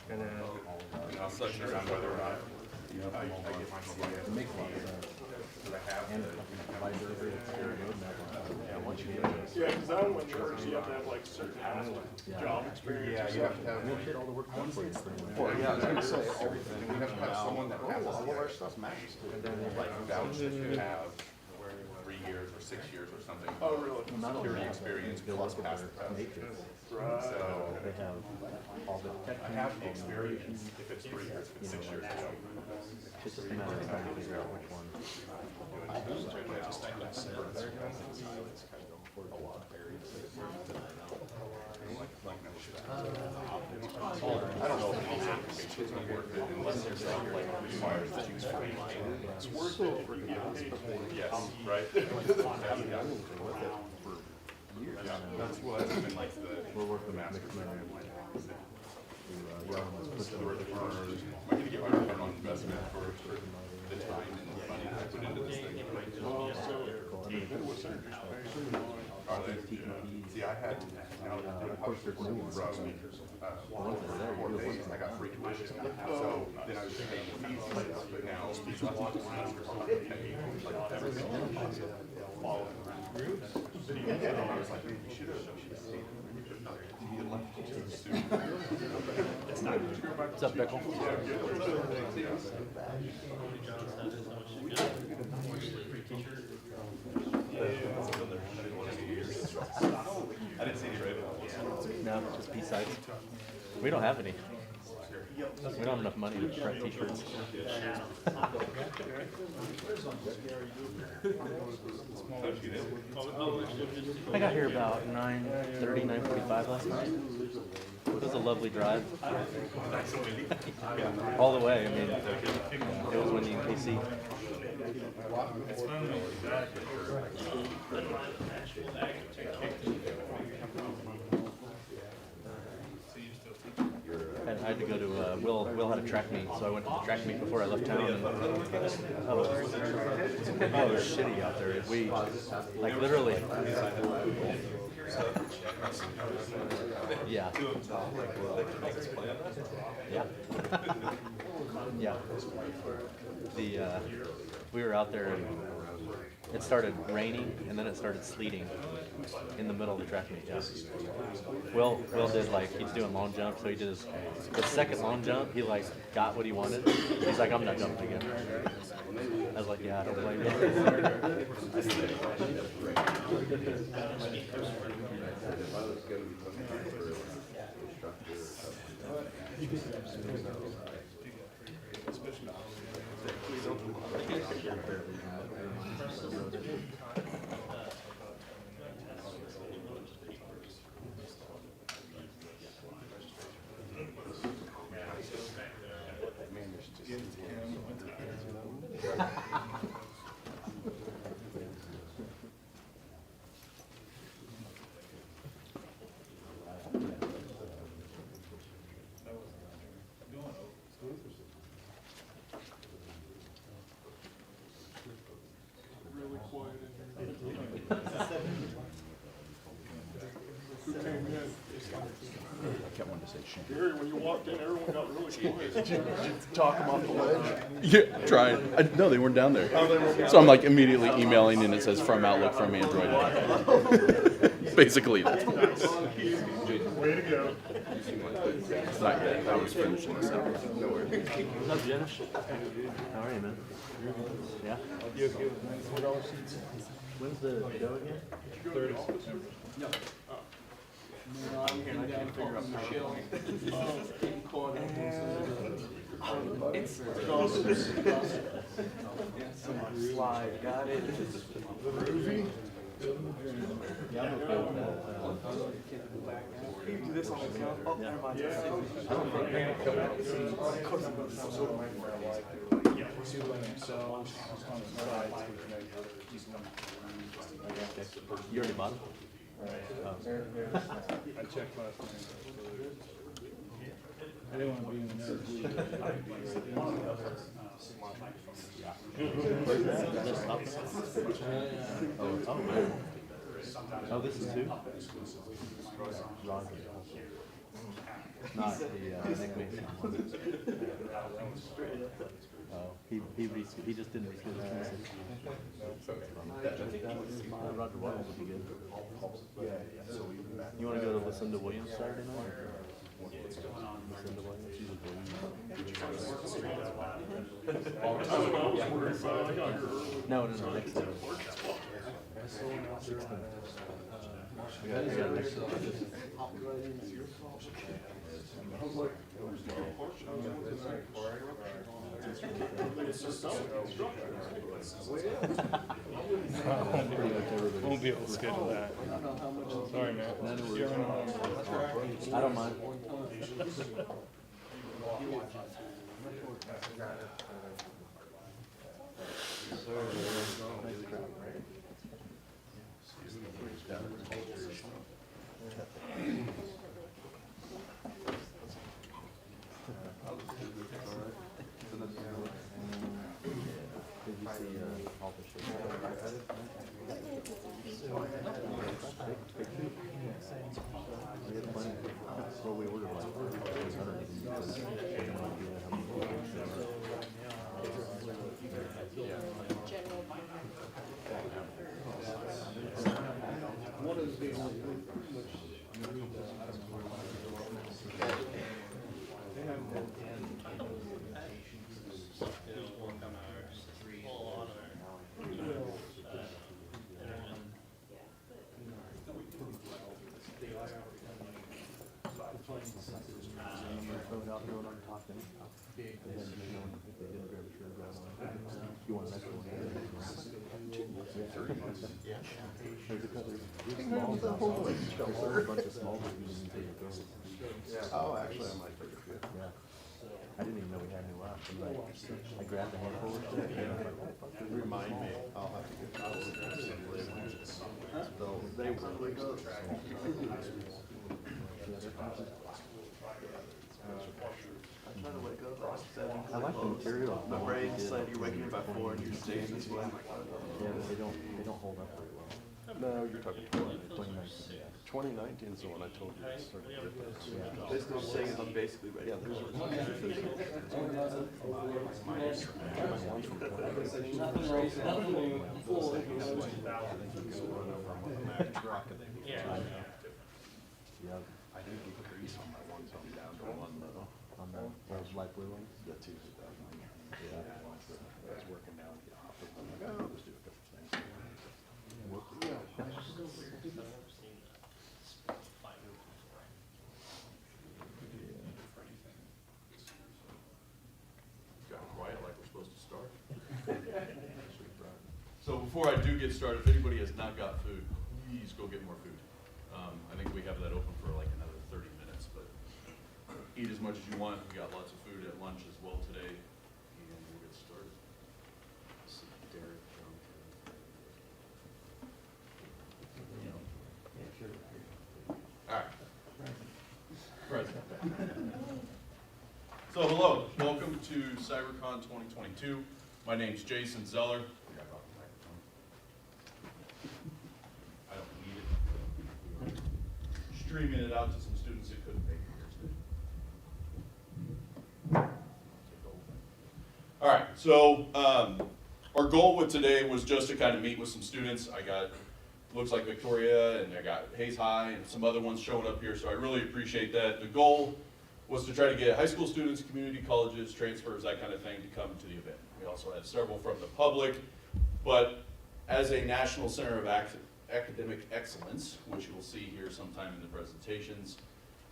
And then I'll search around whether or not I get my It makes a lot of sense. And provide very clear roadmap on how once you get this. Yeah, because that one first you have to have like certain job experience. Yeah, you have to have. I mean, shit, all the work done for you. Well, yeah, I was gonna say, everything. We have to have someone that has all of our stuff matched. Like vouch that you have 3 years or 6 years or something. Oh, really? Not only Security that, experience but plus look at past their test. matrix. Right. So They have all the tech. I have the experience if it's 3 years, if it's 6 years ago. It's just a matter of trying to figure out which one. I don't know if the application's gonna work unless there's some like requires that you screen. It's worth it if you get paid for it. Yes, right? Yeah, that's what has been like We're the working with master. mixed memory. Am I gonna get my return on investment for the time and money I put into this thing? Are they? See, I had, now Of course, there's new ones. from, The ones that are there, 4 you do days, I got free tuition. So then I was paying fees, but now these last semesters, I'm paying like everything. Following around. And I was like, man, you should have stayed. You left. What's up, Pickle? I didn't see any red. No, just B-sides. We don't have any. We don't have enough money to print t-shirts. I got here about 9:30, 9:45 last night. It was a lovely drive. All the way, I mean, it was windy in KC. And I had to go to, Will had a track meet, so I went to the track meet before I left town. And, oh, it was shitty out there. We, like literally. Yeah. Yeah. Yeah. We were out there and it started raining and then it started sleeting in the middle of the track meet. Yeah. Will did like, he's doing long jump, so he did the second long jump, he like got what he wanted. He's like, I'm not jumping again. I was like, yeah, I don't blame you. Really quiet in here. Who came in? I kept wanting to say Shane. Gary, when you walked in, everyone got really quiet. Talk them off the ledge? Yeah, trying. No, they weren't down there. So I'm like immediately emailing and it says from Outlook, from Android. Basically. Way to go. It's not yet. I was finishing this up. No worries. What's up, Jenna? How are you, man? Yeah? You okay with $4 seats? When's the go again? 30. No. I'm here and I can't figure out Michelle. It's Slide, got it. Yeah, I'm okay with that. You do this on the count? Oh, never mind. I don't think they're gonna come out and see. Yeah, we're still letting themselves on the sides. You already bought it? Oh. I checked last night. I didn't want to be in the Oh, man. Oh, this is two? Roger. Not the Nick Mason one. Oh, he just didn't reschedule his message. Roger Waddle would be good. You want to go to listen to Williams Saturday night? Listen to Williams? She's a Williams. No, next day. 16. We got next day. Won't be able to schedule that. Sorry, man. I don't mind. Well, we ordered like 600 of them because they didn't want to give it how many people showed up. One of the big ones, Throw it out there when I'm talking. And then, if they didn't grab a shirt, grab one. You want an extra one? Yeah. There's a couple, there's small, there's a bunch of small ones you didn't take those. Oh, actually, I might take a few. Yeah. I didn't even know we had any left. And like, I grabbed a handful of stuff and I was like, oh, fuck. Remind me, I'll have to get those. So they probably go. I try to wake up at 7. I like the material. My brain said you're waking up at 4 and you're staying this way. Yeah, but they don't hold up very well. No, you're talking 2019. 2019 is the one I told you. Yeah. They're still saying I'm basically ready. Yeah, there's Yeah. I did keep a grease on my ones on down to one though. On those light blue ones. The two. Yeah. That's working down. I'm like, oh, let's do a couple things. Got quiet like we're supposed to start. So before I do get started, if anybody has not got food, please go get more food. I think we have that open for like another 30 minutes, but eat as much as you want. We got lots of food at lunch as well today, and we'll get started. Let's see, Derek, John, all right. Present. So hello, welcome to CyberCon 2022. My name's Jason Zeller. I don't need it. Streaming it out to some students that couldn't make it here today. All right, so our goal with today was just to kind of meet with some students. I got, looks like Victoria, and I got Hayes High and some other ones showing up here, so I really appreciate that. The goal was to try to get high school students, community colleges, transfers, that kind of thing to come to the event. We also had several from the public, but as a National Center of Academic Excellence, which you will see here sometime in the presentations,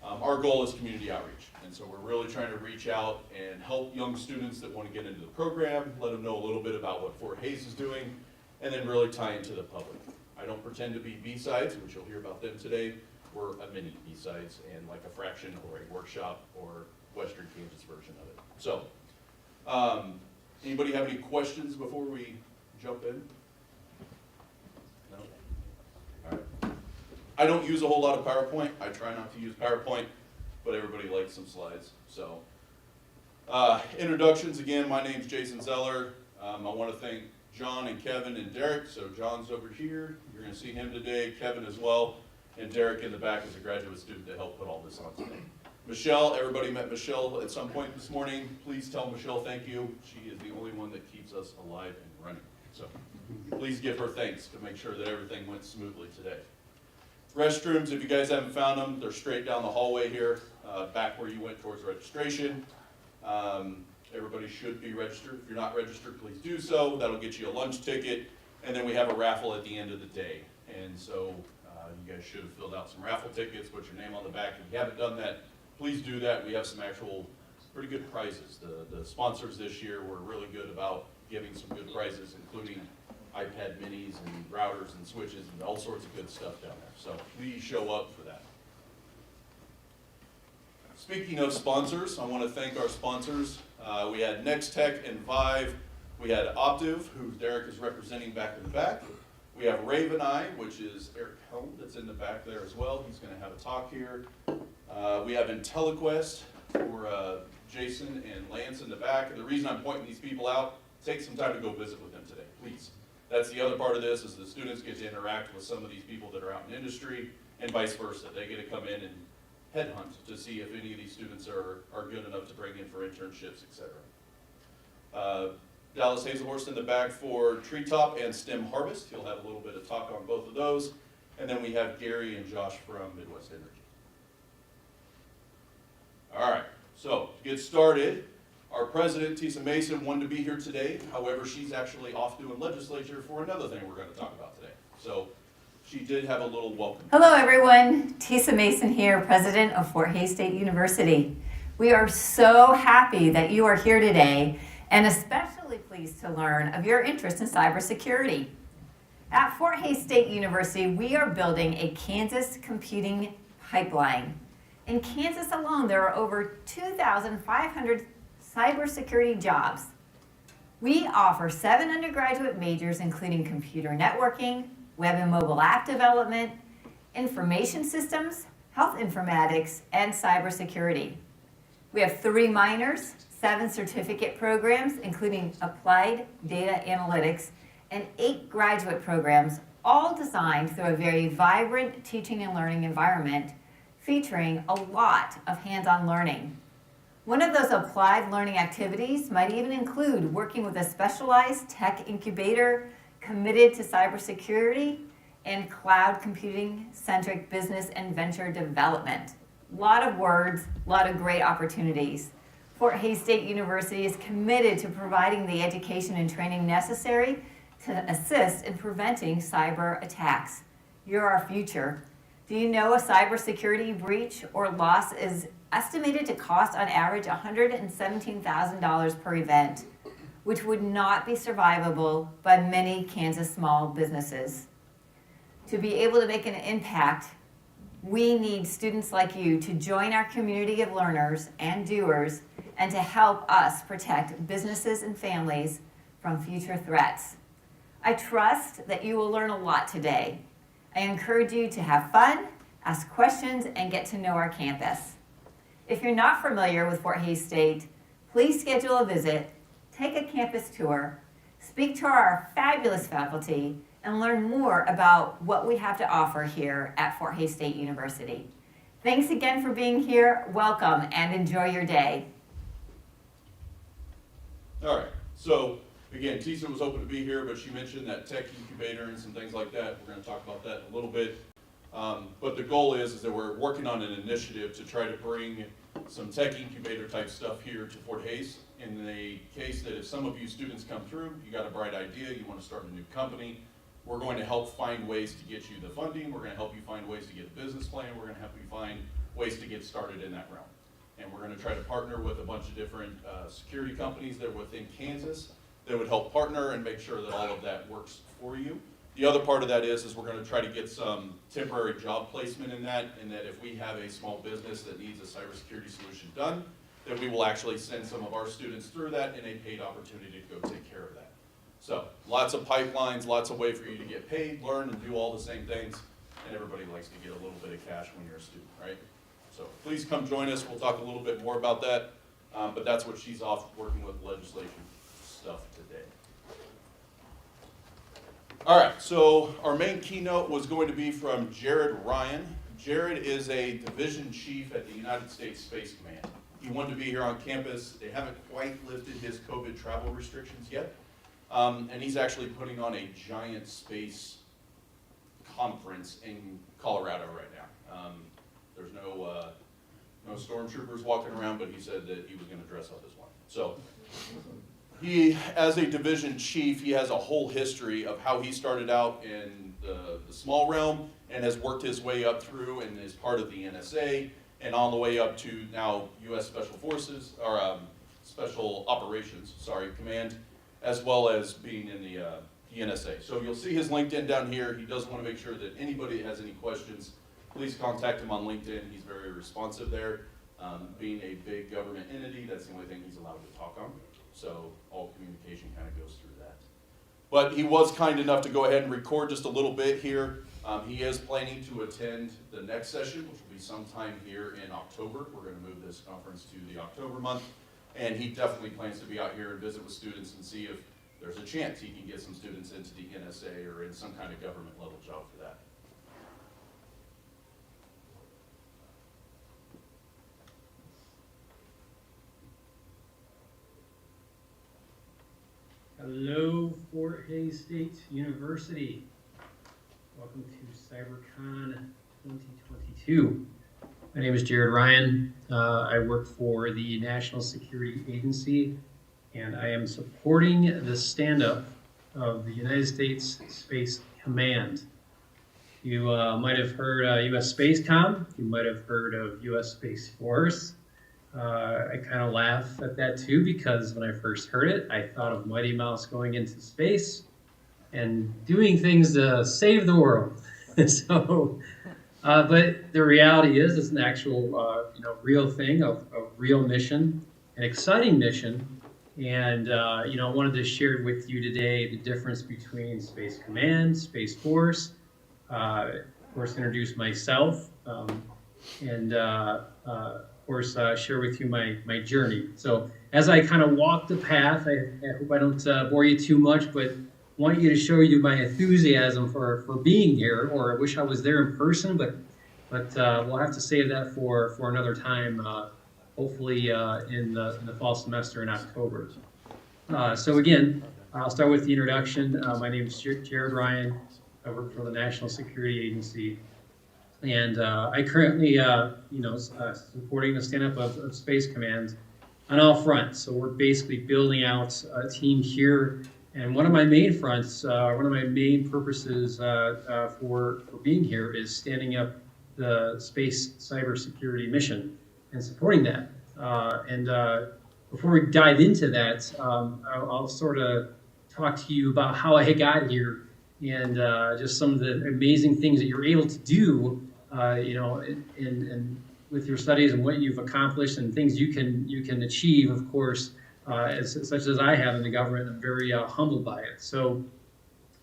our goal is community outreach. And so we're really trying to reach out and help young students that want to get into the program, let them know a little bit about what Fort Hayes is doing, and then really tie into the public. I don't pretend to be B-sides, which you'll hear about them today. We're a mini B-sides and like a fraction or a workshop or Western Kansas version of it. So, anybody have any questions before we jump in? No? All right. I don't use a whole lot of PowerPoint. I try not to use PowerPoint, but everybody likes some slides. So, introductions again. My name's Jason Zeller. I want to thank John and Kevin and Derek. So John's over here. You're going to see him today. Kevin as well. And Derek in the back is a graduate student to help put all this on today. Michelle, everybody met Michelle at some point this morning. Please tell Michelle thank you. She is the only one that keeps us alive and running. So please give her thanks to make sure that everything went smoothly today. Restrooms, if you guys haven't found them, they're straight down the hallway here, back where you went towards registration. Everybody should be registered. If you're not registered, please do so. That'll get you a lunch ticket. And then we have a raffle at the end of the day. And so you guys should have filled out some raffle tickets, put your name on the back. If you haven't done that, please do that. We have some actual pretty good prizes. The sponsors this year were really good about giving some good prizes, including iPad minis and routers and switches and all sorts of good stuff down there. So please show up for that. Speaking of sponsors, I want to thank our sponsors. We had Nextech and Vive. We had Optiv, who Derek is representing back in the back. We have Raven Eye, which is Eric Hellman, that's in the back there as well. He's going to have a talk here. We have IntelliQuest for Jason and Lance in the back. And the reason I'm pointing these people out, take some time to go visit with them today, please. That's the other part of this, is the students get to interact with some of these people that are out in industry, and vice versa. They get to come in and headhunt to see if any of these students are good enough to bring in for internships, etc. Dallas Hazelhorst in the back for Treetop and STEM Harvest. He'll have a little bit of talk on both of those. And then we have Gary and Josh from Midwest Energy. All right, so to get started, our president, Tisa Mason, wanted to be here today. However, she's actually off doing legislature for another thing we're going to talk about today. So she did have a little welcome. Hello everyone, Tisa Mason here, president of Fort Hays State University. We are so happy that you are here today, and especially pleased to learn of your interest in cybersecurity. At Fort Hays State University, we are building a Kansas computing pipeline. In Kansas alone, there are over 2,500 cybersecurity jobs. We offer 7 undergraduate majors, including computer networking, web and mobile app development, information systems, health informatics, and cybersecurity. We have 3 minors, 7 certificate programs, including applied data analytics, and 8 graduate programs, all designed through a very vibrant teaching and learning environment, featuring a lot of hands-on learning. One of those applied learning activities might even include working with a specialized tech incubator committed to cybersecurity and cloud computing-centric business and venture development. A lot of words, a lot of great opportunities. Fort Hays State University is committed to providing the education and training necessary to assist in preventing cyber attacks. You're our future. Do you know a cybersecurity breach or loss is estimated to cost on average $117,000 per event, which would not be survivable by many Kansas small businesses? To be able to make an impact, we need students like you to join our community of learners and doers and to help us protect businesses and families from future threats. I trust that you will learn a lot today. I encourage you to have fun, ask questions, and get to know our campus. If you're not familiar with Fort Hays State, please schedule a visit, take a campus tour, speak to our fabulous faculty, and learn more about what we have to offer here at Fort Hays State University. Thanks again for being here. Welcome and enjoy your day. All right, so again, Tisa was hoping to be here, but she mentioned that tech incubator and some things like that. We're going to talk about that in a little bit. But the goal is that we're working on an initiative to try to bring some tech incubator type stuff here to Fort Hays. In the case that if some of you students come through, you got a bright idea, you want to start a new company, we're going to help find ways to get you the funding. We're going to help you find ways to get a business plan. We're going to help you find ways to get started in that realm. And we're going to try to partner with a bunch of different security companies that are within Kansas that would help partner and make sure that all of that works for you. The other part of that is we're going to try to get some temporary job placement in that, and that if we have a small business that needs a cybersecurity solution done, that we will actually send some of our students through that in a paid opportunity to go take care of that. So lots of pipelines, lots of ways for you to get paid, learn, and do all the same things, and everybody likes to get a little bit of cash when you're a student, right? So please come join us. We'll talk a little bit more about that, but that's what she's off working with legislation stuff today. All right, so our main keynote was going to be from Jared Ryan. Jared is a division chief at the United States Space Command. He wanted to be here on campus. They haven't quite lifted his COVID travel restrictions yet. And he's actually putting on a giant space conference in Colorado right now. There's no stormtroopers walking around, but he said that he was going to dress up as one. So he, as a division chief, he has a whole history of how he started out in the small realm and has worked his way up through and is part of the NSA and on the way up to now U.S. Special Forces, or Special Operations, Command, as well as being in the NSA. So you'll see his LinkedIn down here. He does want to make sure that anybody that has any questions, please contact him on LinkedIn. He's very responsive there. Being a big government entity, that's the only thing he's allowed to talk on. So all communication kind of goes through that. But he was kind enough to go ahead and record just a little bit here. He is planning to attend the next session, which will be sometime here in October. We're going to move this conference to the October month. And he definitely plans to be out here and visit with students and see if there's a chance he can get some students into the NSA or in some kind of government level job for that. Hello, Fort Hays State University. Welcome to CyberCon 2022. My name is Jared Ryan. I work for the National Security Agency, and I am supporting the stand-up of the United States Space Command. You might have heard U.S. Space Com. You might have heard of U.S. Space Force. I kind of laugh at that too, because when I first heard it, I thought of Mighty Mouse going into space and doing things to save the world. So, but the reality is, it's an actual, real thing, a real mission, an exciting mission. And, I wanted to share with you today the difference between Space Command, Space Force, of course, introduce myself, and of course, share with you my journey. So as I kind of walk the path, I hope I don't bore you too much, but want you to show you my enthusiasm for being here, or I wish I was there in person, but we'll have to save that for another time, hopefully in the fall semester in October. So again, I'll start with the introduction. My name is Jared Ryan. I work for the National Security Agency. And I currently, supporting the stand-up of Space Command on all fronts. So we're basically building out a team here. And one of my main fronts, one of my main purposes for being here is standing up the space cybersecurity mission and supporting that. Before we dive into that, I'll sort of talk to you about how I got here and just some of the amazing things that you're able to do and with your studies and what you've accomplished and things you can achieve, of course, such as I have in the government. I'm very humbled by it. So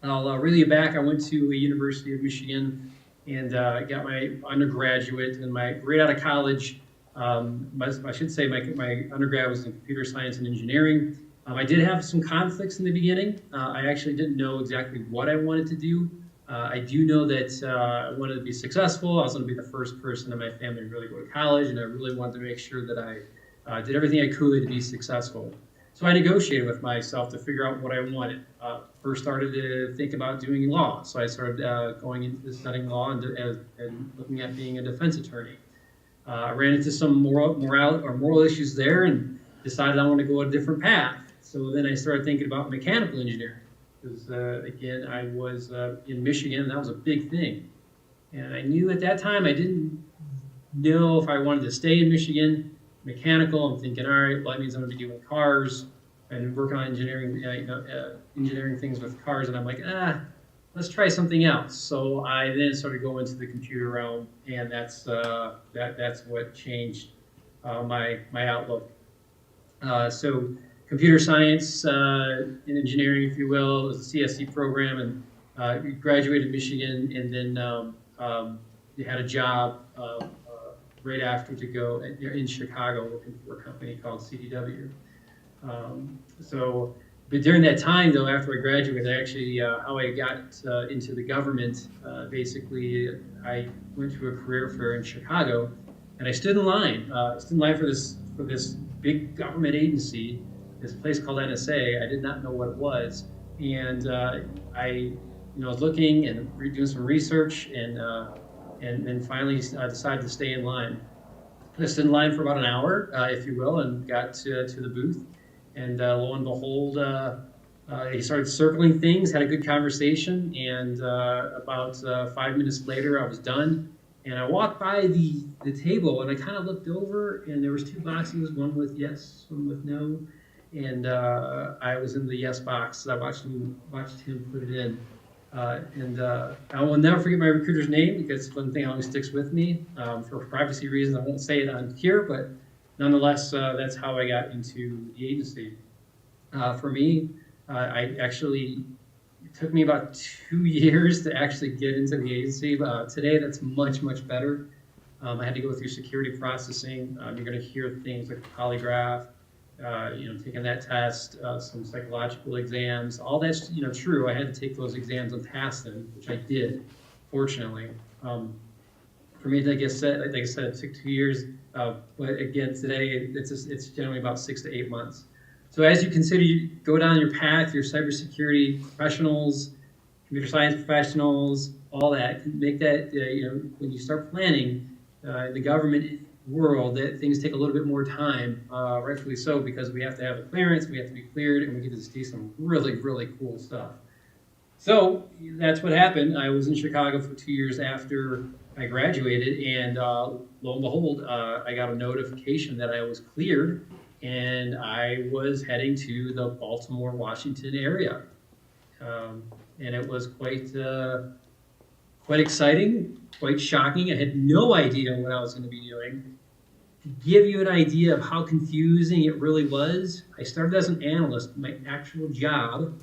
I'll reel you back. I went to the University of Michigan and got my undergraduate, and right out of college, I should say my undergrad was in computer science and engineering. I did have some conflicts in the beginning. I actually didn't know exactly what I wanted to do. I do know that I wanted to be successful. I was going to be the first person in my family to really go to college, and I really wanted to make sure that I did everything I could to be successful. So I negotiated with myself to figure out what I wanted. First started to think about doing law, so I started going into studying law and looking at being a defense attorney. I ran into some moral issues there and decided I want to go a different path. So then I started thinking about mechanical engineering. Because, again, I was in Michigan, and that was a big thing. And I knew at that time I didn't know if I wanted to stay in Michigan. Mechanical, I'm thinking, all right, well, that means I'm going to be doing cars and work on engineering things with cars. And I'm like, let's try something else. So I then started going into the computer realm, and that's what changed my outlook. So computer science and engineering, if you will, is a CSE program, and graduated Michigan, and then you had a job right after to go in Chicago, working for a company called CDW. So But during that time, though, after I graduated, actually, how I got into the government, basically, I went to a career fair in Chicago, and I stood in line. I stood in line for this big government agency, this place called NSA. I did not know what it was, and I was looking and doing some research, and finally decided to stay in line. I stood in line for about an hour, if you will, and got to the booth. And lo and behold, he started circling things, had a good conversation, and about 5 minutes later, I was done. And I walked by the table, and I kind of looked over, and there was 2 boxes, one with yes, one with no. And I was in the yes box. So I watched him put it in. And I will never forget my recruiter's name, because it's one thing that always sticks with me. For privacy reasons, I won't say it on here, but nonetheless, that's how I got into the agency. For me, it took me about 2 years to actually get into the agency. Today, that's much, much better. I had to go through security processing. You're going to hear things like polygraph, taking that test, some psychological exams. All that's true. I had to take those exams and pass them, which I did, fortunately. For me, like I said, it took 2 years. But again, today it's generally about 6 to 8 months. So as you consider, you go down your path, your cybersecurity professionals, computer science professionals, all that, make that, when you start planning the government world, that things take a little bit more time, rightfully so, because we have to have a clearance, we have to be cleared, and we get to see some really, really cool stuff. So that's what happened. I was in Chicago for 2 years after I graduated, and lo and behold, I got a notification that I was cleared, and I was heading to the Baltimore, Washington area. And it was quite exciting, quite shocking. I had no idea what I was going to be doing. To give you an idea of how confusing it really was, I started as an analyst. My actual job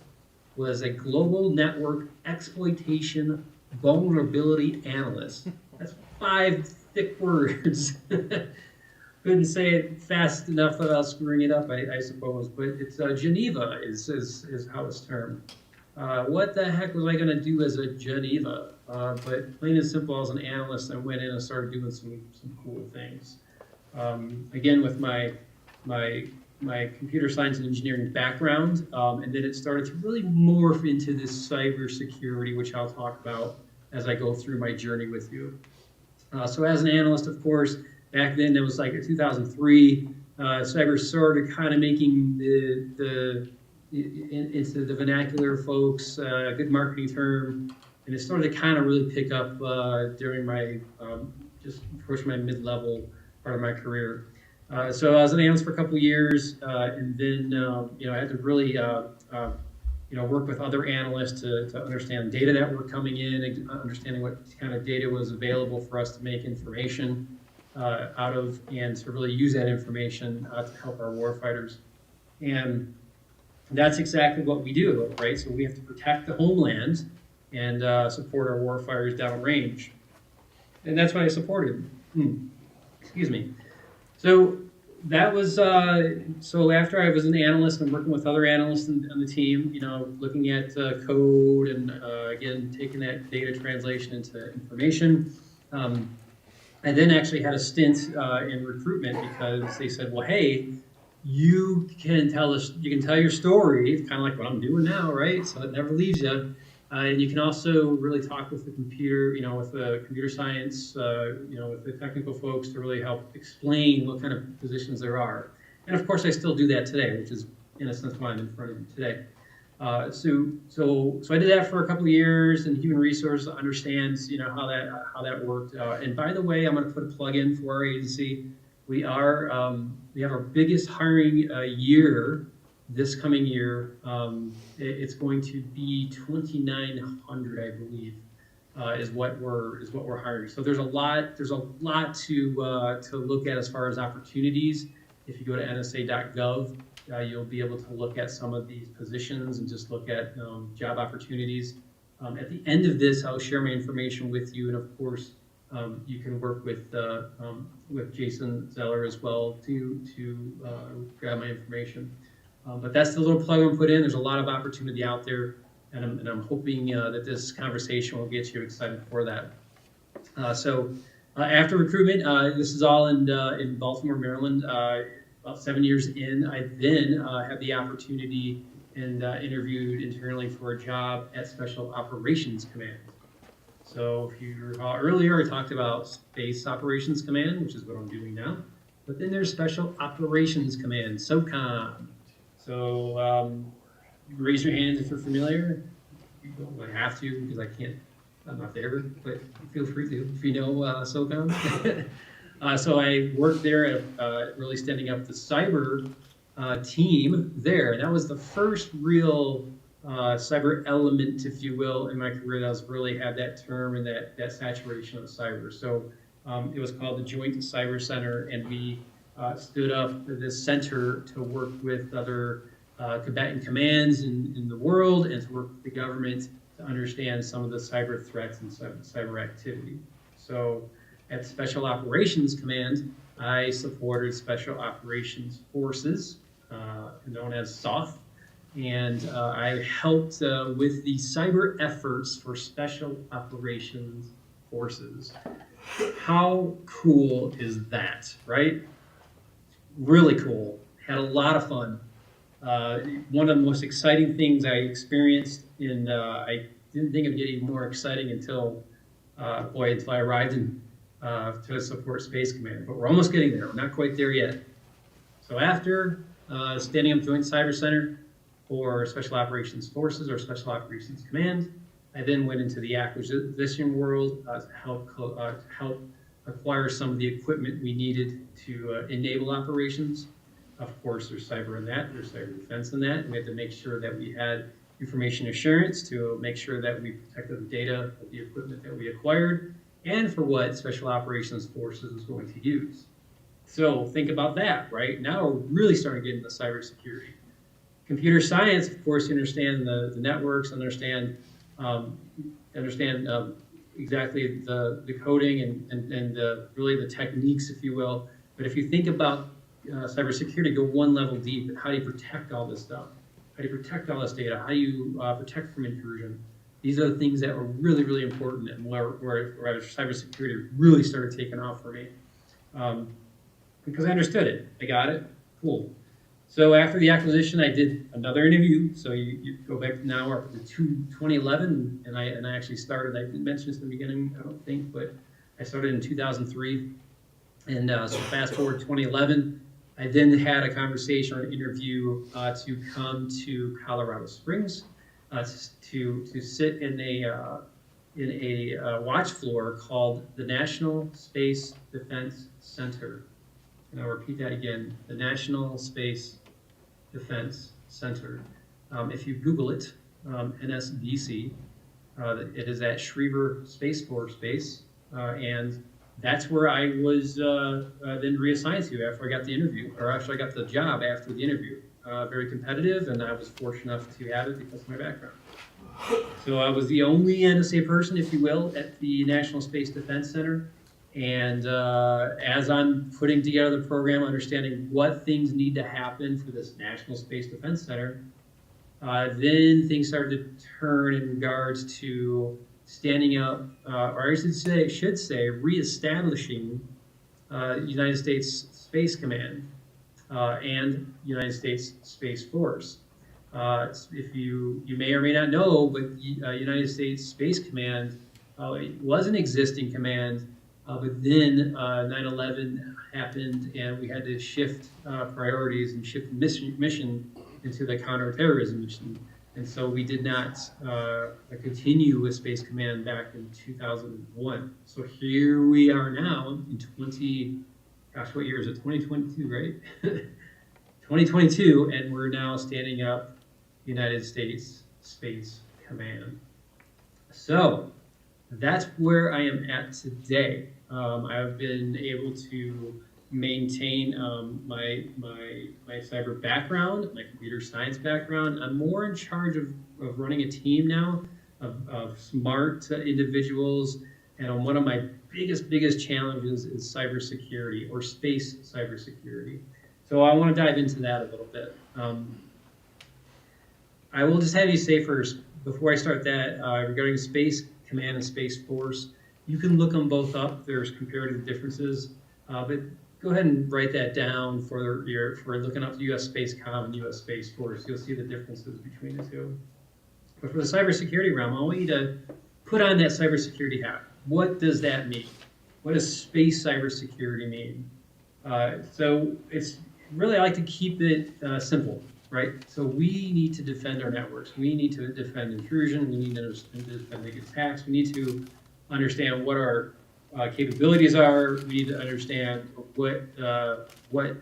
was a global network exploitation vulnerability analyst. That's 5 thick words. Couldn't say it fast enough without screwing it up, I suppose. But it's Geneva is how it's termed. What the heck was I going to do as a Geneva? But plain and simple, as an analyst, I went in and started doing some cool things. Again, with my computer science and engineering background, and then it started to really morph into this cybersecurity, which I'll talk about as I go through my journey with you. So as an analyst, of course, back then it was like 2003, cyber started kind of making into the vernacular folks, a good marketing term, and it started to kind of really pick up during my, just approach my mid-level part of my career. So I was an analyst for a couple of years, and then I had to really work with other analysts to understand data that were coming in, and understanding what kind of data was available for us to make information out of, and to really use that information to help our warfighters. And that's exactly what we do, right? So we have to protect the homeland and support our warfighters downrange. And that's what I supported. Excuse me. So that was, so after I was an analyst and working with other analysts on the team, looking at code and again, taking that data translation into information. I then actually had a stint in recruitment, because they said, well, hey, you can tell your story. It's kind of like what I'm doing now, right? So it never leaves you. And you can also really talk with the computer, with the computer science, with the technical folks to really help explain what kind of positions there are. And of course, I still do that today, which is in a sense why I'm in front of you today. So I did that for a couple of years, and human resources understands, how that worked. And by the way, I'm going to put a plug in for our agency. We have our biggest hiring year this coming year. It's going to be 2,900, I believe, is what we're hiring. So there's a lot to look at as far as opportunities. If you go to nsa.gov, you'll be able to look at some of these positions and just look at job opportunities. At the end of this, I'll share my information with you, and of course, you can work with Jason Zeller as well to grab my information. But that's the little plug I'm put in. There's a lot of opportunity out there, and I'm hoping that this conversation will get you excited for that. After recruitment, this is all in Baltimore, Maryland. About 7 years in, I then had the opportunity and interviewed internally for a job at Special Operations Command. So if you recall earlier, I talked about Space Operations Command, which is what I'm doing now. But then there's Special Operations Command, SOCOM. So raise your hands if you're familiar. You don't really have to because I'm not there, but feel free to if you know SOCOM. So I worked there at really standing up the cyber team there. And that was the first real cyber element, if you will, in my career that was really had that term and that saturation of cyber. So it was called the Joint Cyber Center, and we stood up this center to work with other combatant commands in the world and to work with the government to understand some of the cyber threats and cyber activity. So at Special Operations Command, I supported Special Operations Forces, known as SOF, and I helped with the cyber efforts for Special Operations Forces. How cool is that, right? Really cool. Had a lot of fun. One of the most exciting things I experienced I didn't think it would get even more exciting until I arrived to support Space Command. But we're almost getting there. We're not quite there yet. So after standing up Joint Cyber Center for Special Operations Forces or Special Operations Command, I then went into the acquisition world to help acquire some of the equipment we needed to enable operations. Of course, there's cyber in that, there's cyber defense in that, and we had to make sure that we had information assurance to make sure that we protected the data of the equipment that we acquired and for what Special Operations Forces was going to use. So think about that, right? Now we're really starting to get into cybersecurity. Computer science, of course, you understand the networks, understand exactly the coding and really the techniques, if you will. But if you think about cybersecurity, go one level deep. How do you protect all this stuff? How do you protect all this data? How do you protect from intrusion? These are the things that were really, really important and where cybersecurity really started taking off for me. Because I understood it. I got it. Cool. So after the acquisition, I did another interview. So you go back now up to 2011, and I actually started. I didn't mention this in the beginning, I don't think, but I started in 2003. And so fast forward 2011, I then had a conversation or an interview to come to Colorado Springs to sit in a watch floor called the National Space Defense Center. And I'll repeat that again, the National Space Defense Center. If you Google it, NSDC, it is at Schriever Space Force Base, and that's where I was then reassigned to after I got the interview, or after I got the job after the interview. Very competitive, and I was fortunate enough to have it because of my background. So I was the only NSA person, if you will, at the National Space Defense Center. And as I'm putting together the program, understanding what things need to happen for this National Space Defense Center, then things started to turn in regards to standing up, or I should say, reestablishing United States Space Command and United States Space Force. If you may or may not know, but United States Space Command was an existing command. But then 9/11 happened, and we had to shift priorities and shift mission into the counterterrorism mission. And so we did not continue with Space Command back in 2001. So here we are now in what year is it? 2022, right? 2022, and we're now standing up United States Space Command. So that's where I am at today. I've been able to maintain my cyber background, my computer science background. I'm more in charge of running a team now of smart individuals, and one of my biggest challenges is cybersecurity or space cybersecurity. So I want to dive into that a little bit. I will just have you say first, before I start that, regarding Space Command and Space Force, you can look them both up. There's comparative differences, but go ahead and write that down for looking up U.S. Space Com and U.S. Space Force. You'll see the differences between the two. But for the cybersecurity realm, I want you to put on that cybersecurity hat. What does that mean? What does space cybersecurity mean? So it's really, I like to keep it simple, right? So we need to defend our networks. We need to defend intrusion. We need to defend against attacks. We need to understand what our capabilities are. We need to understand what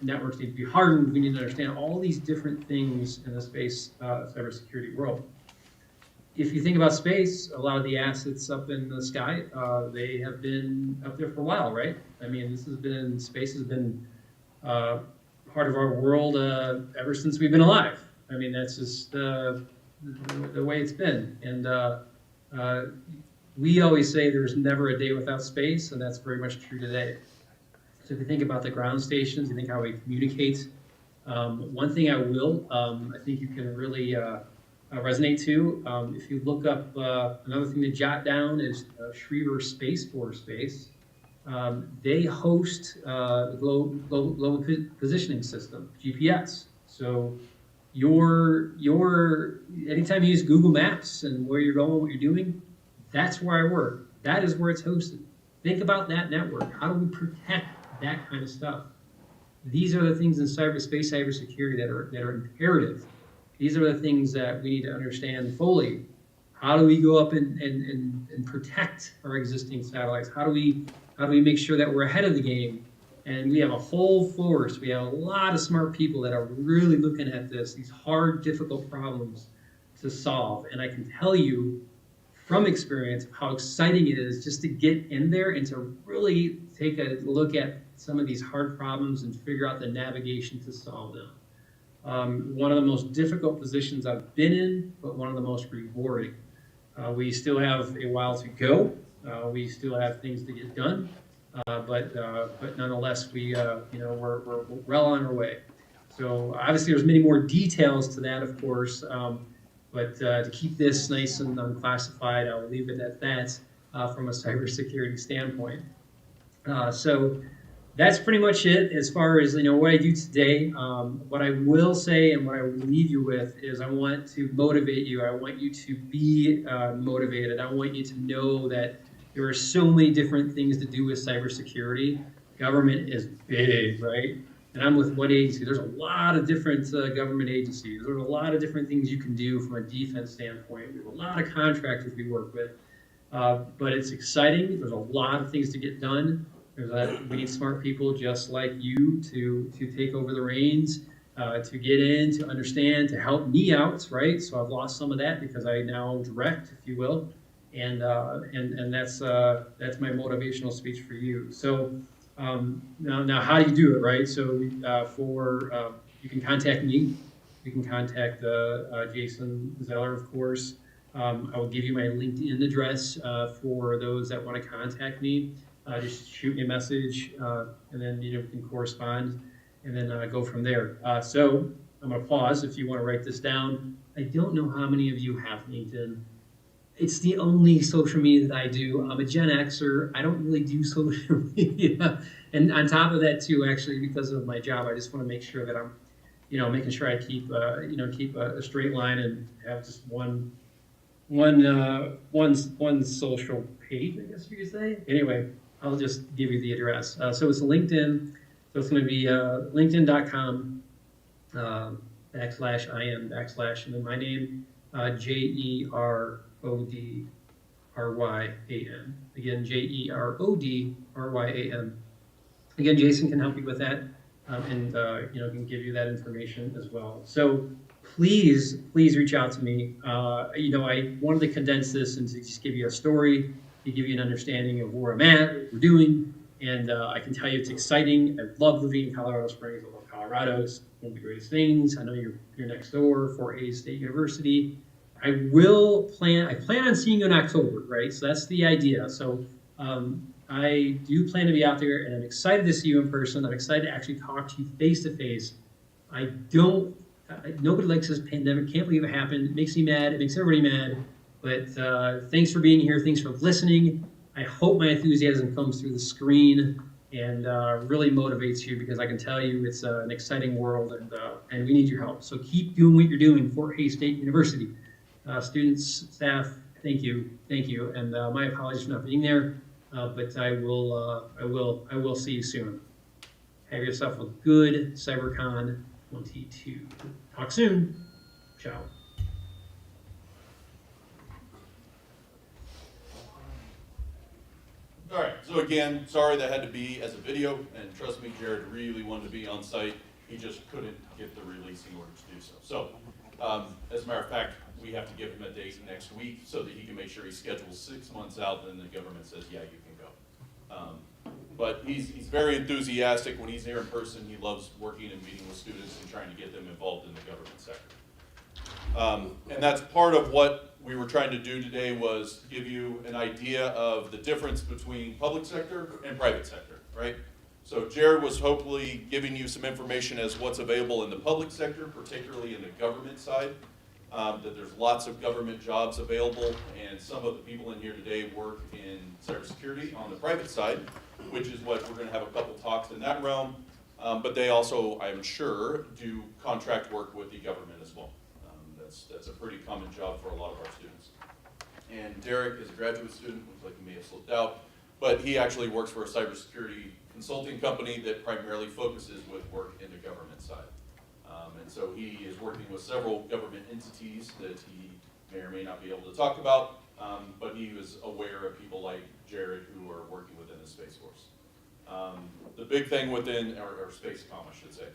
networks need to be hardened. We need to understand all these different things in the space cybersecurity world. If you think about space, a lot of the assets up in the sky, they have been up there for a while, right? I mean, space has been part of our world ever since we've been alive. I mean, that's just the way it's been. And we always say there's never a day without space, and that's very much true today. So if you think about the ground stations, you think how we communicate. One thing I think you can really resonate to, if you look up, another thing to jot down is Schriever Space Force Base. They host the global positioning system, GPS. So anytime you use Google Maps and where you're going, what you're doing, that's where I work. That is where it's hosted. Think about that network. How do we protect that kind of stuff? These are the things in cybersecurity that are imperative. These are the things that we need to understand fully. How do we go up and protect our existing satellites? How do we make sure that we're ahead of the game? And we have a whole force. We have a lot of smart people that are really looking at these hard, difficult problems to solve. And I can tell you from experience how exciting it is just to get in there and to really take a look at some of these hard problems and figure out the navigation to solve them. One of the most difficult positions I've been in, but one of the most rewarding. We still have a while to go. We still have things to get done, but nonetheless, we're well on our way. So obviously, there's many more details to that, of course, but to keep this nice and unclassified, I'll leave it at that from a cybersecurity standpoint. So that's pretty much it as far as what I do today. What I will say and what I will leave you with is I want to motivate you. I want you to be motivated. I want you to know that there are so many different things to do with cybersecurity. Government is big, right? And I'm with what agency? There's a lot of different government agencies. There's a lot of different things you can do from a defense standpoint. We have a lot of contractors we work with, but it's exciting. There's a lot of things to get done. We need smart people just like you to take over the reins, to get in, to understand, to help me out, right? So I've lost some of that because I now direct, if you will, and that's my motivational speech for you. So now how do you do it, right? So you can contact me. You can contact Jason Zeller, of course. I will give you my LinkedIn address for those that want to contact me. Just shoot me a message, and then we can correspond, and then go from there. So I'm going to pause if you want to write this down. I don't know how many of you have LinkedIn. It's the only social media that I do. I'm a Gen Xer. I don't really do social media. And on top of that, too, actually, because of my job, I just want to make sure that I'm, making sure I keep a straight line and have just one social page, I guess you could say. Anyway, I'll just give you the address. So it's LinkedIn. So it's going to be linkedin.com /IM/ and then my name, JERODRYAN. Again, JERODRYAN. Again, Jason can help you with that, and can give you that information as well. So please reach out to me. I wanted to condense this and to just give you a story, to give you an understanding of where I'm at, what we're doing, and I can tell you it's exciting. I love living in Colorado Springs. I love Colorado. It's one of the greatest things. I know you're next door, Fort Hays State University. I plan on seeing you in October, right? So that's the idea. So I do plan to be out there, and I'm excited to see you in person. I'm excited to actually talk to you face to face. I don't Nobody likes this pandemic. Can't believe it happened. It makes me mad. It makes everybody mad. But thanks for being here. Thanks for listening. I hope my enthusiasm comes through the screen and really motivates you, because I can tell you it's an exciting world, and we need your help. So keep doing what you're doing for Hays State University. Students, staff, thank you, and my apologies for not being there, but I will see you soon. Have yourself a good CyberCon 22. Talk soon. Ciao. All right, so again, sorry that had to be as a video, and trust me, Jared really wanted to be on site. He just couldn't get the releasing order to do so. So, as a matter of fact, we have to give him a date next week so that he can make sure he schedules 6 months out, and the government says, yeah, you can go. But he's very enthusiastic. When he's here in person, he loves working and meeting with students and trying to get them involved in the government sector. And that's part of what we were trying to do today, was give you an idea of the difference between public sector and private sector, right? So Jared was hopefully giving you some information as what's available in the public sector, particularly in the government side, that there's lots of government jobs available, and some of the people in here today work in cybersecurity on the private side, which is what we're going to have a couple talks in that realm. But they also, I'm sure, do contract work with the government as well. That's a pretty common job for a lot of our students. And Derek is a graduate student, looks like he may have slipped out, but he actually works for a cybersecurity consulting company that primarily focuses with work in the government side. And so he is working with several government entities that he may or may not be able to talk about, but he was aware of people like Jared who are working within the Space Force. The big thing within, or Spacecom, I should say.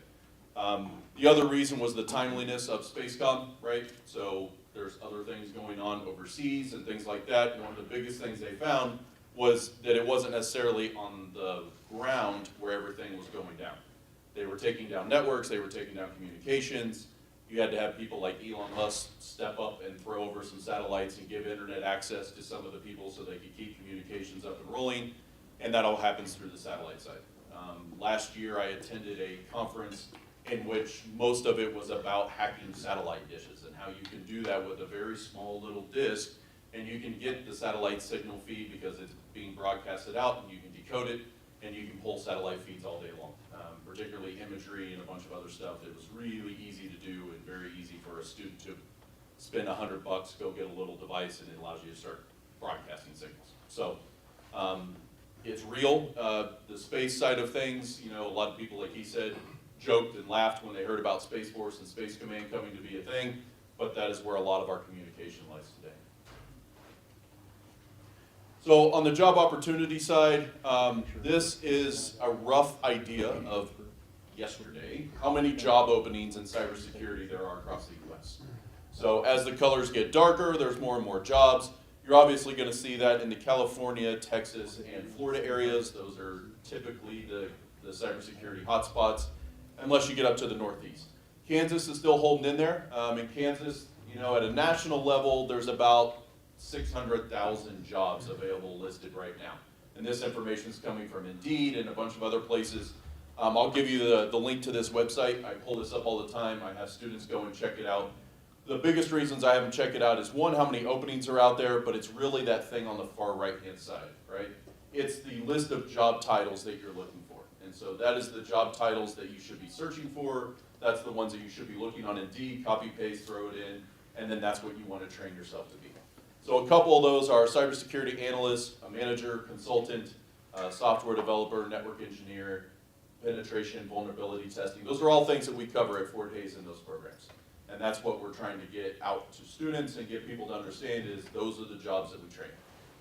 The other reason was the timeliness of Spacecom, right? So there's other things going on overseas and things like that. And one of the biggest things they found was that it wasn't necessarily on the ground where everything was going down. They were taking down networks, they were taking down communications. You had to have people like Elon Musk step up and throw over some satellites and give internet access to some of the people so they could keep communications up and rolling. And that all happens through the satellite side. Last year I attended a conference in which most of it was about hacking satellite dishes and how you can do that with a very small little disk, and you can get the satellite signal feed because it's being broadcasted out, and you can decode it, and you can pull satellite feeds all day long, particularly imagery and a bunch of other stuff. It was really easy to do and very easy for a student to spend $100, go get a little device, and it allows you to start broadcasting signals. So it's real. The space side of things, you know, a lot of people, like he said, joked and laughed when they heard about Space Force and Space Command coming to be a thing, but that is where a lot of our communication lies today. So on the job opportunity side, this is a rough idea of yesterday, how many job openings in cybersecurity there are across the US. So as the colors get darker, there's more and more jobs. You're obviously going to see that in the California, Texas, and Florida areas. Those are typically the cybersecurity hotspots, unless you get up to the Northeast. Kansas is still holding in there. In Kansas, you know, at a national level, there's about 600,000 jobs available listed right now. And this information is coming from Indeed and a bunch of other places. I'll give you the link to this website. I pull this up all the time. I have students go and check it out. The biggest reasons I haven't checked it out is, one, how many openings are out there, but it's really that thing on the far right-hand side, right? It's the list of job titles that you're looking for. And so that is the job titles that you should be searching for. That's the ones that you should be looking on Indeed, copy, paste, throw it in, and then that's what you want to train yourself to be. So a couple of those are cybersecurity analyst, a manager, consultant, software developer, network engineer, penetration, vulnerability testing. Those are all things that we cover at Fort Hays in those programs. And that's what we're trying to get out to students and get people to understand, is those are the jobs that we train.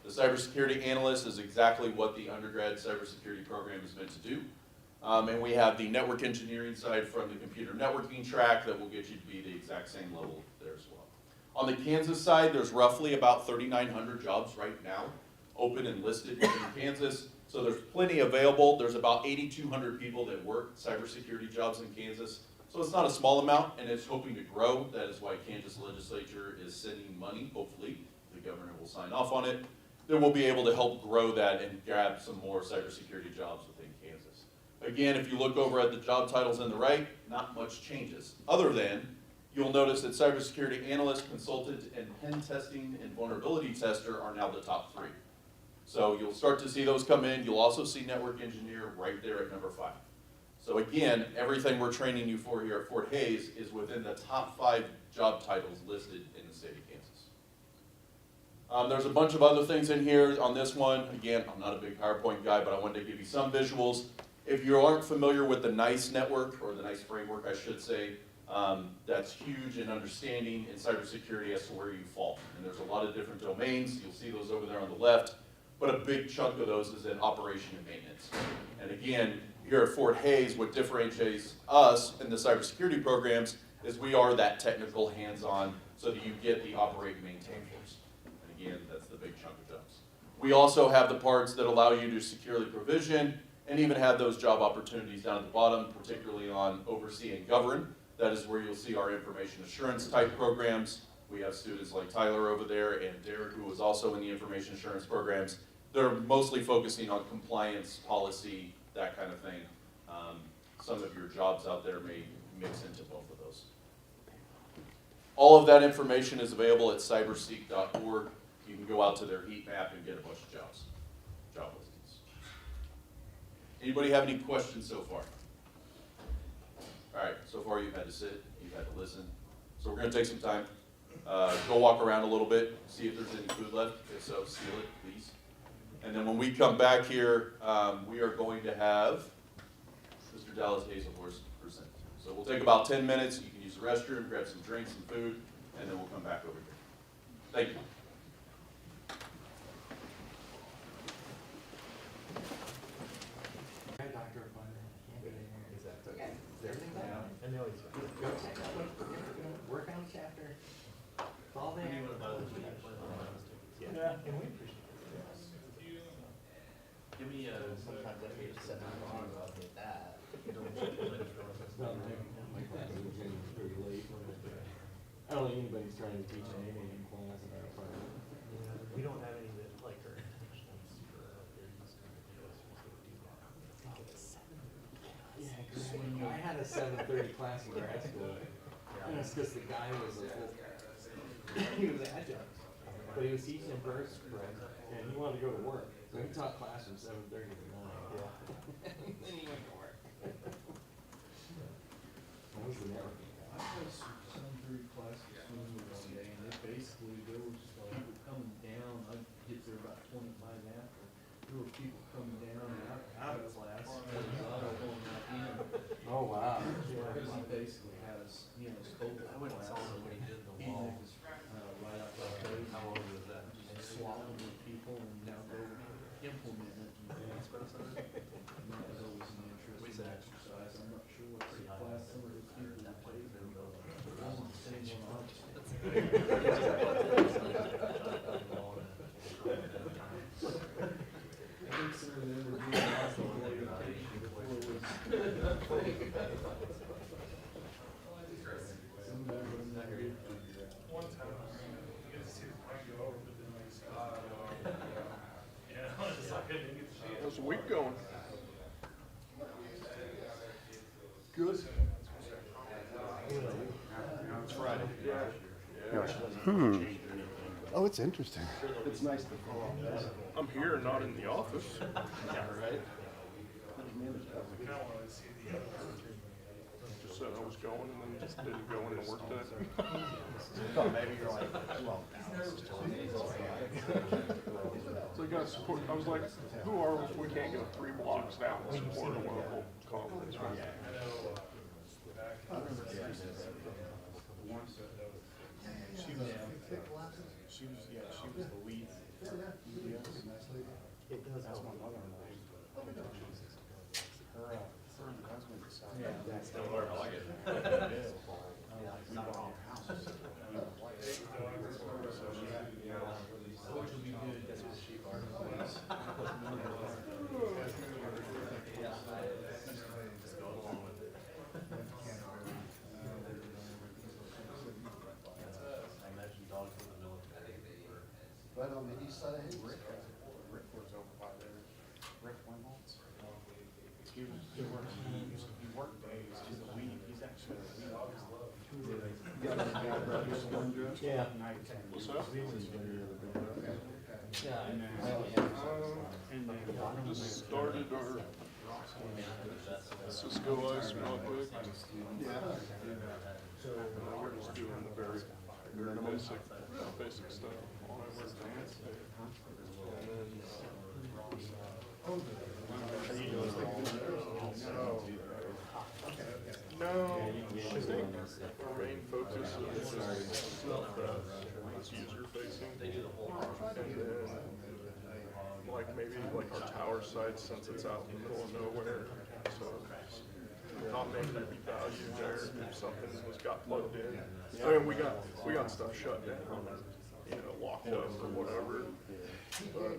The cybersecurity analyst is exactly what the undergrad cybersecurity program is meant to do. And we have the network engineering side from the computer networking track that will get you to be the exact same level there as well. On the Kansas side, there's roughly about 3,900 jobs right now open and listed in Kansas. So there's plenty available. There's about 8,200 people that work cybersecurity jobs in Kansas. So it's not a small amount, and it's hoping to grow. That is why Kansas legislature is sending money, hopefully. The governor will sign off on it. Then we'll be able to help grow that and grab some more cybersecurity jobs within Kansas. Again, if you look over at the job titles on the right, not much changes, other than you'll notice that cybersecurity analyst, consultant, and pen testing and vulnerability tester are now the top 3. So you'll start to see those come in. You'll also see network engineer right there at number 5. So again, everything we're training you for here at Fort Hays is within the top 5 job titles listed in the state of Kansas. There's a bunch of other things in here on this one. Again, I'm not a big PowerPoint guy, but I wanted to give you some visuals. If you aren't familiar with the NICE network, or the NICE framework, I should say, that's huge in understanding in cybersecurity as to where you fall. And there's a lot of different domains. You'll see those over there on the left, but a big chunk of those is in operation and maintenance. And again, here at Fort Hays, what differentiates us in the cybersecurity programs is we are that technical hands-on so that you get the operate and maintain force. And again, that's the big chunk of jobs. We also have the parts that allow you to securely provision and even have those job opportunities down at the bottom, particularly on oversee and govern. That is where you'll see our information assurance type programs. We have students like Tyler over there and Derek, who was also in the information assurance programs. They're mostly focusing on compliance, policy, that kind of thing. Some of your jobs out there may mix into both of those. All of that information is available at cyberseek.org. You can go out to their heat map and get a bunch of jobs, job listings. Anybody have any questions so far? All right, so far you've had to sit, you've had to listen. So we're gonna take some time. Go walk around a little bit, see if there's any food left. If so, steal it, please. And then when we come back here, we are going to have Mr. Dallas Hazelhorst present. So we'll take about 10 minutes. You can use the restroom, grab some drinks and food, and then we'll come back over here. Thank you. Work on chapter. Fall there. Yeah. Can we appreciate it? Give me sometimes I hate to set my alarm about that. I don't think anybody's trying to teach anything in class in our part. We don't have any that like her. Yeah, because I had a 7:30 class in grad school, and it's because the guy was he was an adjunct, but he was teaching in first spread, and he wanted to go to work, so he taught class from 7:30 to 9. Yeah. And then he went to work. That was the networking guy. I had some 7:30 classes one day, and they were just like, coming down, I'd get there about 25 after. There were people coming down and out of class, going right in. Oh wow. Because he basically has, his COVID class. when he did the wall. He was, right out there. How long was that? Just swallowing with people and now go implement it. And that was always an interesting exercise. I'm not sure what the class some of those people would take, but I'm on the same one. I think some of them were doing lots of orientation before it was. Some of them were not good. One time, you get to see the mic go over, but then like, yeah, it's just like, I didn't get to see it. How's the week going? Good. It's Friday. Oh, it's interesting. It's nice to follow. I'm here, not in the office. Yeah, right? Just said I was going and then just didn't go into work today. Thought maybe you're like, well, So you guys support, I was like, who are we if we can't go 3 blocks down and support a local conference? she was the lead. It does. That's my mother-in-law. Her husband decided. I like it. We bought our house. Which will be good. That's what she Right on the east side of Hayes. Rick was over by there. Rick Wimholtz. He worked days. He's a weed. He's actually a weed. Yeah. What's that? Yeah. We just started our Cisco ice project. We're just doing the very basic stuff on it. No, I think our main focus is stuff that's user facing. And then like maybe like our tower site, since it's out in the middle of nowhere, so not maybe value there if something got plugged in. I mean, we got stuff shut down, you know, locked up or whatever. But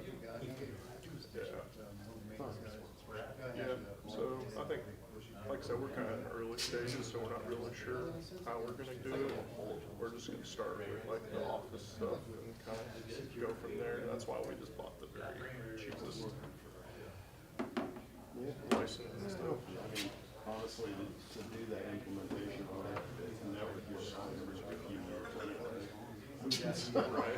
yeah, so I think, like I said, we're kind of in the early stages, so we're not really sure how we're gonna do it. We're just gonna start with like the office stuff and kind of go from there. That's why we just bought the very cheapest license and stuff. I mean, honestly, to do that implementation on that network, you're Right.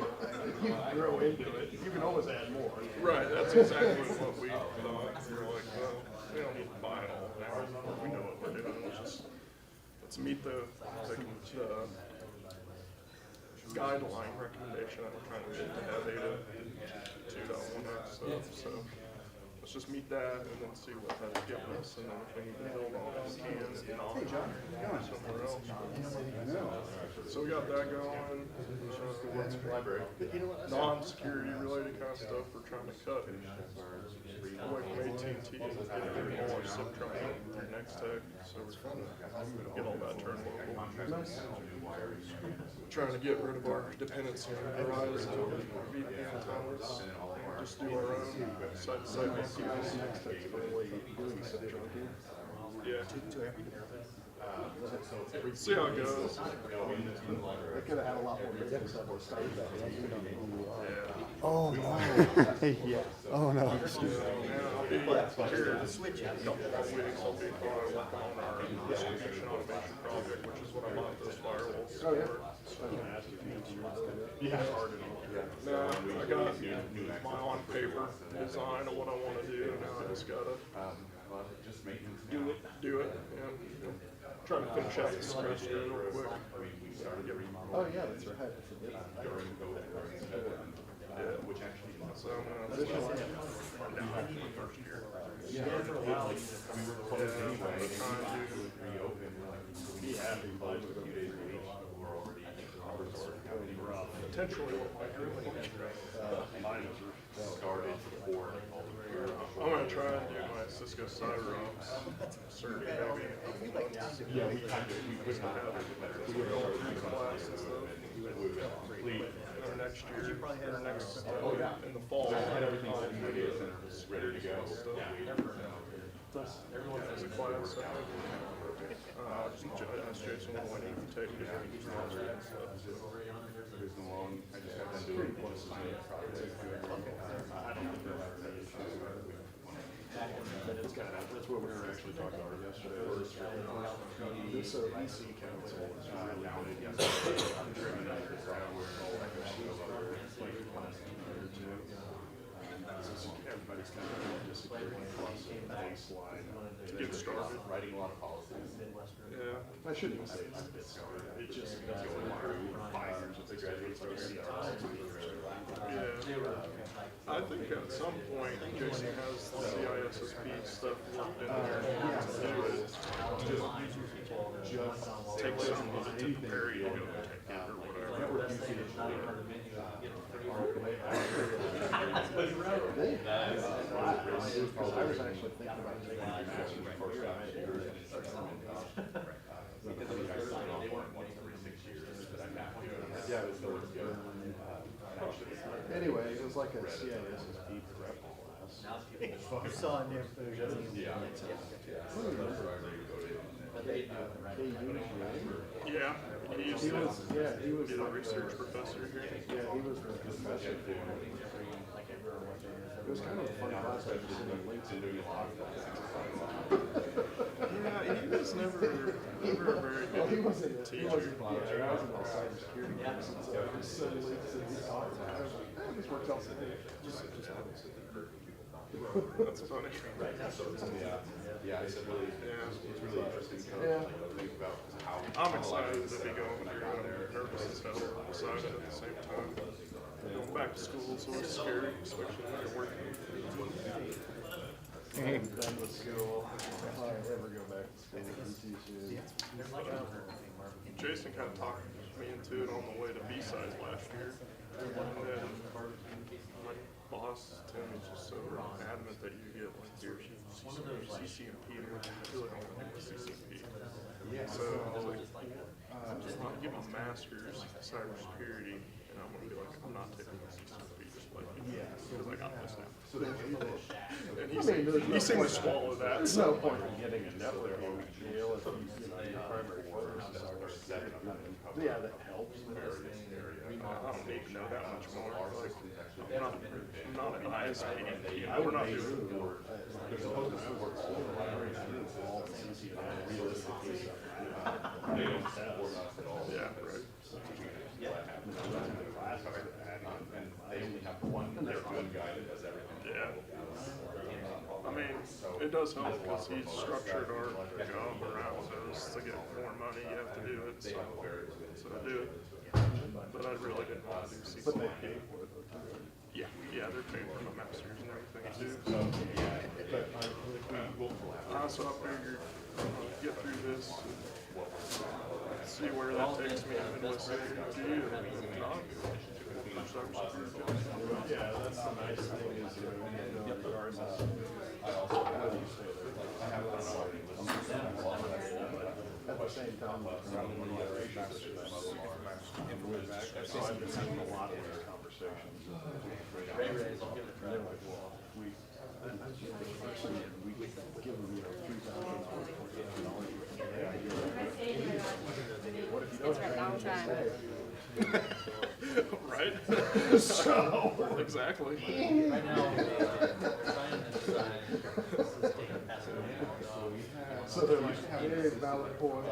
You can grow into it. You can always add more. Right. That's exactly what we thought. We were like, well, we don't need to buy it all now. We know what we're doing. Let's meet the guideline recommendation. I'm trying to get to have 8.2.1 stuff. So let's just meet that and then see what that's giving us, and then if we need to build on it, we can somewhere else. So we got that going. Library. Non-security related kind of stuff we're trying to cut away from AT&T and get all our SIP traffic through Nextech. So we're trying to get all that turned local. Trying to get rid of our dependency on Verizon VPN towers. Just do our own site-to-site VPNs. Yeah. See how it goes. They could have had a lot more business before starting that. Oh, no. Yeah. Oh, no. I'll be here in a couple of weeks. I'll be working on our distribution automation project, which is what I bought those firewalls for. Now, I got my on-paper design of what I want to do. Now I just gotta do it, and try to finish out the semester real quick. Oh, yeah, that's right. So I'm gonna run down my first year. Potentially what my group I'm gonna try and do my Cisco Cyber Ops cert maybe. Yeah, we kind of have we're going through the class and stuff. Or next year, or next in the fall. Everything's ready to go. Everyone has a class. Just ask Jason when he can take it. That's what we were actually talking about yesterday. This EC council is really everybody's kind of disagreeing plus baseline. Get started. Writing a lot of policies. Yeah. I shouldn't even say it's it just does go through 5 years of experience. Yeah. I think at some point Jason has the CISSP stuff locked in there. Just take some of it to Perry to go take it or whatever. Because I was actually thinking about taking a master's course on it. Anyway, it was like a CISSP prep class. You saw in there, there's Yeah, he used to he was be a like research professor here. Yeah, he was the professor for it. It was kind of a fun class. I just didn't links into a lot of Yeah, he was never a very Well, he good wasn't, he teacher. wasn't, yeah, I was in the cybersecurity course, and so suddenly, he talked, I just worked out, That's funny. Yeah, it's really interesting to Yeah. think about how. I'm excited to be going through it. I'm nervous as hell, excited at the same time. Going back to school, so it's scary, especially when you're working. I'm done with school. If I ever go back to school, I'm too soon. Jason kind of talked me into it on the way to B-sides last year. And then my boss, Tim, is just so adamant that you get like your CCNP. I really don't want to do CCNP. So I was like, I'll get my master's in cybersecurity, and I'm going to be like, I'm not taking the CCNP, just like, because I got this now. And he seemed to swallow that. There's no point in getting a networking deal if your primary focus is yeah, that helps. I don't need to know that much more. Like, I'm not an ISP. I would We're not make doing sure there's a post I work for, all realistically. Yeah, right. And they only have one guy that does everything. Yeah. I mean, it does help because he's structured our job around those to get more money. You have to do it, so I do it. But I really didn't want to do CCNP. But they pay for it though, too. Yeah, they're paying for my master's and everything too. So I figured get through this, and see where that takes me, and with CCNP and not cybersecurity. Yeah, that's the nice thing is, regardless of how you say at the same time, so I've been having a lot of these conversations. We give them, $3,000. What if you don't have any? Right? So exactly. Right now, Ryan is So they're like, hey, valid point.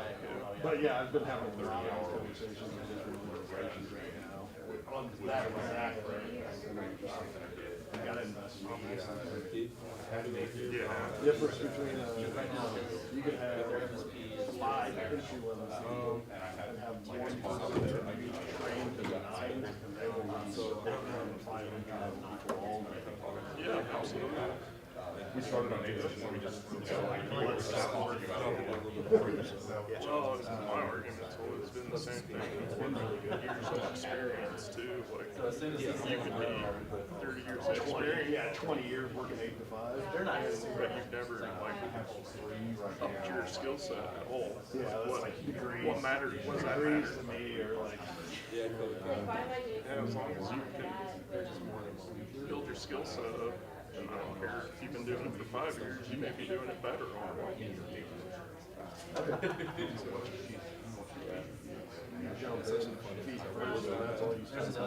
But yeah, I've been having a lot of conversations with different organizations right now. On that exact thing. I gotta invest in Yeah. difference between you could have 5 entry level people and have one person that would be trained to nine, and they will run so 5 entry level people all day. Yeah, absolutely. We started on AWS and we just, let's stop talking about it. Well, my argument's always been the same thing. Years of experience too. Like you could be 30 years of experience. Yeah, 20 years working 8 to 5. They're not, but you've never like upped your skill set at all. Yeah, that's like degrees. What matters? What does that Degrees matter? to me are like, Yeah, as long as you can build your skill set up, and I don't care if you've been doing it for 5 years, you may be doing it better. jump in, feet first, and that's all you spend. So,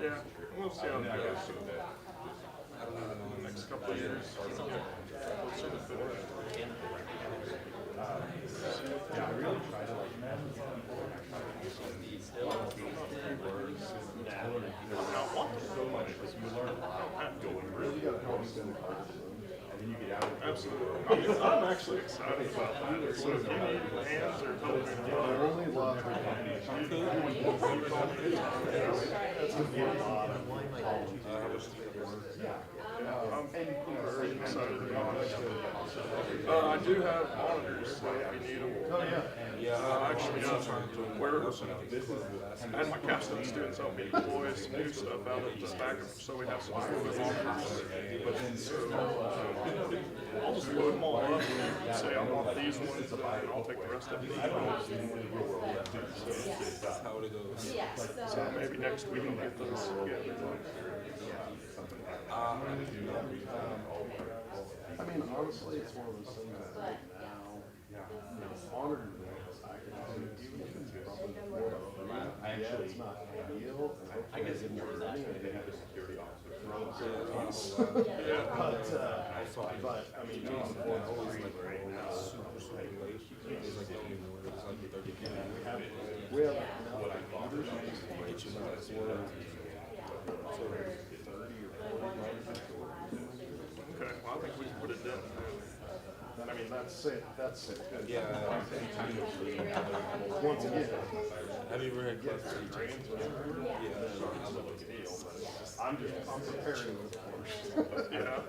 yeah, we'll see how it goes. Next couple of years, closer to finish. Yeah, I really try to like so much because you learn a lot going really good and then you get out. Absolutely. I'm actually excited about that. So if you need hands or help, I only love I'm very excited about it. I do have monitors, so if you need them. Oh, yeah. Actually, wearables. I had my capstone students help me deploy some new stuff out of the stack, so we have some older monitors. So I'll just load them all up and say I want these ones, and I'll take the rest of them. So maybe next week I'll get those together. I mean, honestly, it's one of those things that right now, honored I can do, even if it's probably 4 to 3 I actually, it's not ideal. I guess it's more than that. They have the security officer. But I mean, we have what I thought was Okay, well, I think we can put it down. I mean, that's it, yeah. Once again. Have you ever had kids? I'm preparing the course. Yeah.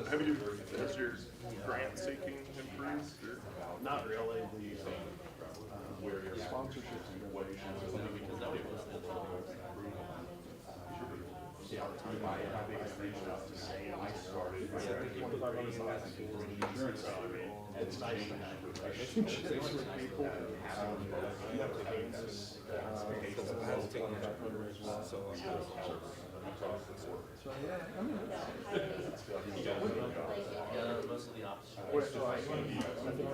Have you, has your grant seeking improved or? Not really, where your sponsorship situations. Yeah, I reached out to say, I started, insurance salary, it's nice to have relationships with people. You have to Kansas, so yeah, I mean, Most of the options. I think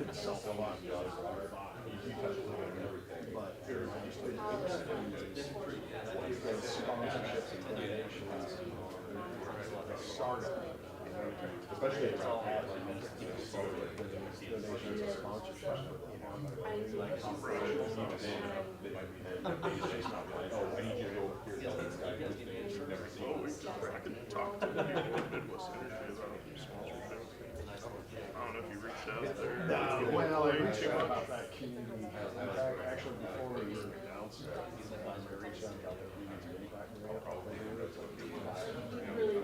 it's self-aligned, you touch a little bit of everything, but it's sponsorships and donations, startup, especially around donations and sponsorships. I could talk to people in Midwest Energy about sponsorship. I don't know if you reached out there. Well, I reached out about that community, actually before we announced it, I reached out about the community back in the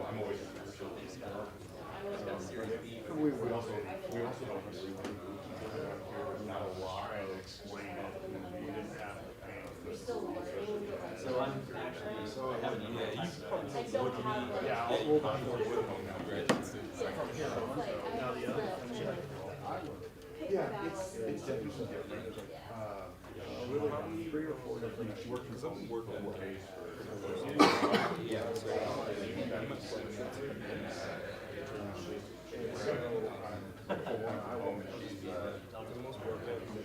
I'm always interested. We also don't have not a lot of explaining. We didn't have to pay. So I'm actually, I haven't even. Yeah, we'll definitely work on that. Now, the other thing, yeah, it's definitely different. Really, 3 or 4 different working on 4 days. Yeah, so I won't.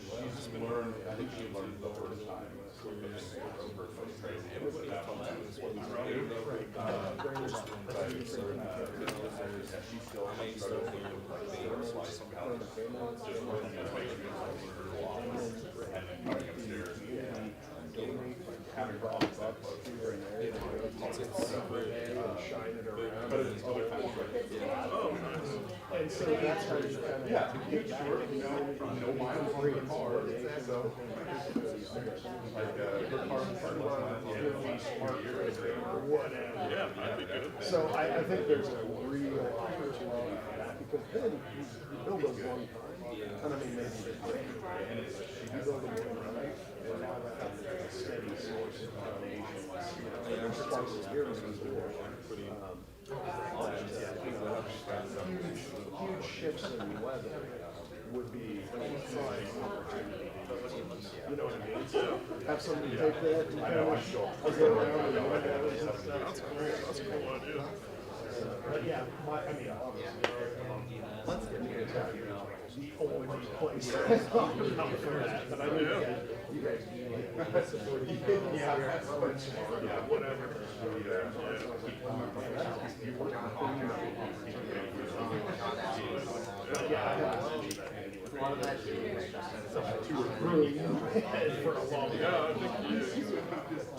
She's learned, I think she learned the first time. Having problems up here and there, shine it around, but it's other factors. And so that's how you kind of get back, no miles on the car, so. Like, her car was whatever. Yeah, that'd be good. So I think there's a real opportunity for that, because then you build those one time, and I mean, maybe you build them one right, and now that has a steady source of foundation, twice a year is more. Huge shifts in weather would be an exciting opportunity. You know what I mean? So have somebody take that and kind of go around and look at it. That's a cool idea. But yeah, I mean, obviously, let's get the only place to talk about for that, but I know you guys do. Yeah, whatever. Yeah, I have to for a long time. Yeah, I think you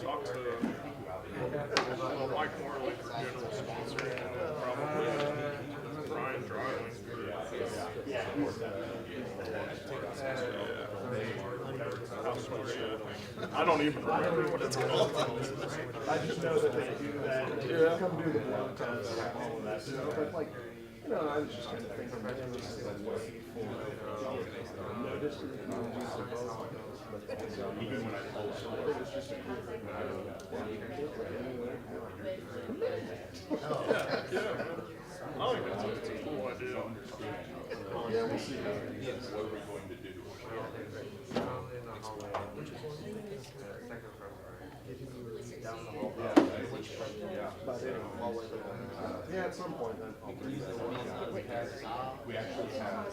talk to Mike Morley for general sponsor, and probably Ryan Dryling for. Yeah, I don't even remember what it's called. I just know that they do that. They come do the blood test and all of that stuff. But like, you know, I was just kind of thinking, man, this is a way for notice to the community. But even when I told someone, it was just a good thing. Yeah. I think that's a cool idea. Yeah, we'll see. What are we going to do? down the hall. Yeah, but yeah, at some point, then I'll bring that one. We actually had,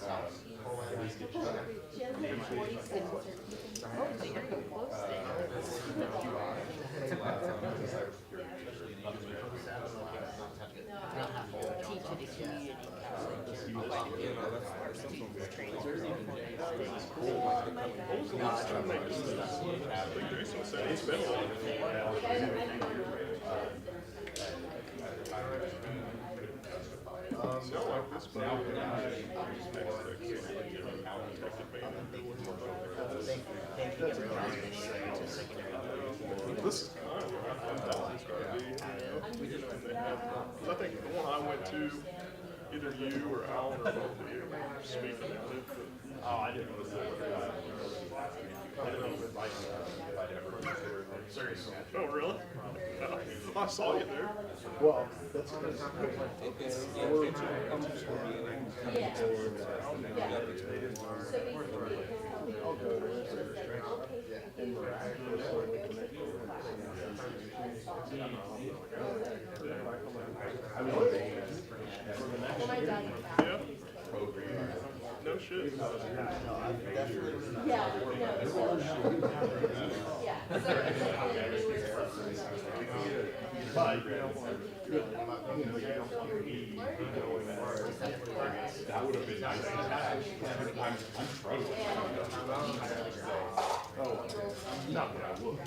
Like Jason said, it's been a while. Not like this, but this is kind of what I thought it was going to be. I think the one I went to, either you or Alan or both of you were speaking at it. oh, I didn't know if I'd ever considered it. Seriously. Oh, really? I saw you there. Well, that's because I'll go to and miraculously connect Yeah. No shit. But, you know, you don't want to be going that would have been nice. I'm struggling. Oh, not that I would.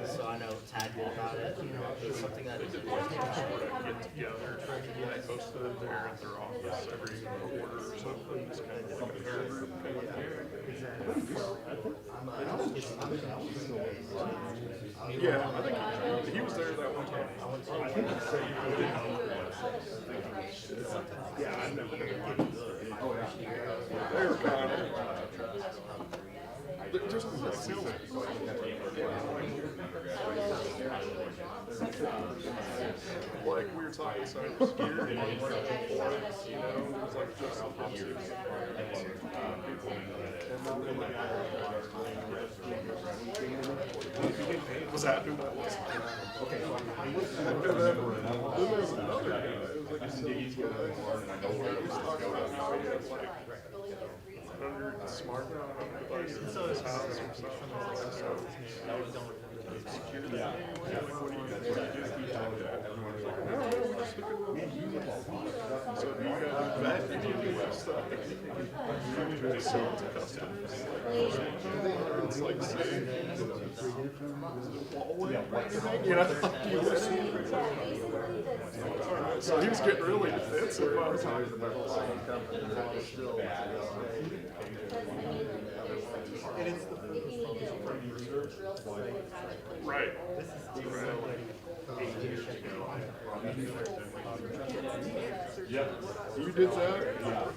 So I know Tad did about it. It's something that Get together, like hosted there at their office every quarter or something. Just kind of like a group kind of thing. Yeah, I think he was there that one time. Yeah, I've never been. Oh, yeah. They were kind of. Just like we were talking cybersecurity, you know, it was like just was that who that was? Okay, so then there was another guy. It was like a sales guy. He was talking about how he had like 100 smart devices in his house or something. Security. Yeah. Like, what do you do? So you got that stuff. You sell it to customers. It's like saying, you know, so he was getting really defensive about it. And it's the Right. Yeah. You did that? Yeah.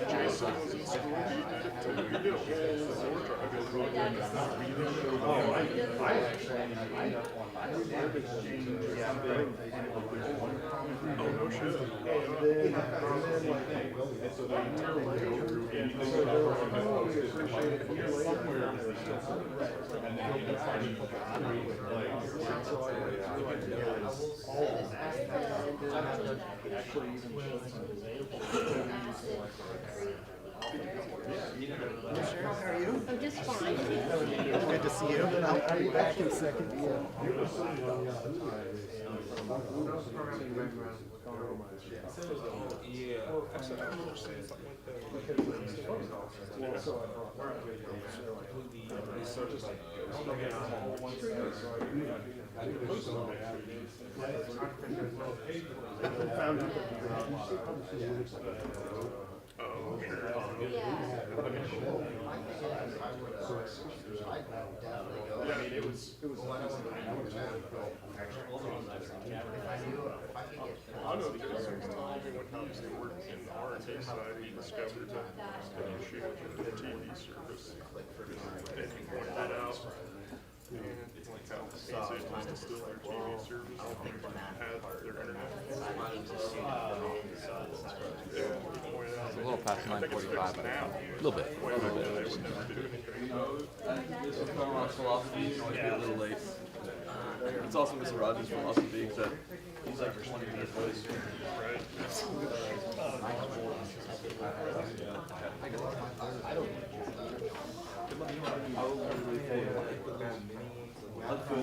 Jason was in school, he did it too. He did a whole floor drive. Oh, I actually, Oh, no shit. How are you? I'm just fine. Good to see you. I'll be back in a second. I mean, it was. I know Jason was telling me when he used to work in the R&D side, he discovered that an issue with the TV service. And he pointed that out. And it's like how Cisco still their TV service had their internet. 9:45. A little bit. They would never do anything. This is Conrad's philosophy, you always be a little late. It's also Mr. Rogers' philosophy, except he's like 20 minutes late. Right. I will probably pay let's do $30.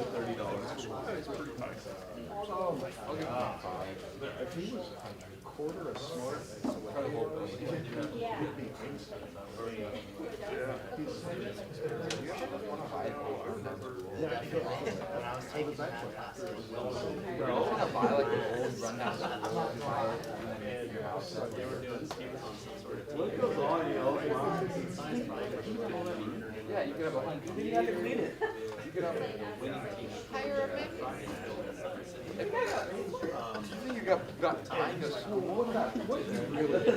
If he was a quarter as smart as incredible, What goes on, you know? Yeah, you could have a hundred. You didn't have to clean it. You could have a winning team. You think you got time to school? What that? What you really do?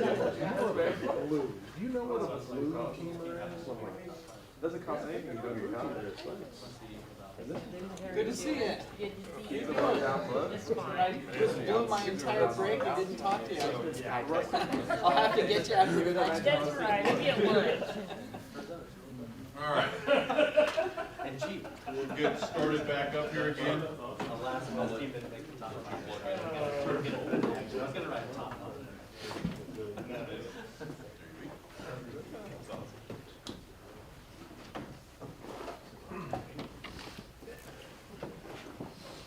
blue. Do you know what a blue teamer is? Doesn't cost anything to go to your calendar. Good to see you. Keep it on down, bud. I just blew my entire break and didn't talk to you. I'll have to get you after the next That's one. right, I'll be at lunch. All right. And cheap. We'll get started back up here again.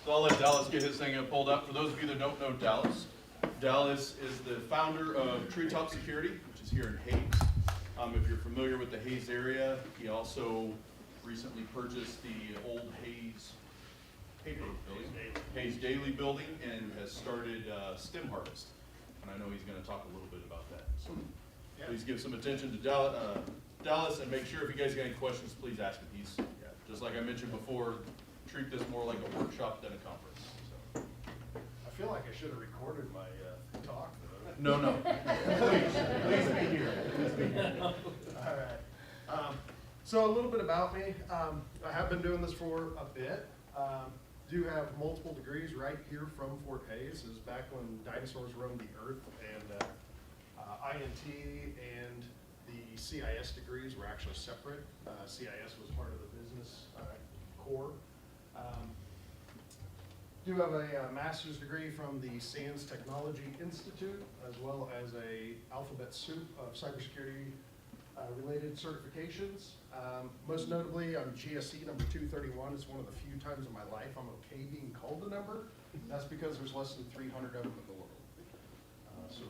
So I'll let Dallas get his thing pulled up. For those of you that don't know Dallas, Dallas is the founder of Treetop Security, which is here in Hayes. If you're familiar with the Hayes area, he also recently purchased the old Hayes Daily building and has started STEM Harvest. And I know he's going to talk a little bit about that. So please give some attention to Dallas, and make sure if you guys got any questions, please ask him. He's, just like I mentioned before, treat this more like a workshop than a conference. So. I feel like I should have recorded my talk though. No. Please be here. Please be here. All right. So a little bit about me. I have been doing this for a bit. Do have multiple degrees right here from Fort Hayes. This is back when dinosaurs roamed the earth, and INT and the CIS degrees were actually separate. CIS was part of the business core. Do have a master's degree from the SANS Technology Institute, as well as a alphabet soup of cybersecurity related certifications. Most notably, I'm GSE number 231. It's one of the few times in my life I'm okay being called a number. That's because there's less than 300 of them in the world. So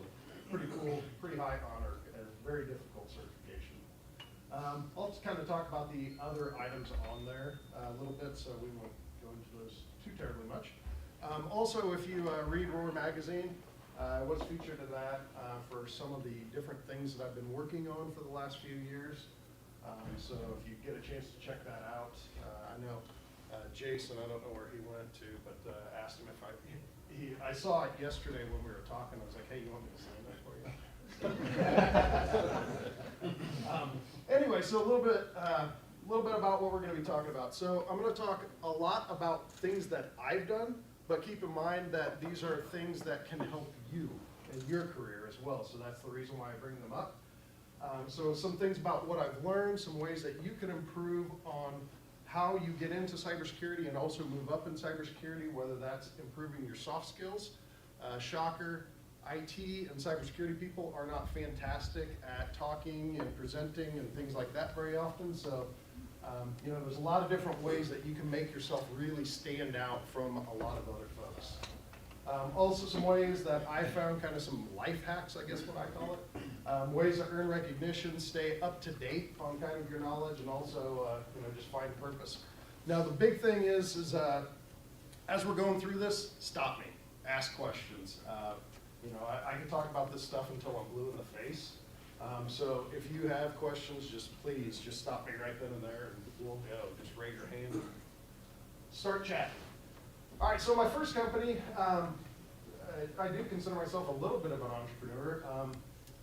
pretty cool, pretty high honor, and very difficult certification. I'll just kind of talk about the other items on there a little bit, so we won't go into those too terribly much. Also, if you read Roar Magazine, I was featured in that for some of the different things that I've been working on for the last few years. So if you get a chance to check that out, I know Jason, I don't know where he went to, but asked him if I saw it yesterday when we were talking. I was like, hey, you want me to sign that for you? Anyway, so a little bit about what we're going to be talking about. So I'm going to talk a lot about things that I've done, but keep in mind that these are things that can help you in your career as well. So that's the reason why I bring them up. So some things about what I've learned, some ways that you can improve on how you get into cybersecurity and also move up in cybersecurity, whether that's improving your soft skills. Shocker, IT and cybersecurity people are not fantastic at talking and presenting and things like that very often. So, you know, there's a lot of different ways that you can make yourself really stand out from a lot of other folks. Also some ways that I found, kind of some life hacks, I guess what I call it. Ways to earn recognition, stay up to date on kind of your knowledge, and also, you know, just find purpose. Now the big thing is as we're going through this, stop me, ask questions. You know, I can talk about this stuff until I'm blue in the face. So if you have questions, please just stop me right then and there, and we'll go. Just raise your hand and start chatting. All right, so my first company, I do consider myself a little bit of an entrepreneur.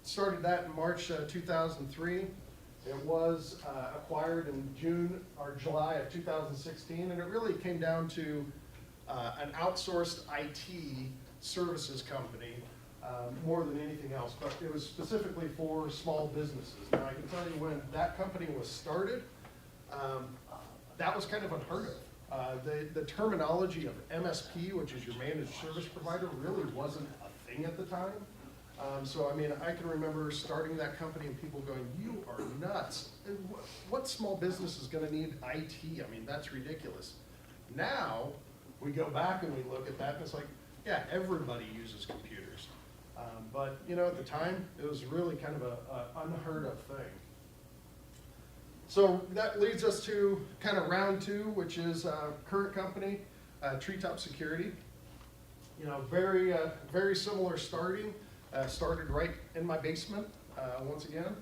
Started that in March 2003. It was acquired in June or July of 2016, and it really came down to an outsourced IT services company more than anything else, but it was specifically for small businesses. Now, I can tell you when that company was started, that was kind of unheard of. The terminology of MSP, which is your managed service provider, really wasn't a thing at the time. So, I mean, I can remember starting that company and people going, you are nuts. What small business is going to need IT? I mean, that's ridiculous. Now, we go back and we look at that and it's like, yeah, everybody uses computers. But, you know, at the time, it was really kind of an unheard of thing. So that leads us to kind of round two, which is current company, Treetop Security. You know, very similar starting. Started right in my basement, once again.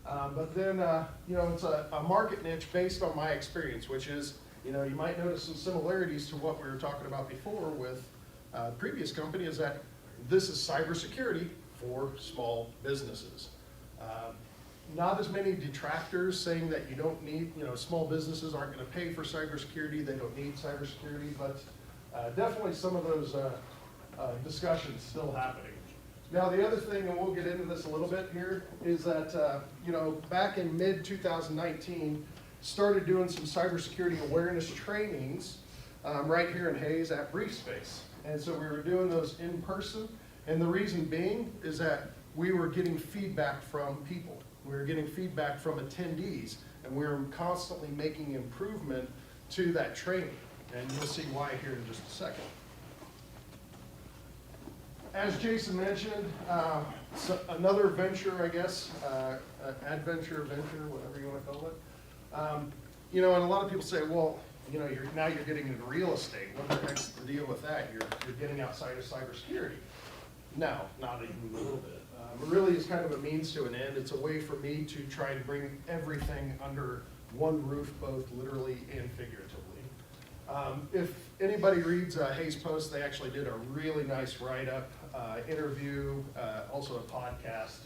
But then, you know, it's a market niche based on my experience, which is, you know, you might notice some similarities to what we were talking about before with the previous company, is that this is cybersecurity for small businesses. Not as many detractors saying that you don't need, you know, small businesses aren't going to pay for cybersecurity, they don't need cybersecurity, but definitely some of those discussions still happening. Now, the other thing, and we'll get into this a little bit here, is that, you know, back in mid-2019, started doing some cybersecurity awareness trainings right here in Hayes at Brief Space. And so we were doing those in person, and the reason being is that we were getting feedback from people. We were getting feedback from attendees, and we were constantly making improvement to that training. And you'll see why here in just a second. As Jason mentioned, so another venture, I guess, adventure, whatever you want to call it. You know, and a lot of people say, well, you know, now you're getting into real estate. What the heck's the deal with that? You're getting outside of cybersecurity. No, not even a little bit. It really is kind of a means to an end. It's a way for me to try and bring everything under one roof, both literally and figuratively. If anybody reads Hayes Post, they actually did a really nice write-up, interview, also a podcast,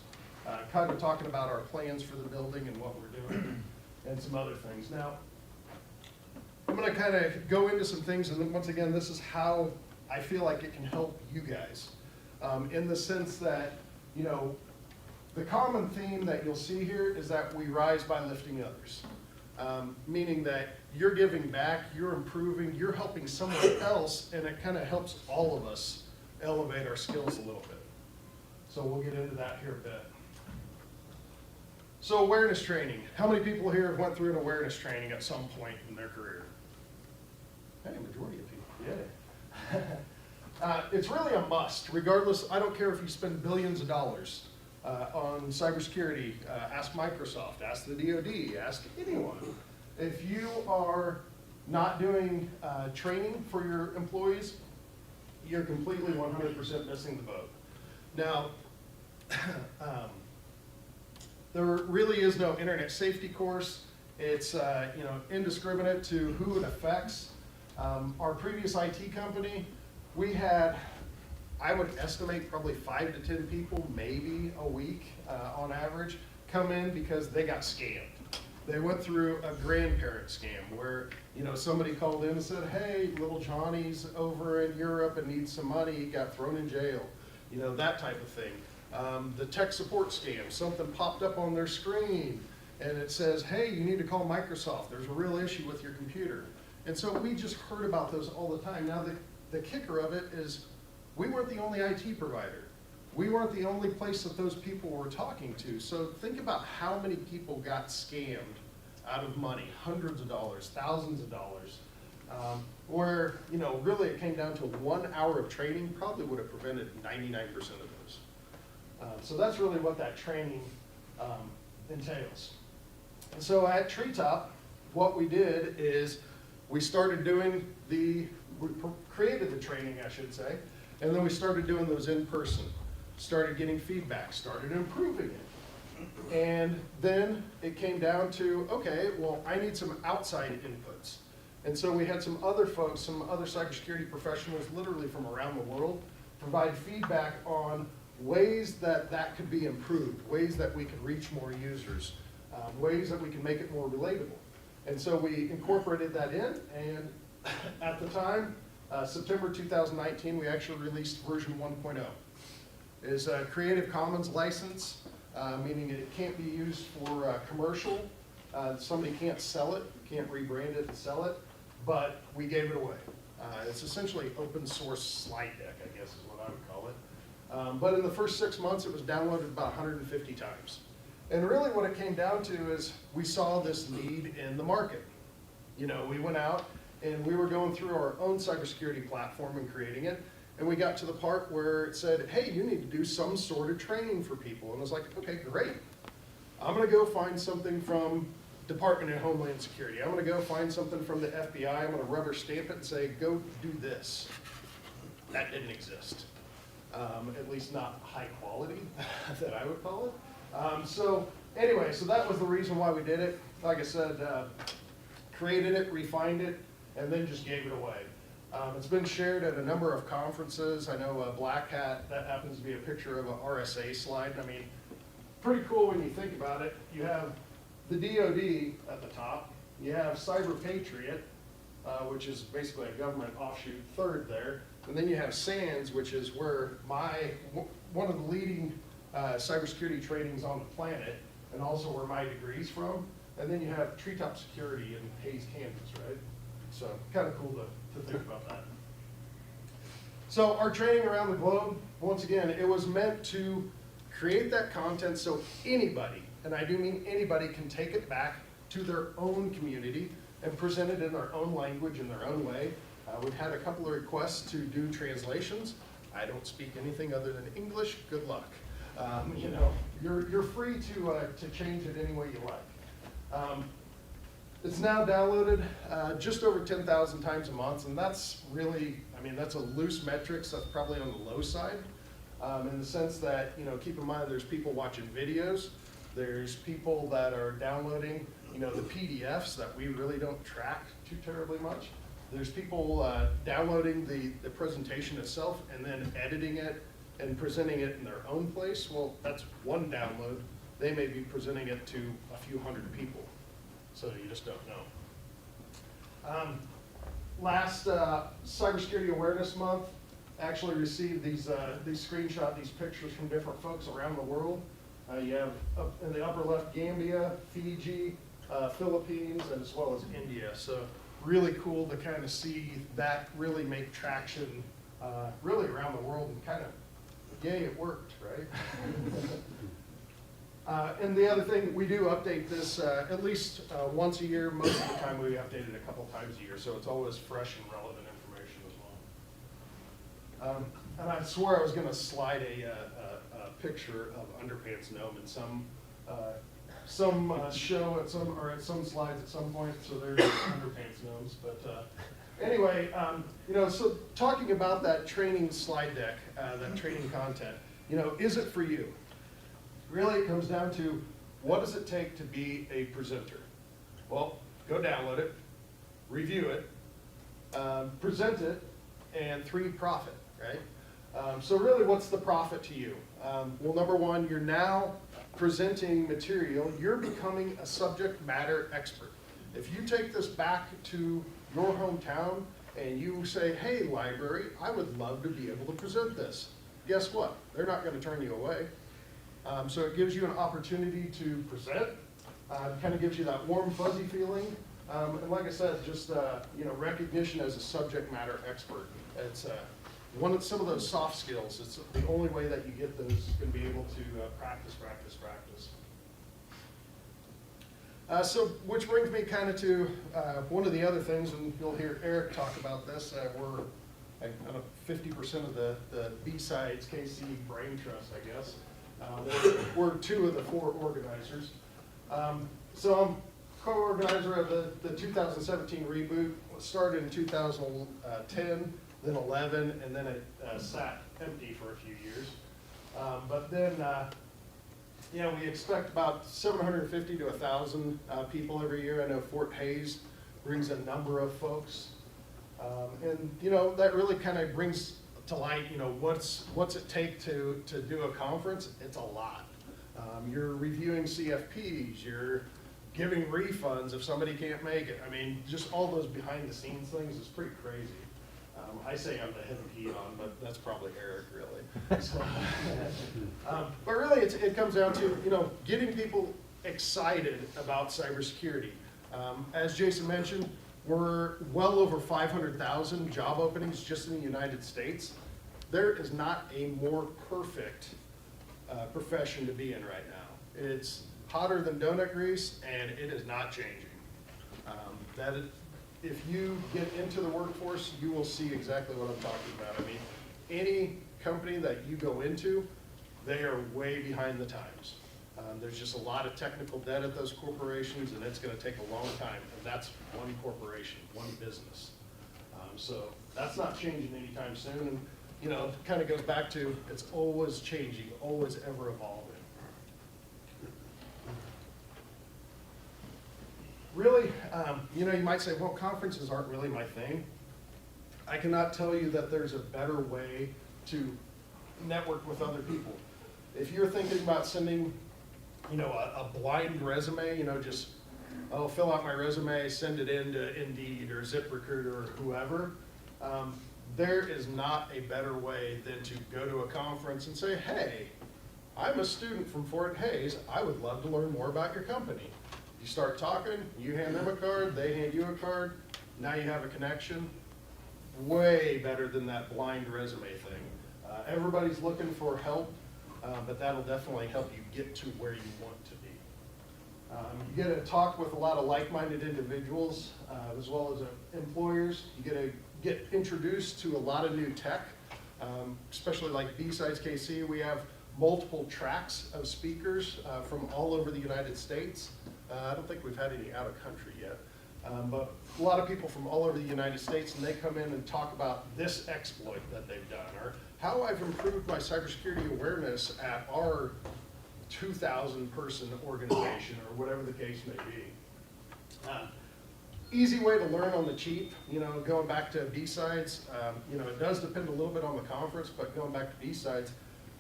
kind of talking about our plans for the building and what we're doing, and some other things. Now, I'm going to kind of go into some things, and then once again, this is how I feel like it can help you guys, in the sense that, you know, the common theme that you'll see here is that we rise by lifting others. Meaning that you're giving back, you're improving, you're helping someone else, and it kind of helps all of us elevate our skills a little bit. So we'll get into that here a bit. So awareness training. How many people here have went through an awareness training at some point in their career? Hey, majority of people, yeah. It's really a must, regardless. I don't care if you spend billions of dollars on cybersecurity. Ask Microsoft, ask the DoD, ask anyone. If you are not doing training for your employees, you're completely 100% missing the boat. Now, there really is no internet safety course. It's you know, indiscriminate to who it affects. Our previous IT company, we had, I would estimate probably 5 to 10 people, maybe a week on average, come in because they got scammed. They went through a grandparent scam where, you know, somebody called in and said, hey, little Johnny's over in Europe and needs some money, he got thrown in jail. You know, that type of thing. The tech support scam, something popped up on their screen and it says, hey, you need to call Microsoft, there's a real issue with your computer. And so we just heard about those all the time. Now the kicker of it is we weren't the only IT provider. We weren't the only place that those people were talking to. So think about how many people got scammed out of money, hundreds of dollars, thousands of dollars, where, you know, really it came down to 1 hour of training probably would have prevented 99% of those. So that's really what that training entails. And so at Treetop, what we did is we started doing we created the training, I should say, and then we started doing those in person. Started getting feedback, started improving it. And then it came down to, okay, well, I need some outside inputs. And so we had some other folks, some other cybersecurity professionals literally from around the world, provide feedback on ways that that could be improved, ways that we could reach more users, ways that we can make it more relatable. And so we incorporated that in, and at the time, September 2019, we actually released version 1.0. is a Creative Commons license, meaning it can't be used for commercial. Somebody can't sell it, can't rebrand it and sell it, but we gave it away. It's essentially open source slide deck, I guess is what I would call it. But in the first 6 months, it was downloaded about 150 times. And really what it came down to is we saw this need in the market. You know, we went out and we were going through our own cybersecurity platform and creating it. And we got to the part where it said, hey, you need to do some sort of training for people. And I was like, okay, great. I'm gonna go find something from Department of Homeland Security. I'm gonna go find something from the FBI. I'm gonna rubber stamp it and say, go do this. That didn't exist. At least not high quality, that I would call it. So anyway, so that was the reason why we did it. Like I said, created it, refined it, and then just gave it away. It's been shared at a number of conferences. I know Black Hat, that happens to be a picture of an RSA slide. I mean, pretty cool when you think about it. You have the DoD at the top. You have Cyber Patriot, which is basically a government offshoot, third there. And then you have SANS, which is where one of the leading cybersecurity trainings on the planet, and also where my degree's from. And then you have Treetop Security in Hayes, Kansas, right? So kind of cool to think about that. So our training around the globe, once again, it was meant to create that content so anybody, and I do mean anybody, can take it back to their own community and present it in their own language, in their own way. We've had a couple of requests to do translations. I don't speak anything other than English. Good luck. You know, you're free to change it any way you like. It's now downloaded just over 10,000 times a month, and that's really, I mean, that's a loose metric, so that's probably on the low side, in the sense that, you know, keep in mind there's people watching videos, there's people that are downloading, you know, the PDFs that we really don't track too terribly much. There's people downloading the presentation itself and then editing it and presenting it in their own place. Well, that's one download. They may be presenting it to a few hundred people. So you just don't know. Last Cybersecurity Awareness Month, actually received these screenshots, these pictures from different folks around the world. You have up in the upper left Gambia, Fiji, Philippines, and as well as India. So really cool to kind of see that really make traction really around the world, and kind of, yay, it worked, right? And the other thing, we do update this at least once a year. Most of the time we update it a couple times a year, so it's always fresh and relevant information as well. And I swore I was going to slide a picture of Underpants Gnome in some show at some slides at some point, so there's Underpants Gnomes. But anyway, you know, so talking about that training slide deck, that training content, you know, is it for you? Really, it comes down to, what does it take to be a presenter? Well, go download it, review it, present it, and 3, profit, right? So really, what's the profit to you? Well, number one, you're now presenting material. You're becoming a subject matter expert. If you take this back to your hometown and you say, hey, library, I would love to be able to present this. Guess what? They're not going to turn you away. So it gives you an opportunity to present. Kind of gives you that warm, fuzzy feeling. And like I said, just you know, recognition as a subject matter expert. It's some of those soft skills. It's the only way that you get those, and be able to practice. So, which brings me kind of to one of the other things, and you'll hear Eric talk about this. We're kind of 50% of the B-Sides KC Brain Trust, I guess. We're 2 of the 4 organizers. So I'm co-organizer of the 2017 reboot. It started in 2010, then 11, and then it sat empty for a few years. But then, you know, we expect about 750 to 1,000 people every year. I know Fort Hays brings a number of folks. And, you know, that really kind of brings to light, you know, what's it take to do a conference? It's a lot. You're reviewing CFPs, you're giving refunds if somebody can't make it. I mean, just all those behind the scenes things is pretty crazy. I say I'm the heavy peon, but that's probably Eric, really. So, but really, it comes down to, you know, getting people excited about cybersecurity. As Jason mentioned, we're well over 500,000 job openings just in the United States. There is not a more perfect profession to be in right now. It's hotter than donut grease, and it is not changing. If you get into the workforce, you will see exactly what I'm talking about. I mean, any company that you go into, they are way behind the times. There's just a lot of technical debt at those corporations, and it's going to take a long time. And that's one corporation, one business. So that's not changing anytime soon. And you know, it kind of goes back to it's always changing, always ever evolving. Really, you know, you might say, well, conferences aren't really my thing. I cannot tell you that there's a better way to network with other people. If you're thinking about sending, you know, a blind resume, you know, just, oh, fill out my resume, send it in to Indeed or ZipRecruiter or whoever, there is not a better way than to go to a conference and say, hey, I'm a student from Fort Hays. I would love to learn more about your company. You start talking, you hand them a card, they hand you a card, now you have a connection. Way better than that blind resume thing. Everybody's looking for help, but that'll definitely help you get to where you want to be. You get to talk with a lot of like-minded individuals, as well as employers. You get to get introduced to a lot of new tech, especially like B-Sides KC. We have multiple tracks of speakers from all over the United States. I don't think we've had any out of country yet, but a lot of people from all over the United States, and they come in and talk about this exploit that they've done, or how I've improved my cybersecurity awareness at our 2,000 person organization, or whatever the case may be. Easy way to learn on the cheap, you know, going back to B-Sides, you know, it does depend a little bit on the conference, but going back to B-Sides,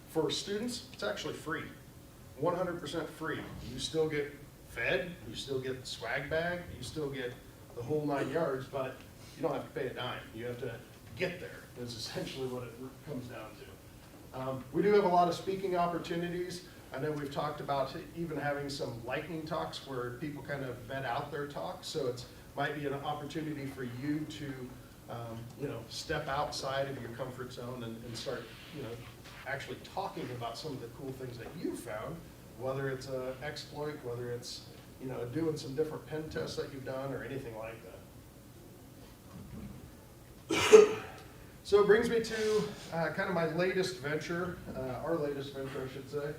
for students, it's actually free, 100% free. You still get fed, you still get the swag bag, you still get the whole 9 yards, but you don't have to pay a dime. You have to get there, is essentially what it comes down to. We do have a lot of speaking opportunities. I know we've talked about even having some lightning talks where people kind of vet out their talks, so it might be an opportunity for you to you know, step outside of your comfort zone and start, you know, actually talking about some of the cool things that you found, whether it's an exploit, whether it's, you know, doing some different pen tests that you've done or anything like that. So it brings me to kind of my latest venture, our latest venture, I should say.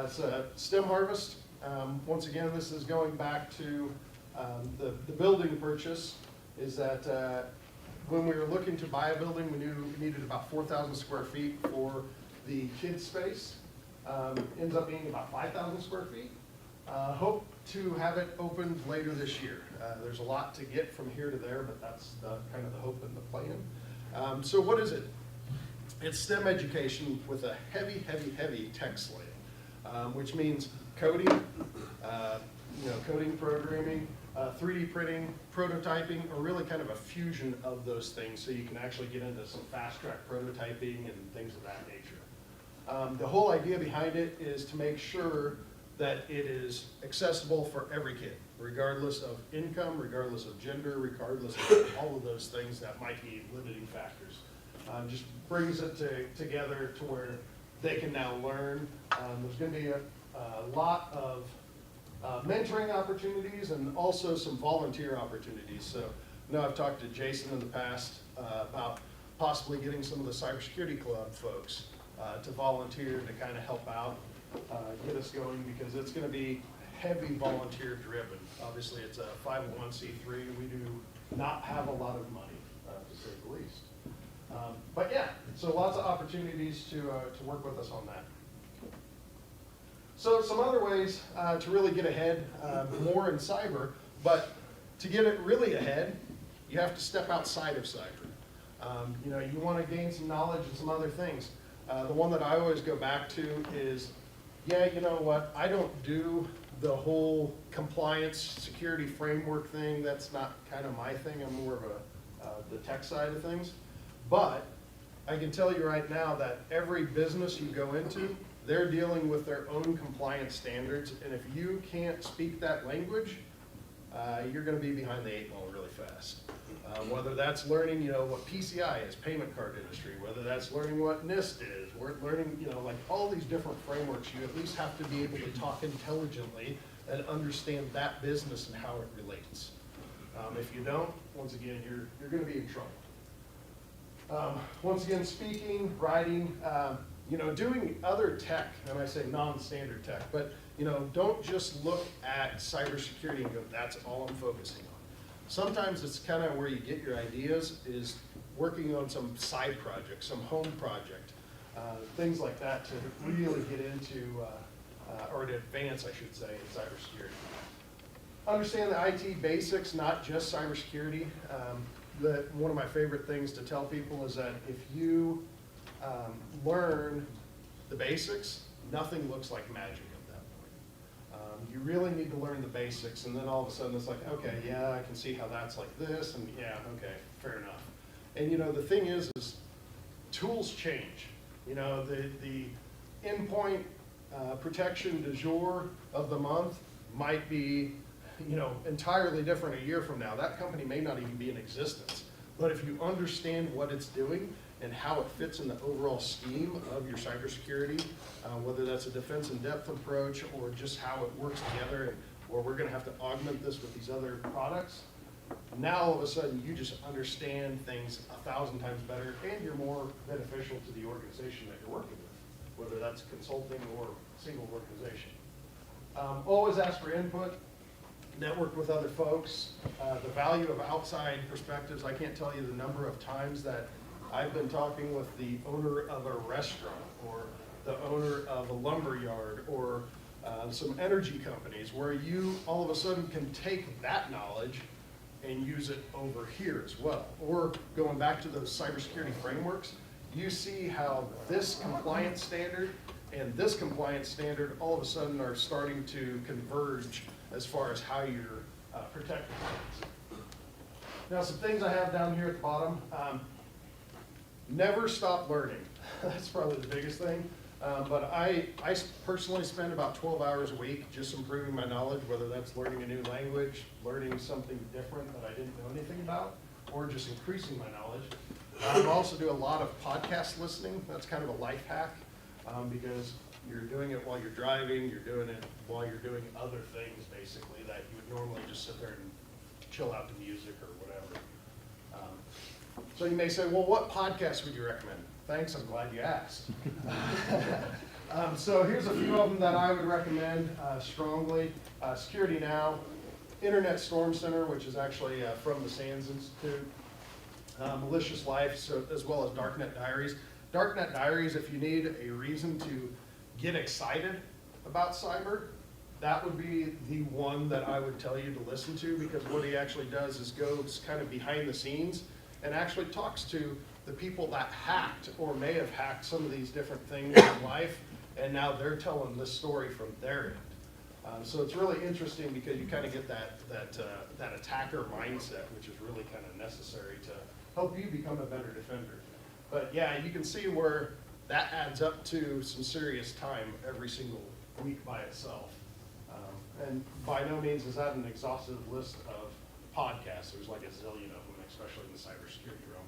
It's a STEM Harvest. Once again, this is going back to the building purchase, is that when we were looking to buy a building, we knew we needed about 4,000 square feet for the kids' space. Ends up being about 5,000 square feet. Hope to have it opened later this year. There's a lot to get from here to there, but that's kind of the hope and the plan. So what is it? It's STEM education with a heavy, heavy, heavy tech slant, which means coding, you know, coding, programming, 3D printing, prototyping, or really kind of a fusion of those things, so you can actually get into some fast-track prototyping and things of that nature. The whole idea behind it is to make sure that it is accessible for every kid, regardless of income, regardless of gender, regardless of all of those things that might be limiting factors. Just brings it together to where they can now learn. There's going to be a lot of mentoring opportunities and also some volunteer opportunities. So I know I've talked to Jason in the past about possibly getting some of the cybersecurity club folks to volunteer to kind of help out, get us going, because it's going to be heavy volunteer driven. Obviously it's a 501c3. We do not have a lot of money, to say the least. But yeah, so lots of opportunities to work with us on that. So some other ways to really get ahead, more in cyber, but to get it really ahead, you have to step outside of cyber. You know, you want to gain some knowledge and some other things. The one that I always go back to is, yeah, you know what, I don't do the whole compliance security framework thing. That's not kind of my thing. I'm more of the tech side of things. But I can tell you right now that every business you go into, they're dealing with their own compliance standards, and if you can't speak that language, you're gonna be behind the 8 ball really fast. Whether that's learning, you know, what PCI is, payment card industry, whether that's learning what NIST is, we're learning, you know, like all these different frameworks, you at least have to be able to talk intelligently and understand that business and how it relates. If you don't, once again, you're gonna be in trouble. Once again, speaking, writing, you know, doing other tech, and I say non-standard tech, but, you know, don't just look at cybersecurity and go, that's all I'm focusing on. Sometimes it's kind of where you get your ideas, is working on some side project, some home project, things like that to really get into, or to advance, I should say, in cybersecurity. Understand the IT basics, not just cybersecurity. One of my favorite things to tell people is that if you learn the basics, nothing looks like magic at that point. You really need to learn the basics, and then all of a sudden it's like, okay, yeah, I can see how that's like this, and yeah, okay, fair enough. And you know, the thing is tools change. You know, the endpoint protection du jour of the month might be, you know, entirely different a year from now. That company may not even be in existence. But if you understand what it's doing and how it fits in the overall scheme of your cybersecurity, whether that's a defense in depth approach or just how it works together, or we're gonna have to augment this with these other products, now all of a sudden you just understand things 1,000 times better, and you're more beneficial to the organization that you're working with, whether that's consulting or single organization. Always ask for input. Network with other folks. The value of outside perspectives, I can't tell you the number of times that I've been talking with the owner of a restaurant or the owner of a lumber yard or some energy companies where you all of a sudden can take that knowledge and use it over here as well. Or going back to those cybersecurity frameworks, you see how this compliance standard and this compliance standard all of a sudden are starting to converge as far as how you're protecting things. Now, some things I have down here at the bottom. Never stop learning. That's probably the biggest thing. But I personally spend about 12 hours a week just improving my knowledge, whether that's learning a new language, learning something different that I didn't know anything about, or just increasing my knowledge. I also do a lot of podcast listening. That's kind of a life hack because you're doing it while you're driving, you're doing it while you're doing other things, basically, that you would normally just sit there and chill out to music or whatever. So you may say, well, what podcast would you recommend? Thanks, I'm glad you asked. So here's a few of them that I would recommend strongly. Security Now, Internet Storm Center, which is actually from the SANS Institute, Malicious Life, so, as well as Darknet Diaries. Darknet Diaries, if you need a reason to get excited about cyber, that would be the one that I would tell you to listen to, because what he actually does is goes kind of behind the scenes and actually talks to the people that hacked or may have hacked some of these different things in life, and now they're telling this story from their end. So it's really interesting because you kind of get that attacker mindset, which is really kind of necessary to help you become a better defender. But yeah, you can see where that adds up to some serious time every single week by itself. And by no means is that an exhaustive list of podcasts. There's like a zillion of them, especially in the cybersecurity realm.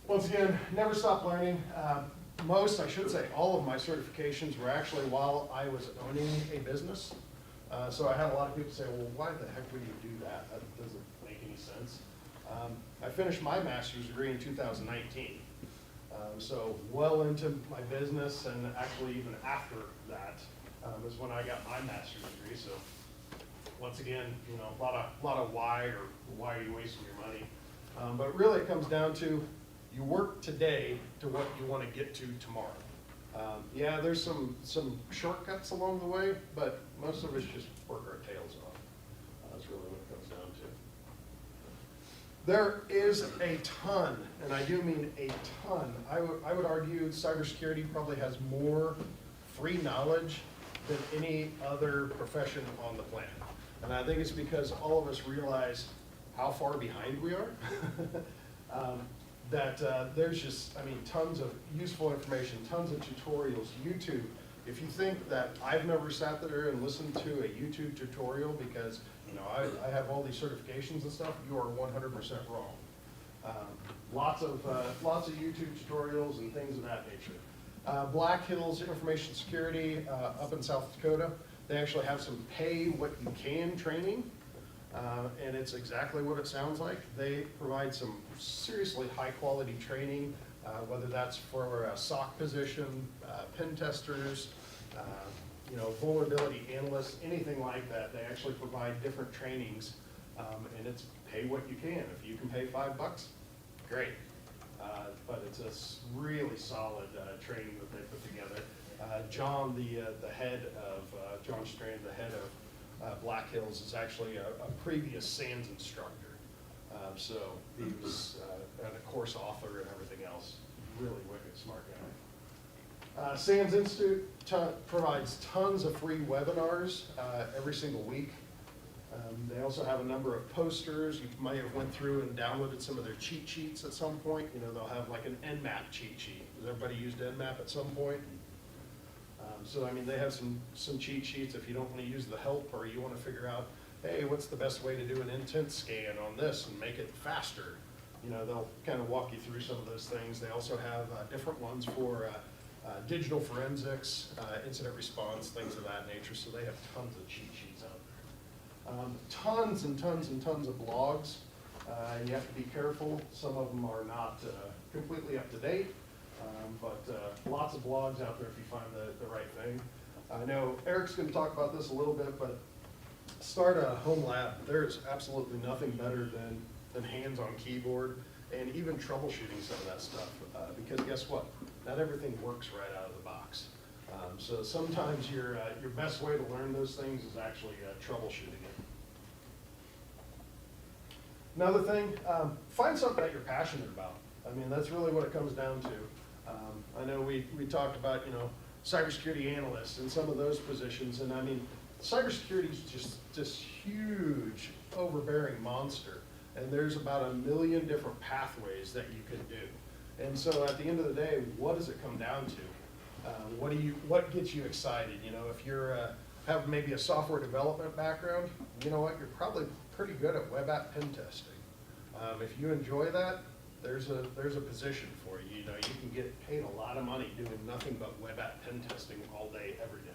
Once again, never stop learning. Most, I should say, all of my certifications were actually while I was owning a business. So I had a lot of people say, well, why the heck would you do that? That doesn't make any sense. I finished my master's degree in 2019. So well into my business, and actually even after that is when I got my master's degree. So once again, you know, a lot of why, or why are you wasting your money? But really it comes down to you work today to what you want to get to tomorrow. Yeah, there's some shortcuts along the way, but most of us just work our tails off. That's really what it comes down to. There is a ton, and I do mean a ton. I would argue cybersecurity probably has more free knowledge than any other profession on the planet. And I think it's because all of us realize how far behind we are. There's just, I mean, tons of useful information, tons of tutorials, YouTube. If you think that I've never sat there and listened to a YouTube tutorial because, you know, I have all these certifications and stuff, you are 100% wrong. Lots of YouTube tutorials and things of that nature. Black Hills Information Security up in South Dakota, they actually have some pay what you can training, and it's exactly what it sounds like. They provide some seriously high quality training, whether that's for a SOC position, pen testers, you know, vulnerability analysts, anything like that. They actually provide different trainings, and it's pay what you can. If you can pay $5, great. But it's a really solid training that they put together. John, the head of, John Strand, the head of Black Hills, is actually a previous SANS instructor. So he was a course author and everything else. Really wicked smart guy. SANS Institute provides tons of free webinars every single week. They also have a number of posters. You might have went through and downloaded some of their cheat sheets at some point. You know, they'll have like an Nmap cheat sheet. Has everybody used Nmap at some point? So, I mean, they have some cheat sheets if you don't want to use the help or you want to figure out, hey, what's the best way to do an intent scan on this and make it faster? You know, they'll kind of walk you through some of those things. They also have different ones for digital forensics, incident response, things of that nature. So they have tons of cheat sheets out there. Tons and tons and tons of blogs. You have to be careful. Some of them are not completely up to date, but lots of blogs out there if you find the right thing. I know Eric's going to talk about this a little bit, but start a home lab. There's absolutely nothing better than hands-on keyboard and even troubleshooting some of that stuff. Because guess what? Not everything works right out of the box. So sometimes your best way to learn those things is actually troubleshooting it. Another thing, find something that you're passionate about. I mean, that's really what it comes down to. I know we talked about, you know, cybersecurity analysts and some of those positions, and I mean, cybersecurity is just this huge, overbearing monster, and there's about 1 million different pathways that you can do. And so at the end of the day, what does it come down to? What gets you excited? You know, if you're have maybe a software development background, you know what, you're probably pretty good at web app pen testing. If you enjoy that, there's a position for you. You know, you can get paid a lot of money doing nothing but web app pen testing all day, every day.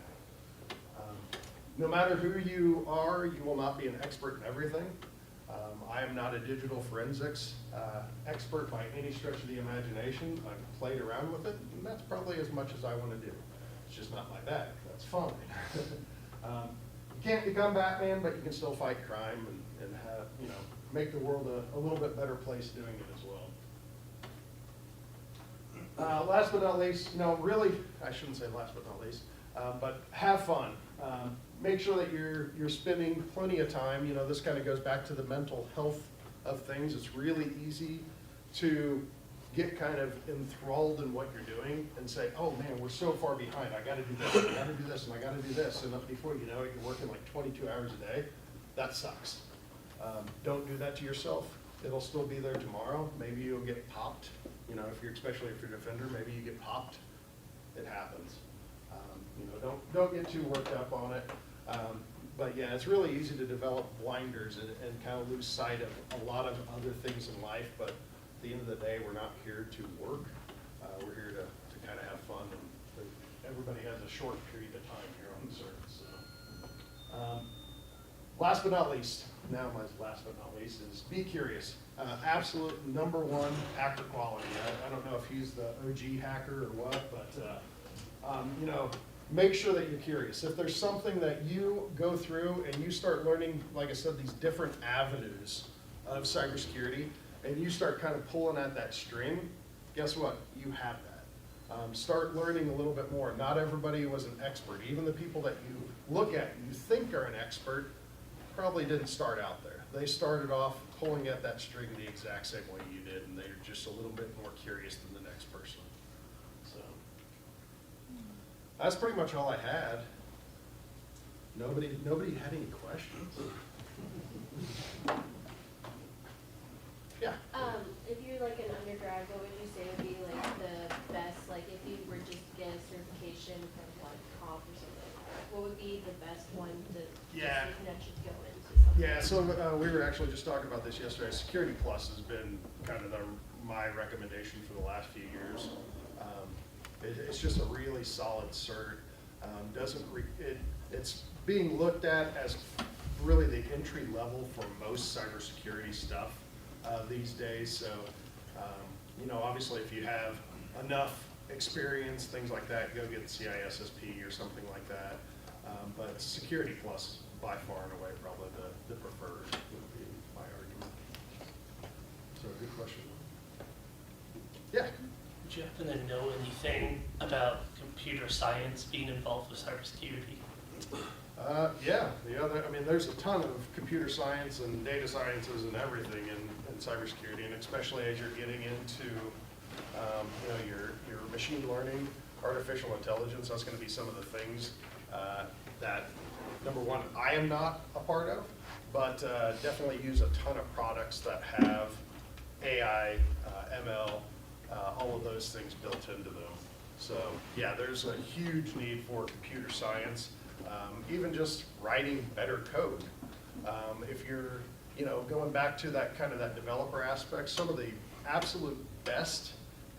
No matter who you are, you will not be an expert in everything. I am not a digital forensics expert by any stretch of the imagination. I've played around with it, and that's probably as much as I want to do. It's just not my bag. That's fine. You can't become Batman, but you can still fight crime and have, you know, make the world a little bit better place doing it as well. Last but not least, you know, really, I shouldn't say last but not least, but have fun. Make sure that you're spending plenty of time. You know, this kind of goes back to the mental health of things. It's really easy to get kind of enthralled in what you're doing and say, oh man, we're so far behind. I got to do this, I got to do this, and I got to do this. And before you know it, you're working like 22 hours a day. That sucks. Don't do that to yourself. It'll still be there tomorrow. Maybe you'll get popped. You know, especially if you're a defender, maybe you get popped. It happens. You know, don't get too worked up on it. But yeah, it's really easy to develop blinders and kind of lose sight of a lot of other things in life. But at the end of the day, we're not here to work. We're here to kind of have fun. And everybody has a short period of time here on the service. So. Last but not least, now my last but not least is be curious. Absolute #1 hacker quality. I don't know if he's the OG hacker or what, but you know, make sure that you're curious. If there's something that you go through and you start learning, like I said, these different avenues of cybersecurity, and you start kind of pulling at that string, guess what? You have that. Start learning a little bit more. Not everybody was an expert. Even the people that you look at and you think are an expert probably didn't start out there. They started off pulling at that string the exact same way you did, and they're just a little bit more curious than the next person. So that's pretty much all I had. Nobody had any questions? Yeah. If you're like Yeah, so we were actually just talking about this yesterday. Security Plus has been kind of my recommendation for the last few years. It's just a really solid cert. It's being looked at as really the entry level for most cybersecurity stuff these days. So, you know, obviously if you have enough experience, things like that, go get the CISSP or something like that. But Security Plus, by far and away, probably the preferred would be my argument. So, good question. Yeah. Would you happen to know anything about computer science being involved with cybersecurity? Yeah, I mean, there's a ton of computer science and data sciences and everything in cybersecurity, and especially as you're getting into, you know, your machine learning, artificial intelligence. That's going to be some of the things that, number one, I am not a part of, but definitely use a ton of products that have AI, ML, all of those things built into them. So yeah, there's a huge need for computer science, even just writing better code. If you're, you know, going back to that kind of that developer aspect, some of the absolute best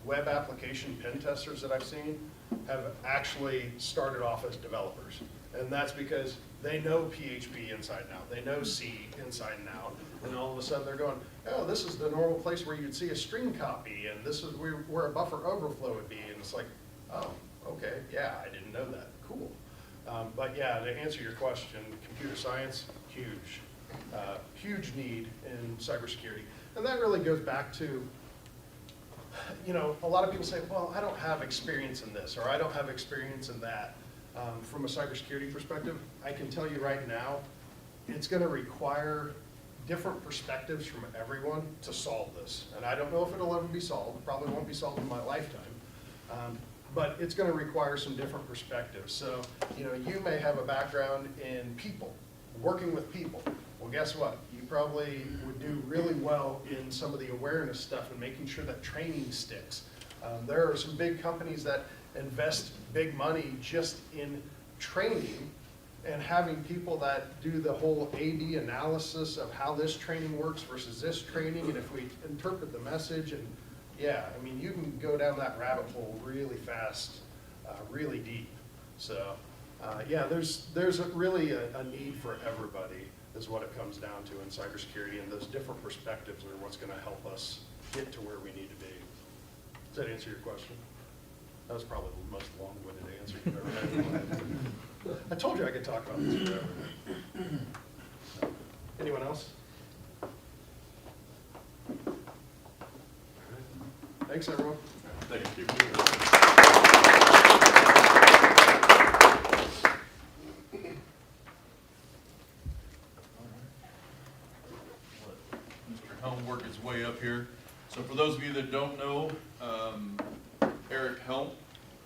web application pen testers that I've seen have actually started off as developers. And that's because they know PHP inside and out. They know C inside and out. And all of a sudden they're going, oh, this is the normal place where you'd see a string copy, and this is where a buffer overflow would be. And it's like, oh, okay, yeah, I didn't know that. Cool. But yeah, to answer your question, computer science, huge. Huge need in cybersecurity. And that really goes back to, you know, a lot of people say, well, I don't have experience in this, or I don't have experience in that. From a cybersecurity perspective, I can tell you right now, it's going to require different perspectives from everyone to solve this. And I don't know if it'll ever be solved. Probably won't be solved in my lifetime. But it's going to require some different perspectives. So, you know, you may have a background in people, working with people. Well, guess what? You probably would do really well in some of the awareness stuff and making sure that training sticks. There are some big companies that invest big money just in training and having people that do the whole AD analysis of how this training works versus this training, and if we interpret the message, and yeah, I mean, you can go down that rabbit hole really fast, really deep. So yeah, there's really a need for everybody is what it comes down to in cybersecurity, and those different perspectives are what's going to help us get to where we need to be. Does that answer your question? That was probably the most long-winded answer you've ever had. I told you I could talk about this forever. Anyone else? Thanks, everyone. Thank you. Mr. Helm work his way up here. So for those of you that don't know,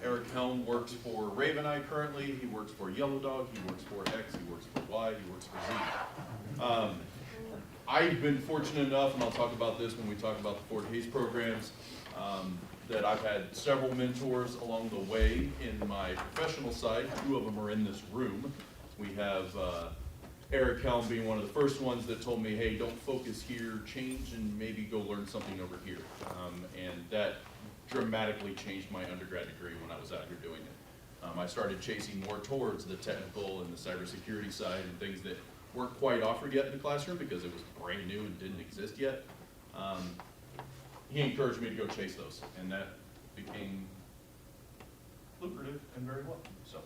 Eric Helm works for Raveneye currently. He works for Yellow Dog. He works for X. He works for Y. He works for Z. I've been fortunate enough, and I'll talk about this when we talk about the Fort Hays programs, that I've had several mentors along the way in my professional side. 2 of them are in this room. We have Eric Helm being one of the first ones that told me, hey, don't focus here, change and maybe go learn something over here. And that dramatically changed my undergrad degree when I was out here doing it. I started chasing more towards the technical and the cybersecurity side and things that weren't quite offered yet in the classroom because it was brand new and didn't exist yet. He encouraged me to go chase those, and that became lucrative and very well. So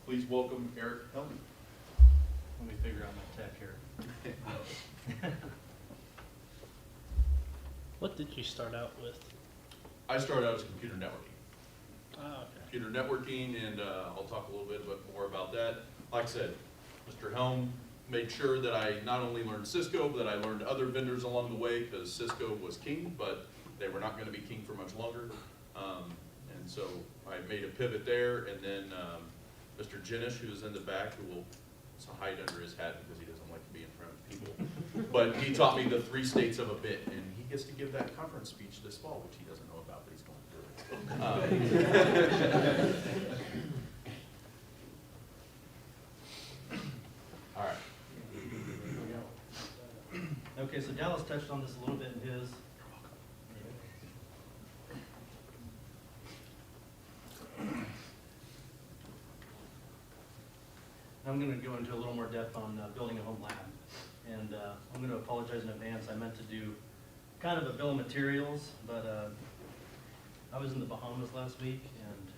please welcome Eric Hellman. Let me figure out my tech here. What did you start out with? I started out as computer networking. Oh, okay. Computer networking, and I'll talk a little bit more about that. Like I said, Mr. Helm made sure that I not only learned Cisco, but that I learned other vendors along the way, because Cisco was king, but they were not going to be king for much longer. And so I made a pivot there, and then Mr. Jenish, who's in the back, who will hide under his hat because he doesn't like to be in front of people. But he taught me the 3 states of a bit, and he gets to give that conference speech this fall, which he doesn't know about, but he's going through it. All right. Okay, so Dallas touched on this a little bit in his. I'm going to go into a little more depth on building a home lab. And I'm going to apologize in advance. I meant to do kind of a bill of materials, but I was in the Bahamas last week, and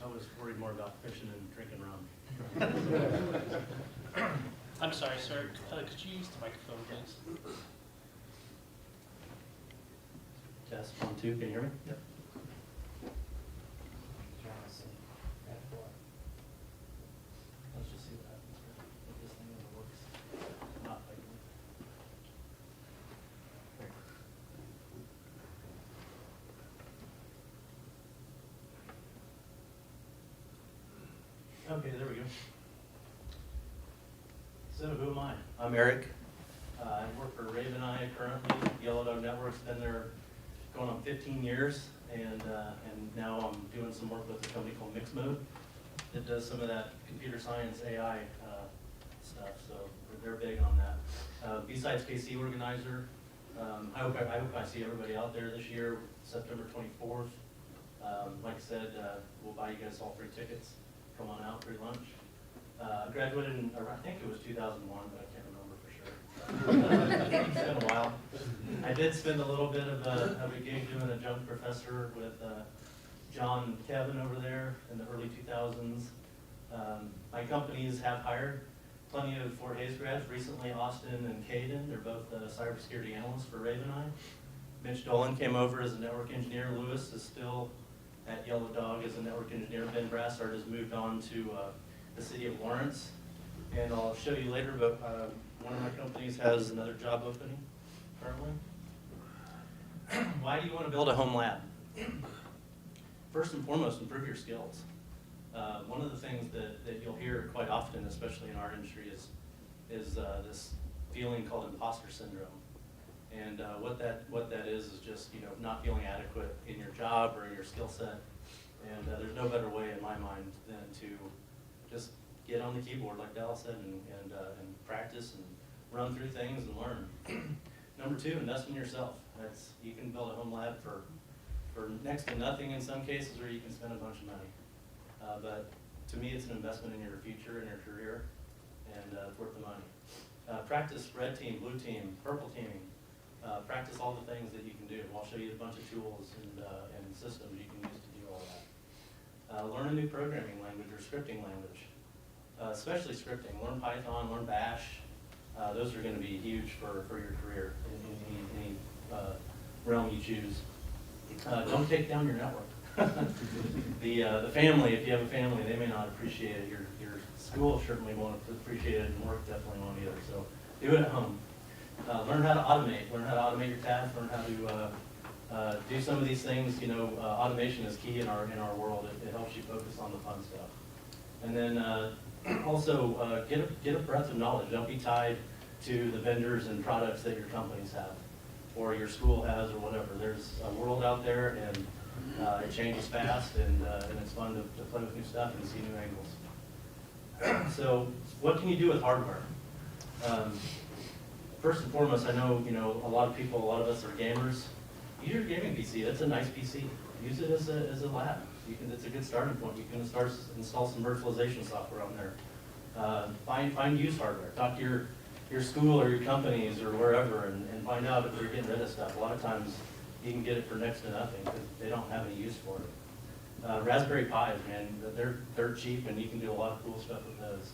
I was worried more about fishing and drinking rum. I'm sorry, sir. Could you use the microphone, please? Test 1, 2. Can you hear me? Yep. Let's just see what happens here. If this thing ever works. Not like Okay, there we go. So who am I? I'm Eric. I work for Raven Eye currently. Yellow Dog Network's been there going on 15 years, and now I'm doing some work with a company called Mixmode that does some of that computer science AI stuff. So they're big on that. Besides KC organizer, I hope I see everybody out there this year, September 24th. Like I said, we'll buy you guys all free tickets. Come on out, free lunch. I graduated in, I think it was 2001, but I can't remember for sure. It's been a while. I did spend a little bit of a gig doing a junk professor with John and Kevin over there in the early 2000s. My companies have hired plenty of Fort Hays grads. Recently, Austin and Caden, they're both cybersecurity analysts for Raven Eye. Mitch Dolan came over as a network engineer. Lewis is still at Yellow Dog as a network engineer. Ben Brassard has moved on to the city of Lawrence. And I'll show you later, but one of my companies has another job opening currently. Why do you want to build a home lab? First and foremost, improve your skills. One of the things that you'll hear quite often, especially in our industry, is this feeling called imposter syndrome. And what that is just not feeling adequate in your job or in your skill set. And there's no better way in my mind than to just get on the keyboard, like Dallas said, and practice and run through things and learn. Number 2, invest in yourself. You can build a home lab for next to nothing in some cases, or you can spend a bunch of money. But to me, it's an investment in your future and your career, and it's worth the money. Practice red team, blue team, purple teaming. Practice all the things that you can do. I'll show you a bunch of tools and systems you can use to do all that. Learn a new programming language or scripting language, especially scripting. Learn Python, learn Bash. Those are going to be huge for your career in any realm you choose. Don't take down your network. The family, if you have a family, they may not appreciate it. Your school certainly won't appreciate it, and work definitely won't either. So do it at home. Learn how to automate. Learn how to automate your tasks. Learn how to do some of these things. Automation is key in our world. It helps you focus on the fun stuff. And then also get a breadth of knowledge. Don't be tied to the vendors and products that your companies have, or your school has, or whatever. There's a world out there, and it changes fast, and it's fun to play with new stuff and see new angles. So, what can you do with hardware? First and foremost, I know a lot of us are gamers. Use your gaming PC. That's a nice PC. Use it as a lab. It's a good starting point. You can install some virtualization software on there. Find used hardware. Talk to your school or your companies or wherever, and find out if they're getting rid of stuff. A lot of times you can get it for next to nothing because they don't have any use for it. Raspberry Pis, man, they're cheap, and you can do a lot of cool stuff with those.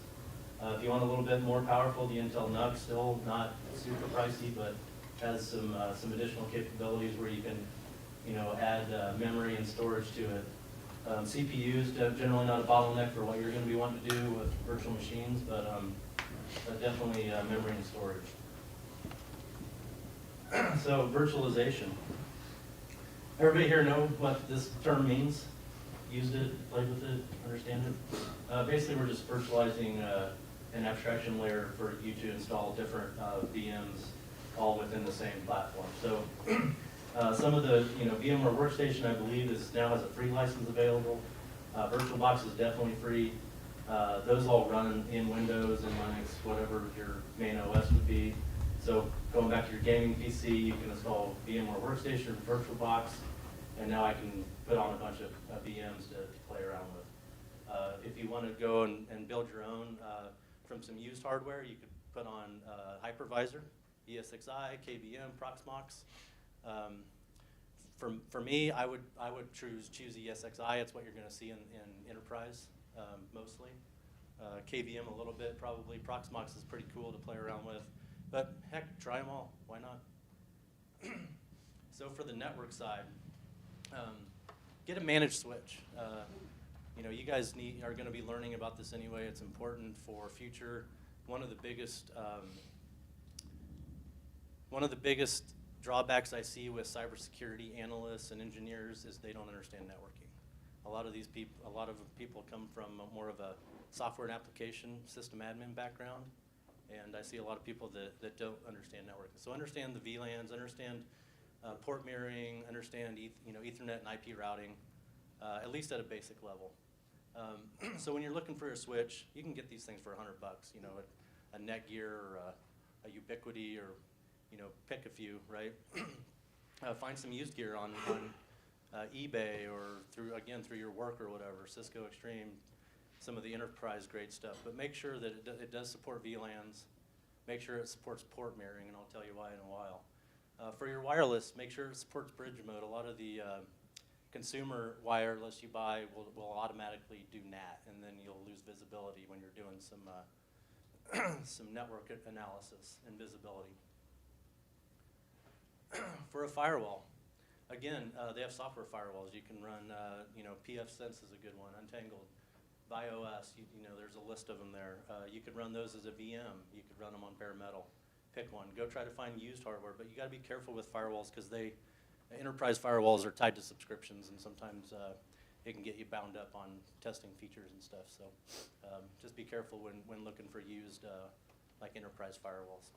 If you want a little bit more powerful, the Intel NUC, still not super pricey, but has some additional capabilities where you can, add memory and storage to it. CPUs, generally not a bottleneck for what you're going to be wanting to do with virtual machines, but definitely memory and storage. So virtualization. Everybody here know what this term means? Used it, played with it, understand it? Basically, we're just virtualizing an abstraction layer for you to install different VMs all within the same platform. So some of the, VMware Workstation, I believe, now has a free license available. VirtualBox is definitely free. Those all run in Windows and Linux, whatever your main OS would be. So going back to your gaming PC, you can install VMware Workstation, VirtualBox, and now I can put on a bunch of VMs to play around with. If you want to go and build your own from some used hardware, you could put on Hypervisor, ESXi, KVM, Proxmox. For me, I would choose ESXi. It's what you're going to see in enterprise mostly. KVM a little bit probably. Proxmox is pretty cool to play around with, but heck, try them all. Why not? So for the network side, get a managed switch. You know, you guys are going to be learning about this anyway. It's important for future. One of the biggest drawbacks I see with cybersecurity analysts and engineers is they don't understand networking. A lot of people come from more of a software and application system admin background, and I see a lot of people that don't understand networking. So understand the VLANs, understand port mirroring, understand Ethernet and IP routing, at least at a basic level. So when you're looking for a switch, you can get these things for $100. You know, a Netgear or a Ubiquity, or pick a few, right? Find some used gear on eBay or through your work or whatever. Cisco Extreme, some of the enterprise grade stuff. But make sure that it does support VLANs. Make sure it supports port mirroring, and I'll tell you why in a while. For your wireless, make sure it supports bridge mode. A lot of the consumer wireless you buy will automatically do NAT, and then you'll lose visibility when you're doing some network analysis and visibility. For a firewall, again, they have software firewalls. You can run, pfSense is a good one, Untangled, BIOS, there's a list of them there. You could run those as a VM. You could run them on bare metal. Pick one. Go try to find used hardware, but you got to be careful with firewalls because enterprise firewalls are tied to subscriptions, and sometimes it can get you bound up on testing features and stuff. So just be careful when looking for used like enterprise firewalls.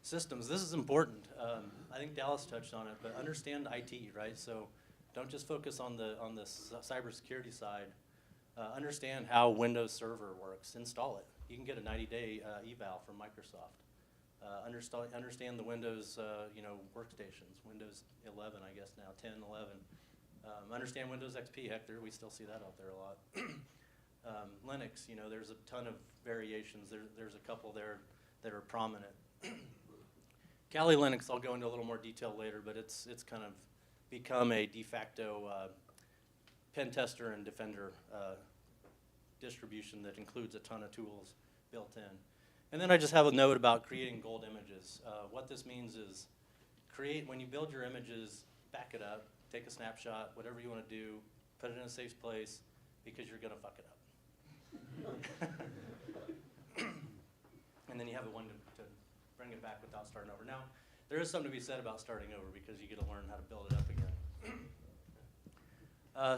Systems, this is important. I think Dallas touched on it, but understand IT, right? So don't just focus on the cybersecurity side. Understand how Windows Server works. Install it. You can get a 90-day eval from Microsoft. Understand the Windows, workstations. Windows 11, I guess now, 10, 11. Understand Windows XP. Heck, we still see that out there a lot. Linux, there's a ton of variations. There's a couple there that are prominent. Kali Linux, I'll go into a little more detail later, but it's kind of become a de facto pen tester and defender distribution that includes a ton of tools built in. And then I just have a note about creating gold images. What this means is when you build your images, back it up, take a snapshot, whatever you want to do, put it in a safe place, because you're going to fuck it up. And then you have a one to bring it back without starting over. Now, there is something to be said about starting over because you get to learn how to build it up again.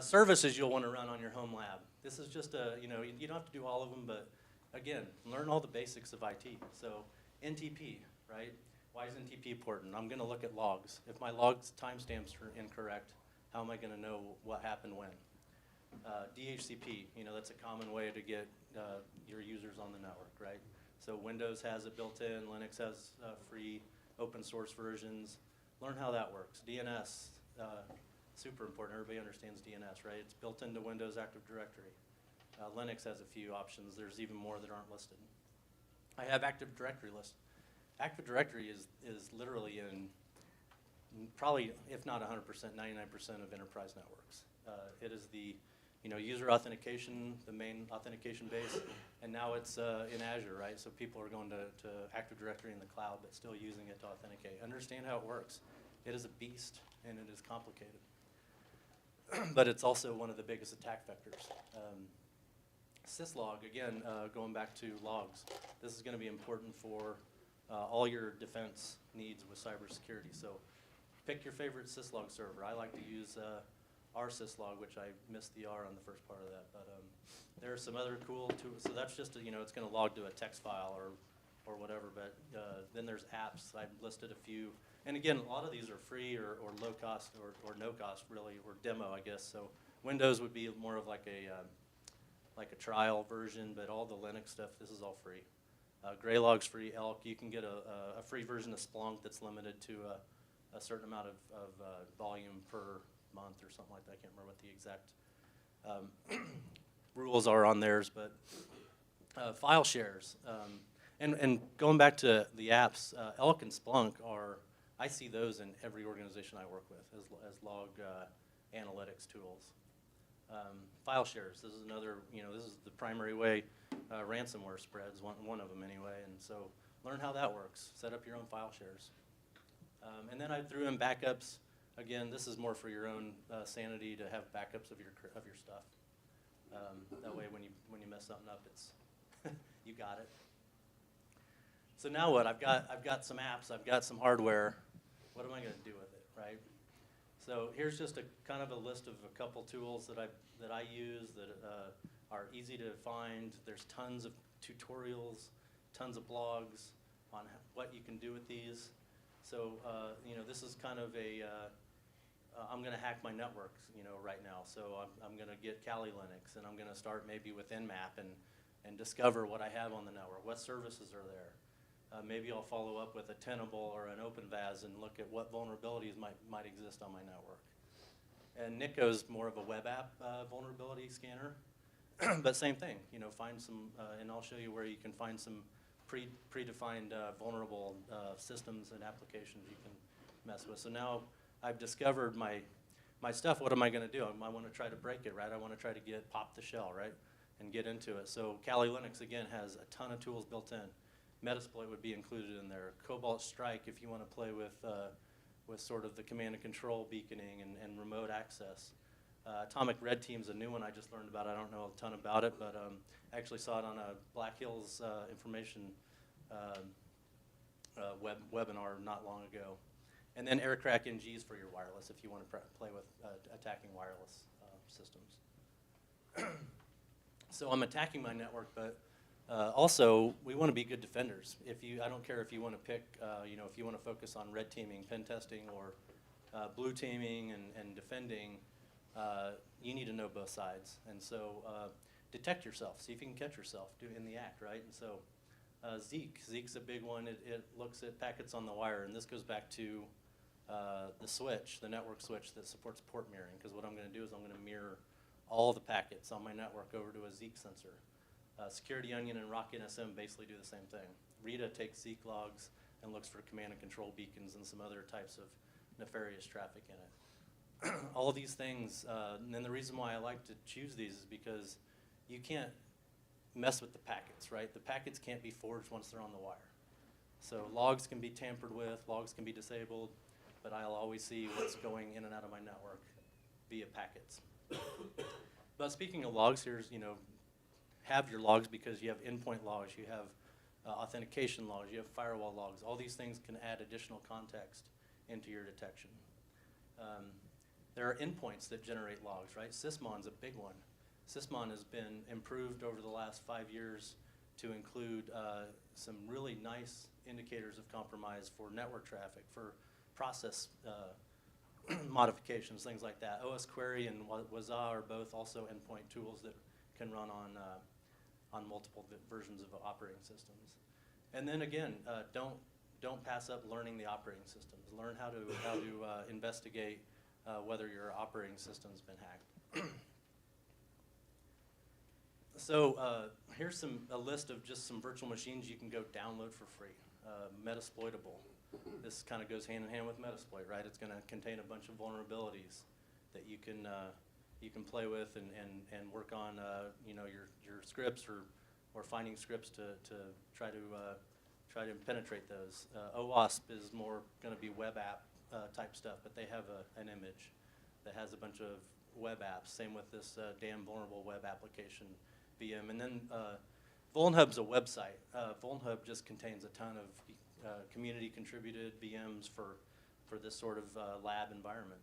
Services you'll want to run on your home lab. This is just you don't have to do all of them, but again, learn all the basics of IT. So NTP, right? Why is NTP important? I'm going to look at logs. If my logs timestamps are incorrect, how am I going to know what happened when? DHCP, that's a common way to get your users on the network, right? So Windows has it built in, Linux has free open source versions. Learn how that works. DNS, super important. Everybody understands DNS, right? It's built into Windows Active Directory. Linux has a few options. There's even more that aren't listed. I have Active Directory list. Active Directory is literally in probably, if not 100%, 99% of enterprise networks. It is the user authentication, the main authentication base, and now it's in Azure, right? So people are going to Active Directory in the cloud, but still using it to authenticate. Understand how it works. It is a beast, and it is complicated. But it's also one of the biggest attack vectors. Syslog, again, going back to logs. This is going to be important for all your defense needs with cybersecurity. So pick your favorite Syslog server. I like to use R Syslog, which I missed the R on the first part of that. But there are some other cool tools. So that's just, it's going to log to a text file or whatever. But then there's apps. I've listed a few. And again, a lot of these are free or low cost or no cost, really, or demo, I guess. So Windows would be more of like a trial version, but all the Linux stuff, this is all free. Graylog's free, Elk. You can get a free version of Splunk that's limited to a certain amount of volume per month or something like that. I can't remember what the exact rules are on theirs, but file shares. And going back to the apps, Elk and Splunk are, I see those in every organization I work with as log analytics tools. File shares, this is another, this is the primary way ransomware spreads, one of them anyway, and so learn how that works. Set up your own file shares. And then I threw in backups. Again, this is more for your own sanity to have backups of your stuff. That way when you mess something up, it's you got it. So now what? I've got some apps, I've got some hardware. What am I going to do with it, right? So here's just a kind of a list of a couple tools that I use that are easy to find. There's tons of tutorials, tons of blogs on what you can do with these. So this is kind of a I'm going to hack my networks, right now. So I'm going to get Kali Linux, and I'm going to start maybe with Nmap and discover what I have on the network. What services are there? Maybe I'll follow up with a Tenable or an OpenVAS and look at what vulnerabilities might exist on my network. And Nico's more of a web app vulnerability scanner, but same thing. Find some, and I'll show you where you can find some predefined vulnerable systems and applications you can mess with. So now I've discovered my stuff. What am I going to do? I want to try to break it, right? I want to try to pop the shell, right, and get into it. So Kali Linux again has a ton of tools built in. Metasploit would be included in there. Cobalt Strike if you want to play with sort of the command and control beaconing and remote access. Atomic Red Team's a new one I just learned about. I don't know a ton about it, but I actually saw it on a Black Hills information webinar not long ago. And then Aircrack NGs for your wireless if you want to play with attacking wireless systems. So I'm attacking my network, but also we want to be good defenders. I don't care if you want to pick, if you want to focus on red teaming, pen testing, or blue teaming and defending, you need to know both sides. And so detect yourself, see if you can catch yourself in the act, right? And so Zeek's a big one. It looks at packets on the wire, and this goes back to the switch, the network switch that supports port mirroring, because what I'm going to do is I'm going to mirror all the packets on my network over to a Zeek sensor. Security Onion and Rocket SM basically do the same thing. Rita takes Zeek logs and looks for command and control beacons and some other types of nefarious traffic in it. All of these things, and then the reason why I like to choose these is because you can't mess with the packets, right? The packets can't be forged once they're on the wire. So logs can be tampered with, logs can be disabled, but I'll always see what's going in and out of my network via packets. But speaking of logs, here's, have your logs because you have endpoint logs, you have authentication logs, you have firewall logs. All these things can add additional context into your detection. There are endpoints that generate logs, right? Sysmon's a big one. Sysmon has been improved over the last 5 years to include some really nice indicators of compromise for network traffic, for process modifications, things like that. OS Query and Waza are both also endpoint tools that can run on multiple versions of operating systems. And then again, don't pass up learning the operating systems. Learn how to investigate whether your operating system's been hacked. So here's a list of just some virtual machines you can go download for free. Metasploitable. This kind of goes hand in hand with Metasploit, right? It's going to contain a bunch of vulnerabilities that you can play with and work on, your scripts or finding scripts to try to penetrate those. OWASP is more going to be web app type stuff, but they have an image that has a bunch of web apps. Same with this damn vulnerable web application VM. And then VulnHub's a website. VulnHub just contains a ton of community contributed VMs for this sort of lab environment.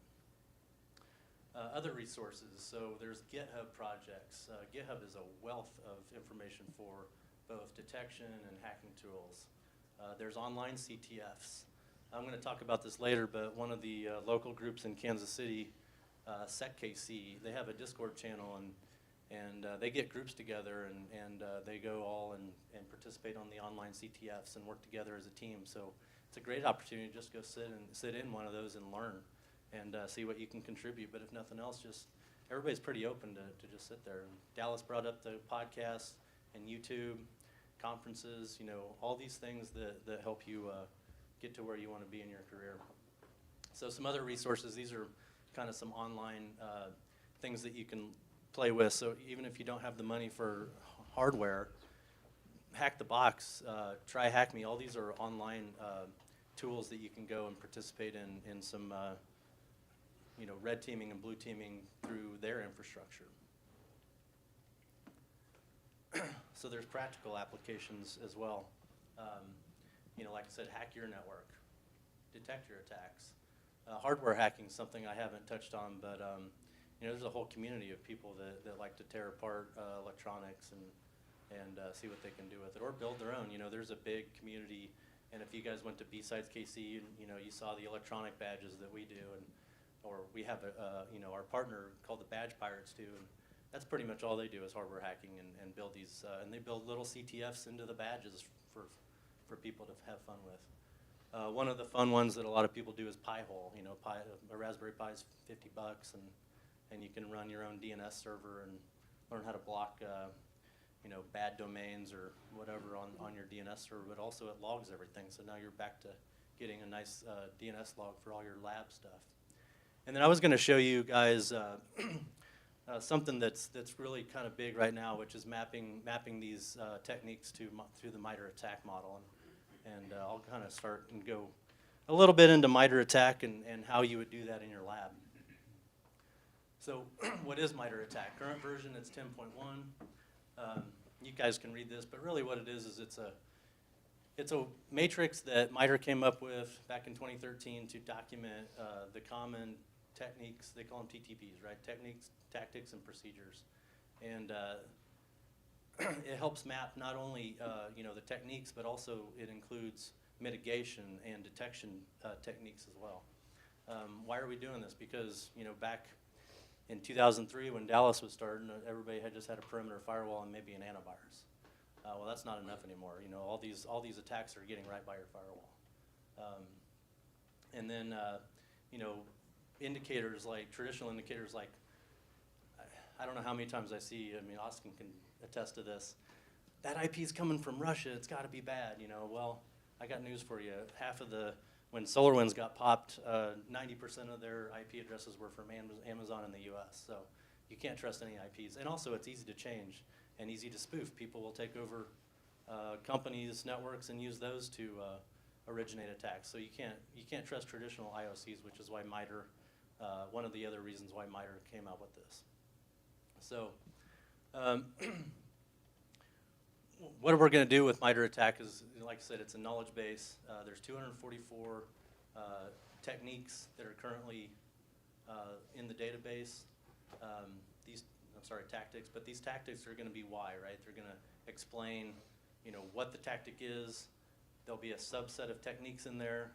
Other resources, so there's GitHub projects. GitHub is a wealth of information for both detection and hacking tools. There's online CTFs. I'm going to talk about this later, but one of the local groups in Kansas City, SecKC, they have a Discord channel, And they get groups together and they go all and participate on the online CTFs and work together as a team. So it's a great opportunity to just go sit in one of those and learn and see what you can contribute. But if nothing else, just everybody's pretty open to just sit there. And Dallas brought up the podcast and YouTube, conferences, you know, all these things that help you get to where you want to be in your career. So some other resources, these are kind of some online things that you can play with. So even if you don't have the money for hardware, Hack the Box, try Hack Me. All these are online tools that you can go and participate in some you know, red teaming and blue teaming through their infrastructure. So there's practical applications as well. You know, like I said, hack your network, detect your attacks. Hardware hacking is something I haven't touched on, but you know, there's a whole community of people that like to tear apart electronics and see what they can do with it, or build their own. You know, there's a big community, and if you guys went to B-Sides KC, you know, you saw the electronic badges that we do, or we have you know, our partner called the Badge Pirates too, and that's pretty much all they do is hardware hacking and build these, and they build little CTFs into the badges for people to have fun with. One of the fun ones that a lot of people do is Pi-hole. You know, a Raspberry Pi is $50, and you can run your own DNS server and learn how to block you know, bad domains or whatever on your DNS server, but also it logs everything. So now you're back to getting a nice DNS log for all your lab stuff. And then I was going to show you guys something that's really kind of big right now, which is mapping these techniques through the MITRE ATT&CK model. And I'll kind of start and go a little bit into MITRE ATT&CK and how you would do that in your lab. So what is MITRE ATT&CK? Current version, it's 10.1. You guys can read this, but really what it is it's a matrix that MITRE came up with back in 2013 to document the common techniques. They call them TTPs, right? Techniques, tactics, and procedures. And it helps map not only you know, the techniques, but also it includes mitigation and detection techniques as well. Why are we doing this? Because, you know, back in 2003 when Dallas was starting, everybody had just had a perimeter firewall and maybe an antivirus. Well, that's not enough anymore. You know, all these attacks are getting right by your firewall. And then, you know, indicators like, traditional indicators like, I don't know how many times I see, I mean, Austin can attest to this, that IP is coming from Russia, it's got to be bad, you know. Well, I got news for you. When SolarWinds got popped, 90% of their IP addresses were from Amazon in the US, so you can't trust any IPs. And also, it's easy to change and easy to spoof. People will take over companies' networks and use those to originate attacks. So you can't trust traditional IOCs, which is why MITRE, one of the other reasons why MITRE came out with this. So what we're going to do with MITRE ATT&CK is, like I said, it's a knowledge base. There's 244 techniques that are currently in the database. Tactics, but these tactics are going to be why, right? They're going to explain, you know, what the tactic is. There'll be a subset of techniques in there,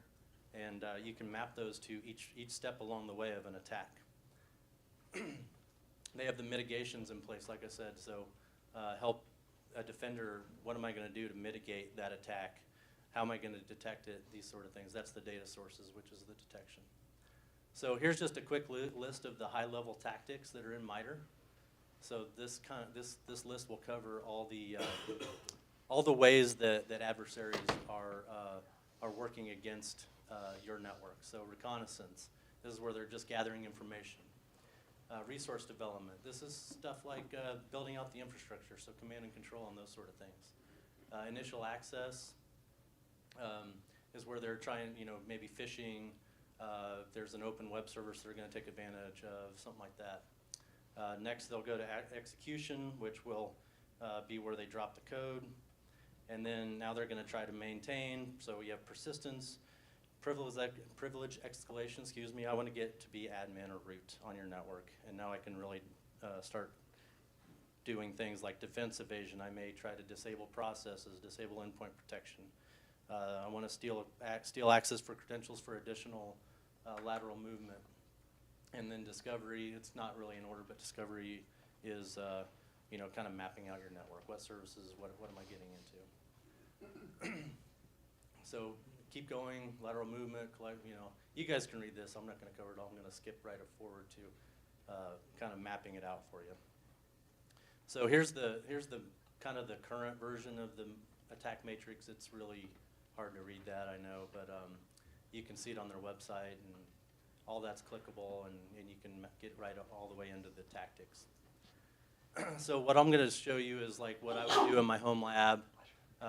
and you can map those to each step along the way of an attack. They have the mitigations in place, like I said, so help a defender, what am I going to do to mitigate that attack? How am I going to detect it? These sort of things. That's the data sources, which is the detection. So here's just a quick list of the high-level tactics that are in MITRE. So this list will cover all the ways that adversaries are working against your network. So reconnaissance, this is where they're just gathering information. Resource development, this is stuff like building out the infrastructure, so command and control and those sort of things. Initial access is where they're trying, you know, maybe phishing. There's an open web service they're going to take advantage of, something like that. Next, they'll go to execution, which will be where they drop the code. And then now they're going to try to maintain. So we have persistence, privilege escalation, excuse me. I want to get to be admin or root on your network. And now I can really start doing things like defense evasion. I may try to disable processes, disable endpoint protection. I want to steal access for credentials for additional lateral movement. And then discovery, it's not really in order, but discovery is you know, kind of mapping out your network. What services, what am I getting into? So keep going, lateral movement, you know, you guys can read this. I'm not going to cover it all. I'm going to skip right forward to kind of mapping it out for you. So here's the kind of the current version of the attack matrix. It's really hard to read that, I know, but you can see it on their website, and all that's clickable, and you can get right up all the way into the tactics. So what I'm going to show you is like what I would do in my home lab.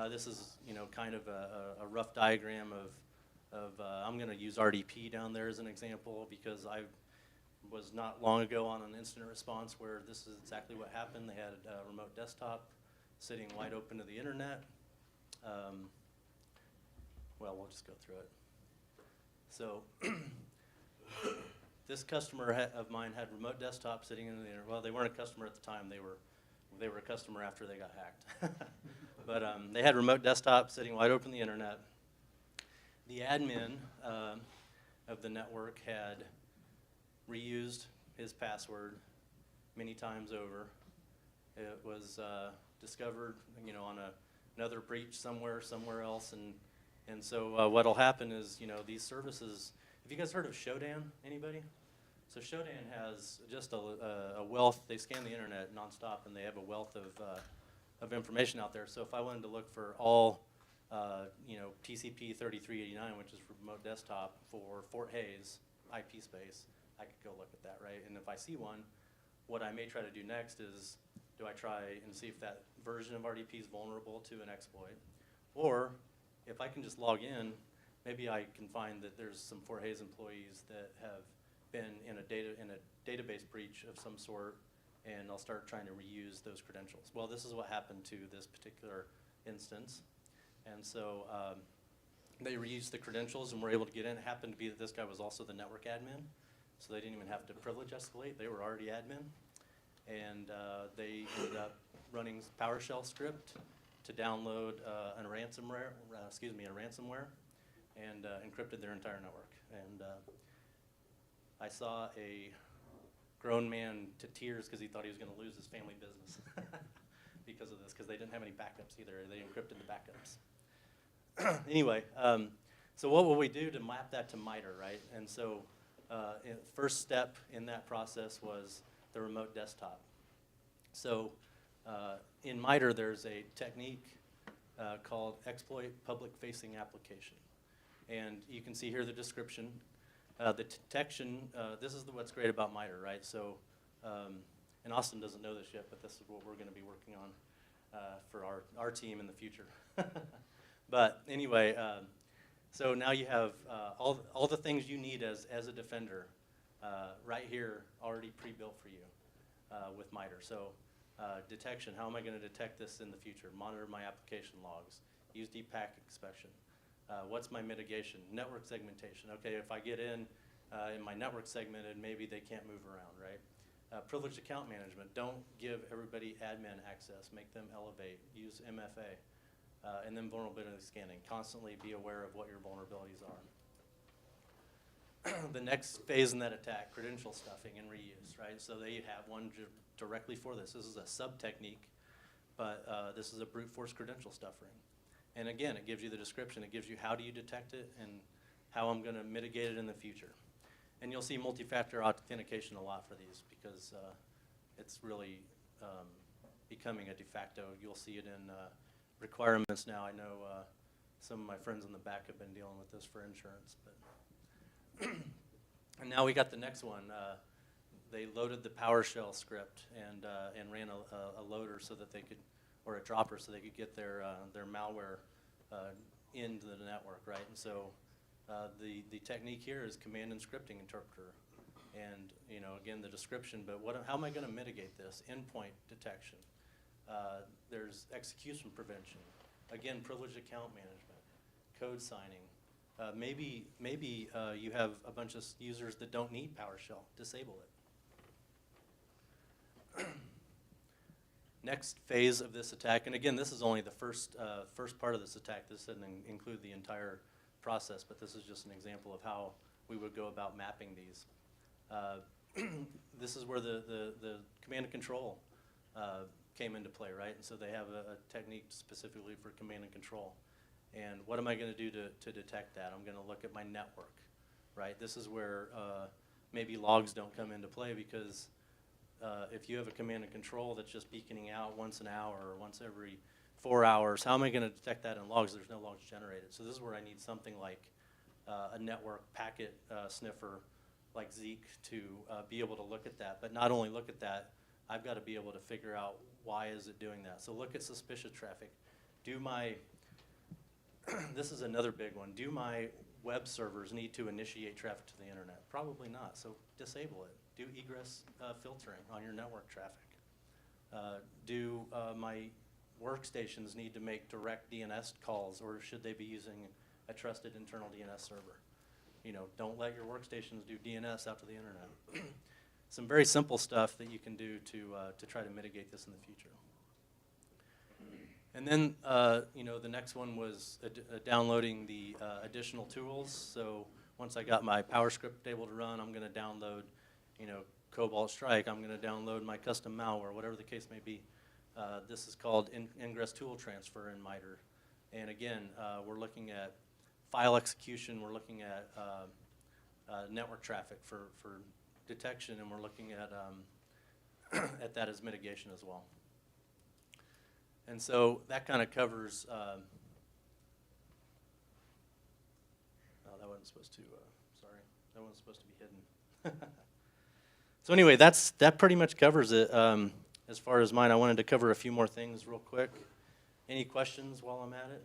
This is, you know, kind of a rough diagram of I'm going to use RDP down there as an example, because I was not long ago on an incident response where this is exactly what happened. They had a remote desktop sitting wide open to the internet. Well, we'll just go through it. So this customer of mine had remote desktop sitting in the internet. Well, they weren't a customer at the time. They were a customer after they got hacked. But they had remote desktop sitting wide open the internet. The admin of the network had reused his password many times over. It was discovered, you know, on another breach somewhere else, and so what'll happen is, you know, these services. Have you guys heard of Shodan? Anybody? So Shodan has just a wealth. They scan the internet nonstop, and they have a wealth of information out there. So if I wanted to look for all, you know, TCP 3389, which is remote desktop for Fort Hays IP space, I could go look at that, right? And if I see one, what I may try to do next is, do I try and see if that version of RDP is vulnerable to an exploit? Or if I can just log in, maybe I can find that there's some Fort Hays employees that have been in a database breach of some sort, and I'll start trying to reuse those credentials. Well, this is what happened to this particular instance. And so they reused the credentials and were able to get in. It happened to be that this guy was also the network admin, so they didn't even have to privilege escalate. They were already admin. And they ended up running PowerShell script to download a ransomware, and encrypted their entire network. And I saw a grown man to tears because he thought he was going to lose his family business because of this, because they didn't have any backups either. They encrypted the backups. Anyway, so what will we do to map that to MITRE, right? And so first step in that process was the remote desktop. So in MITRE, there's a technique called exploit public-facing application. And you can see here the description. The detection, this is what's great about MITRE, right? So, and Austin doesn't know this yet, but this is what we're going to be working on for our team in the future. But anyway, so now you have all the things you need as a defender right here already pre-built for you with MITRE. So detection, how am I going to detect this in the future? Monitor my application logs. Use deep packet inspection. What's my mitigation? Network segmentation. Okay, if I get in my network segmented, maybe they can't move around, right? Privileged account management. Don't give everybody admin access. Make them elevate. Use MFA. And then vulnerability scanning. Constantly be aware of what your vulnerabilities are. The next phase in that attack, credential stuffing and reuse, right? So they have one directly for this. This is a sub-technique, but this is a brute force credential stuffing. And again, it gives you the description. It gives you how do you detect it and how I'm going to mitigate it in the future. And you'll see multi-factor authentication a lot for these because it's really becoming a de facto. You'll see it in requirements now. I know some of my friends in the back have been dealing with this for insurance. But and now we got the next one. They loaded the PowerShell script and ran a loader so that they could, or a dropper so they could get their malware into the network, right? And so the technique here is command and scripting interpreter. And, you know, again, the description, but how am I going to mitigate this? Endpoint detection. There's execution prevention. Again, privileged account management, code signing. Maybe you have a bunch of users that don't need PowerShell. Disable it. Next phase of this attack, and again, this is only the first part of this attack. This doesn't include the entire process, but this is just an example of how we would go about mapping these. This is where the command and control came into play, right? And so they have a technique specifically for command and control. And what am I going to do to detect that? I'm going to look at my network, right? This is where maybe logs don't come into play, because if you have a command and control that's just beaconing out once an hour or once every 4 hours, how am I going to detect that in logs? There's no logs generated. So this is where I need something like a network packet sniffer like Zeek to be able to look at that. But not only look at that, I've got to be able to figure out why is it doing that. So look at suspicious traffic. Do my, this is another big one, do my web servers need to initiate traffic to the internet? Probably not, so disable it. Do egress filtering on your network traffic. Do my workstations need to make direct DNS calls, or should they be using a trusted internal DNS server? You know, don't let your workstations do DNS out to the internet. Some very simple stuff that you can do to try to mitigate this in the future. And then, you know, the next one was downloading the additional tools. So once I got my PowerScript able to run, I'm going to download, you know, Cobalt Strike. I'm going to download my custom malware, whatever the case may be. This is called Ingress Tool Transfer in MITRE. And again, we're looking at file execution. We're looking at network traffic for detection, and we're looking at at that as mitigation as well. And so that kind of covers. Oh, that wasn't supposed to. Sorry, that wasn't supposed to be hidden. So anyway, that pretty much covers it. As far as mine, I wanted to cover a few more things real quick. Any questions while I'm at it?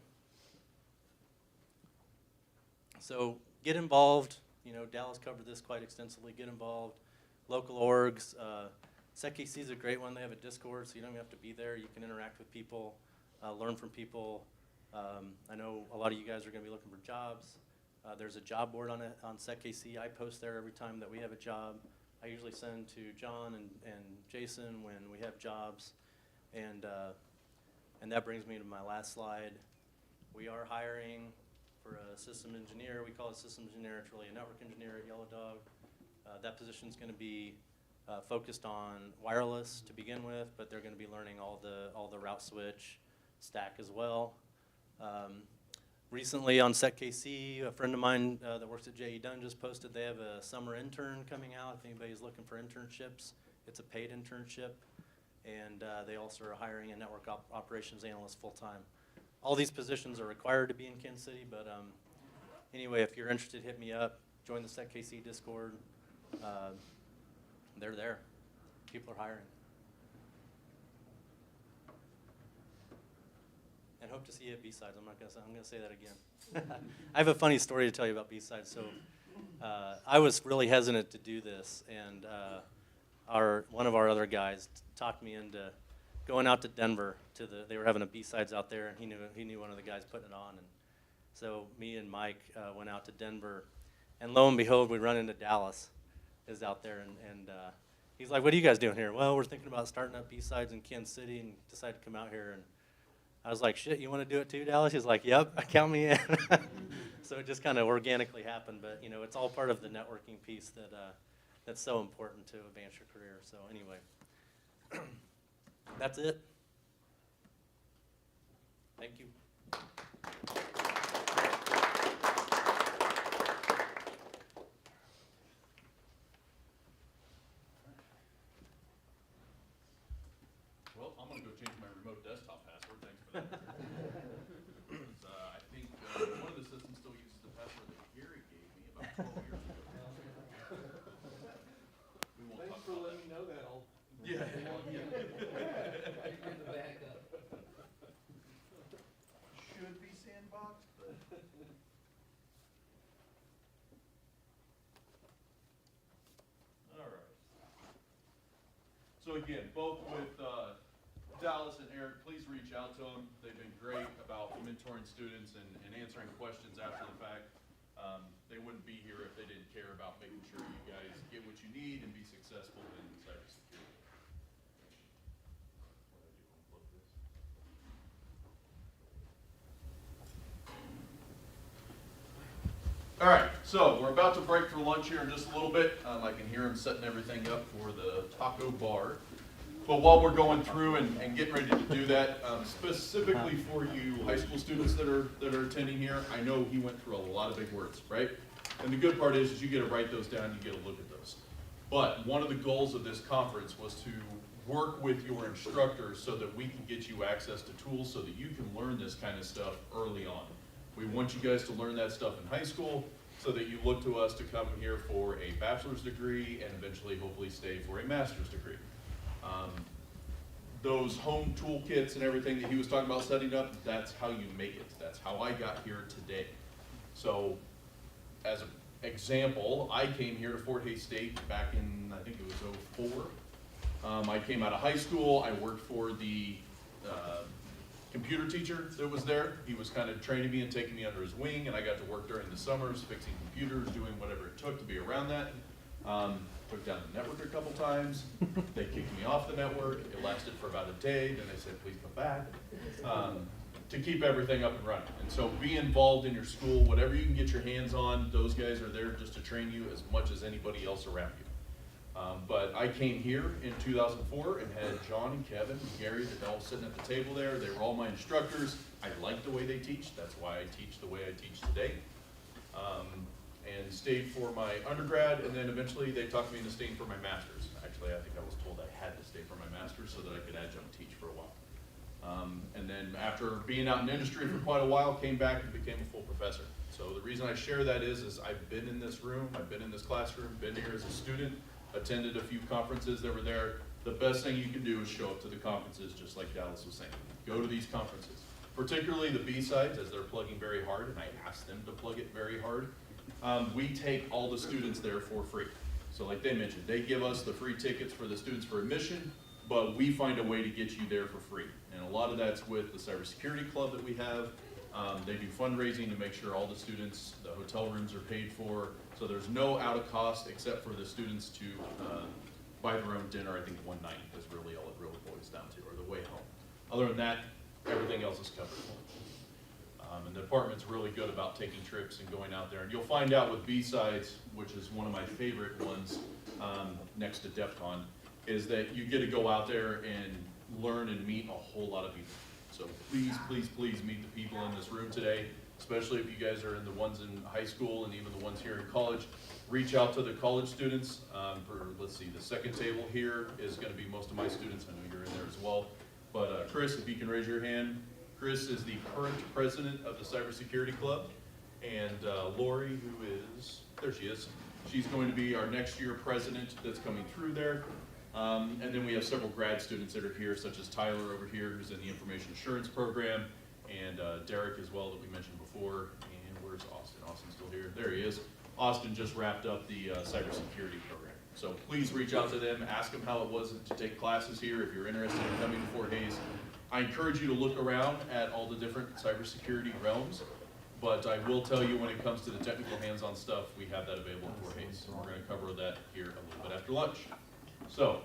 So get involved. You know, Dallas covered this quite extensively. Get involved. Local orgs. SecKC is a great one. They have a Discord, so you don't even have to be there. You can interact with people, learn from people. I know a lot of you guys are going to be looking for jobs. There's a job board on SecKC. I post there every time that we have a job. I usually send to John and Jason when we have jobs. And that brings me to my last slide. We are hiring for a system engineer. We call it system engineer. It's really a network engineer at Yellow Dog. That position is going to be focused on wireless to begin with, but they're going to be learning all the route switch stack as well. Recently on SecKC, a friend of mine that works at J.E. Dunn just posted they have a summer intern coming out. If anybody's looking for internships, it's a paid internship. And they also are hiring a network operations analyst full-time. All these positions are required to be in Kansas City, but anyway, if you're interested, hit me up. Join the SecKC Discord. They're there. People are hiring. And hope to see you at B-Sides. I'm going to say that again. I have a funny story to tell you about B-Sides. So I was really hesitant to do this, and one of our other guys talked me into going out to Denver they were having a B-Sides out there, and he knew one of the guys putting it on. And so me and Mike went out to Denver, and lo and behold, we run into Dallas is out there, and he's like, "What are you guys doing here?" "Well, we're thinking about starting up B-Sides in Kansas City and decided to come out here." And I was like, "Shit, you want to do it too, Dallas?" He's like, "Yep, count me in." So it just kind of organically happened, but you know, it's all part of the networking piece that's so important to advance your career. So anyway, that's it. Thank you. Well, I'm going to go change my remote desktop password. Thanks for that. I think one of the systems still uses the password that Gary gave me about 12 years ago. We won't Thanks talk for about letting me know that. Yeah. Should be sandboxed, but. All right. So again, both with Dallas and Eric, please reach out to them. They've been great about mentoring students and answering questions after the fact. They wouldn't be here if they didn't care about making sure you guys get what you need and be successful in cybersecurity. All right, so we're about to break for lunch here in just a little bit. I can hear them setting everything up for the taco bar. But while we're going through and getting ready to do that, specifically for you high school students that are attending here, I know he went through a lot of big words, right? And the good part is you get to write those down, you get to look at those. But one of the goals of this conference was to work with your instructors so that we can get you access to tools so that you can learn this kind of stuff early on. We want you guys to learn that stuff in high school so that you look to us to come here for a bachelor's degree and eventually hopefully stay for a master's degree. Those home toolkits and everything that he was talking about setting up, that's how you make it. That's how I got here today. So as an example, I came here to Fort Hays State back in, I think it was 04. I came out of high school. I worked for the computer teacher that was there. He was kind of training me and taking me under his wing, and I got to work during the summers fixing computers, doing whatever it took to be around that. Took down the network a couple times. They kicked me off the network. It lasted for about a day. Then they said, please come back, to keep everything up and running. And so be involved in your school. Whatever you can get your hands on, those guys are there just to train you as much as anybody else around you. But I came here in 2004 and had John and Kevin and Gary that all sitting at the table there. They were all my instructors. I like the way they teach. That's why I teach the way I teach today. And stayed for my undergrad, and then eventually they talked me into staying for my master's. Actually, I think I was told I had to stay for my master's so that I could adjunct teach for a while. And then after being out in industry for quite a while, came back and became a full professor. So the reason I share that is I've been in this room, I've been in this classroom, been here as a student, attended a few conferences that were there. The best thing you can do is show up to the conferences, just like Dallas was saying. Go to these conferences, particularly the B-sides, as they're plugging very hard, and I asked them to plug it very hard. We take all the students there for free. So like they mentioned, they give us the free tickets for the students for admission, but we find a way to get you there for free. And a lot of that's with the cybersecurity club that we have. They do fundraising to make sure all the students, the hotel rooms are paid for. So there's no out of cost except for the students to buy their own dinner, I think one night is really all it really boils down to, or the way home. Other than that, everything else is covered. And the department's really good about taking trips and going out there. And you'll find out with B-Sides, which is one of my favorite ones next to DEF CON, is that you get to go out there and learn and meet a whole lot of people. So please, please, please meet the people in this room today, especially if you guys are in the ones in high school and even the ones here in college. Reach out to the college students. Let's see, the second table here is going to be most of my students. I know you're in there as well. But Chris, if you can raise your hand. Chris is the current president of the Cybersecurity Club, and Lori, who is, there she is, she's going to be our next year president that's coming through there. And then we have several grad students that are here, such as Tyler over here, who's in the Information Assurance Program, and Derek as well that we mentioned before. And where's Austin? Austin's still here. There he is. Austin just wrapped up the cybersecurity program. So please reach out to them, ask them how it was to take classes here if you're interested in coming to Fort Hays. I encourage you to look around at all the different cybersecurity realms, but I will tell you when it comes to the technical hands-on stuff, we have that available at Fort Hays. So we're going to cover that here a little bit after lunch. So,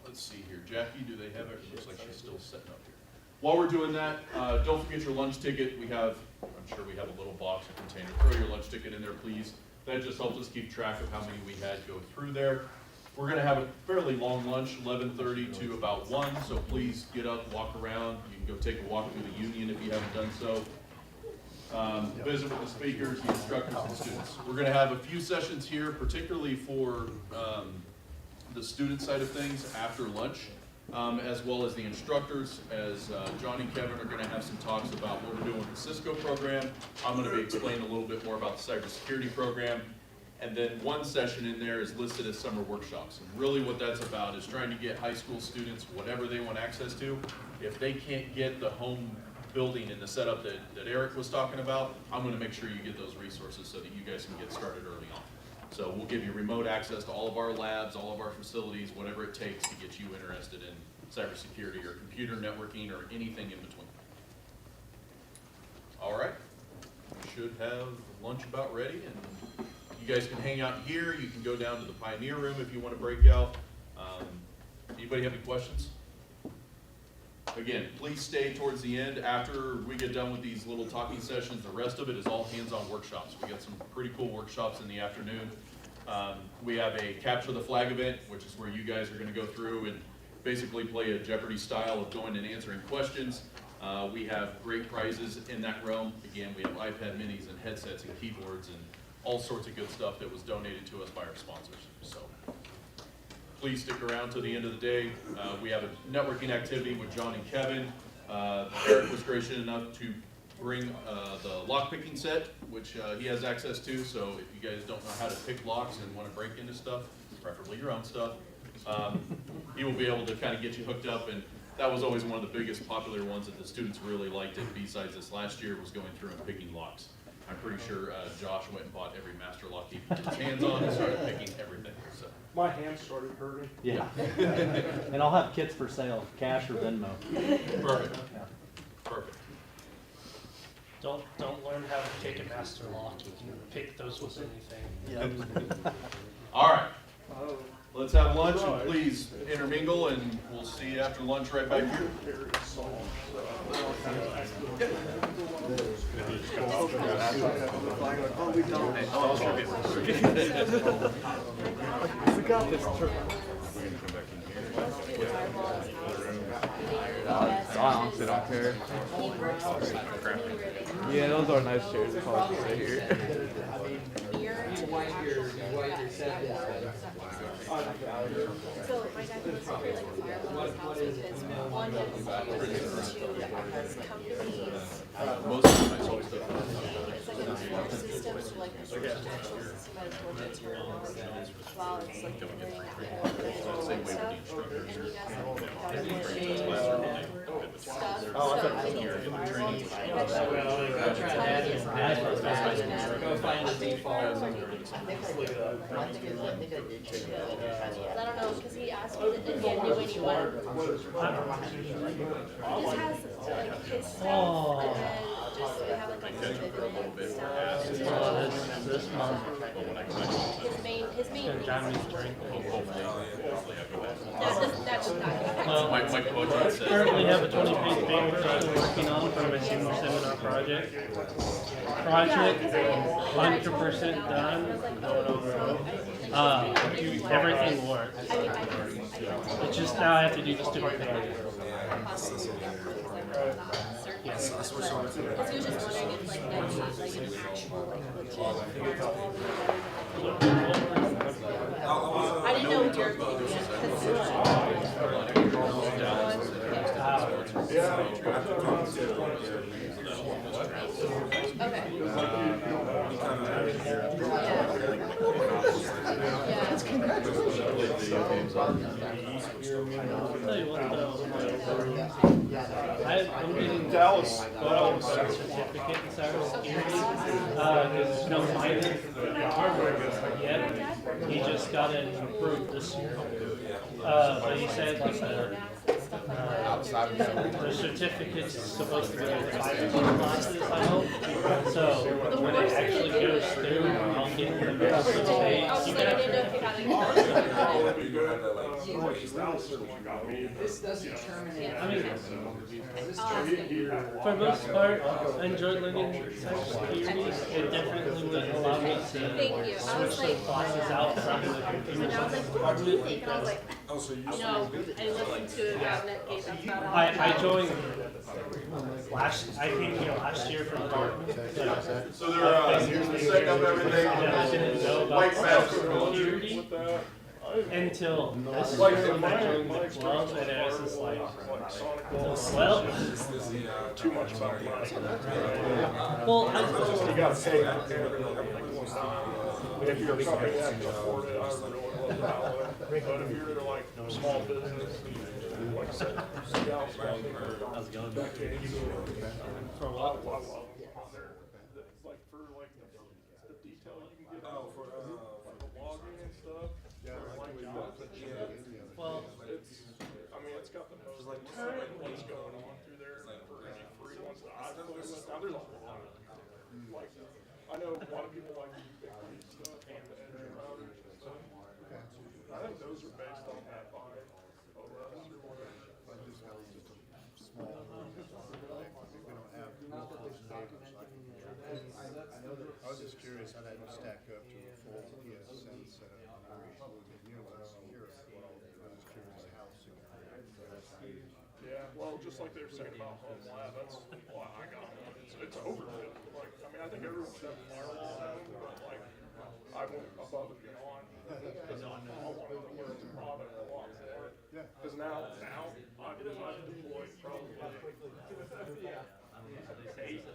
let's see here. Jackie, do they have it? It looks like she's still setting up here. While we're doing that, don't forget your lunch ticket. We have, I'm sure we have a little box or container. Throw your lunch ticket in there, please. That just helps us keep track of how many we had go through there. We're going to have a fairly long lunch, 11:30 to about 1, so please get up, walk around. You can go take a walk through the union if you haven't done so. Visit with the speakers, the instructors, and the students. We're going to have a few sessions here, particularly for the student side of things after lunch, as well as the instructors, as John and Kevin are going to have some talks about what we're doing with the Cisco program. I'm going to be explaining a little bit more about the cybersecurity program. And then one session in there is listed as summer workshops. And really what that's about is trying to get high school students whatever they want access to. If they can't get the home building and the setup that Eric was talking about, I'm going to make sure you get those resources so that you guys can get started early on. So we'll give you remote access to all of our labs, all of our facilities, whatever it takes to get you interested in cybersecurity or computer networking or anything in between. All right, we should have lunch about ready, and you guys can hang out here. You can go down to the Pioneer Room if you want to break out. Anybody have any questions? Again, please stay towards the end. After we get done with these little talking sessions, the rest of it is all hands-on workshops. We got some pretty cool workshops in the afternoon. We have a Capture the Flag event, which is where you guys are going to go through and basically play a Jeopardy style of going and answering questions. We have great prizes in that realm. Again, we have iPad minis and headsets and keyboards and all sorts of good stuff that was donated to us by our sponsors. So please stick around till the end of the day. We have a networking activity with John and Kevin. Eric was gracious enough to bring the lock picking set, which he has access to. So if you guys don't know how to pick locks and want to break into stuff, preferably your own stuff, he will be able to kind of get you hooked up. And that was always one of the biggest popular ones that the students really liked it, besides this last year, was going through and picking locks. I'm pretty sure Josh went and bought every master lock he could get his hands on and started picking everything. So. My hands started hurting. Yeah. And I'll have kits for sale, cash or Venmo. Perfect. Perfect. Don't learn how to pick a master lock. You can pick those with anything. All right. Let's have lunch and please intermingle, and we'll see you after lunch right back here. We got this. I honestly don't care. Yeah, those are nice chairs. If I was to sit here. You wipe your septic. So my dad was for like firewall house because one of his has companies. Most of my soul stuff. It's like a control system, so like the credential system at a torture terminal while it's like learning how to and stuff. And you guys stuff. So in the Go find the default. I don't know, because he asked me if he knew anyone. He just has like his stuff, and then just we have like a certificate and stuff. This month. His main It's gonna drive me crazy. that's not Well, My quadrant says. currently have a 20-page paper that I'm working on for my senior seminar project. Project 100% done. Everything works. It's just now I have to do the stupid thing. Yes. I was just wondering if like that's not like an actual like legit. I didn't know your opinion I'm getting Dallas certificate in cybersecurity because there's no minor yet. He just got it approved this year. But he said the certificate's supposed to be like 5 classes, I hope. So when it actually goes through, I'll get the message This doesn't terminate. I mean, for the most part, I enjoyed learning cybersecurity. It definitely would allow me to switch some classes out from the computer science department. And I was like, no, I listened to it on Netgate. That's about all. I joined I came here last year from Dartmouth. So they're setting up everything. I didn't know about White mask. security until this year when I joined the club, and it was just like, well, Too much about it. well, You gotta pay. If you're a company that can afford it, I don't know what. But if you're like small business, like I said, How's it going? for what? Like for like the detail you can get for the logging and stuff. Well, It's got the most like what's going on through there for any free ones that I've played with. Now there's a lot of like I know a lot of people like Bitcoin stuff and the edge routers and stuff. I think those are based on that by OS or whatever. I was just curious how that would stack up to a full PSN setup. I was just curious how secure. they're saying about home lab, that's why I got one. It's overkill. Like, I mean, I think everyone should have a firewall at home, but like, I went above and beyond. Because I wanted to learn the product a lot more. Because now I've deployed probably 8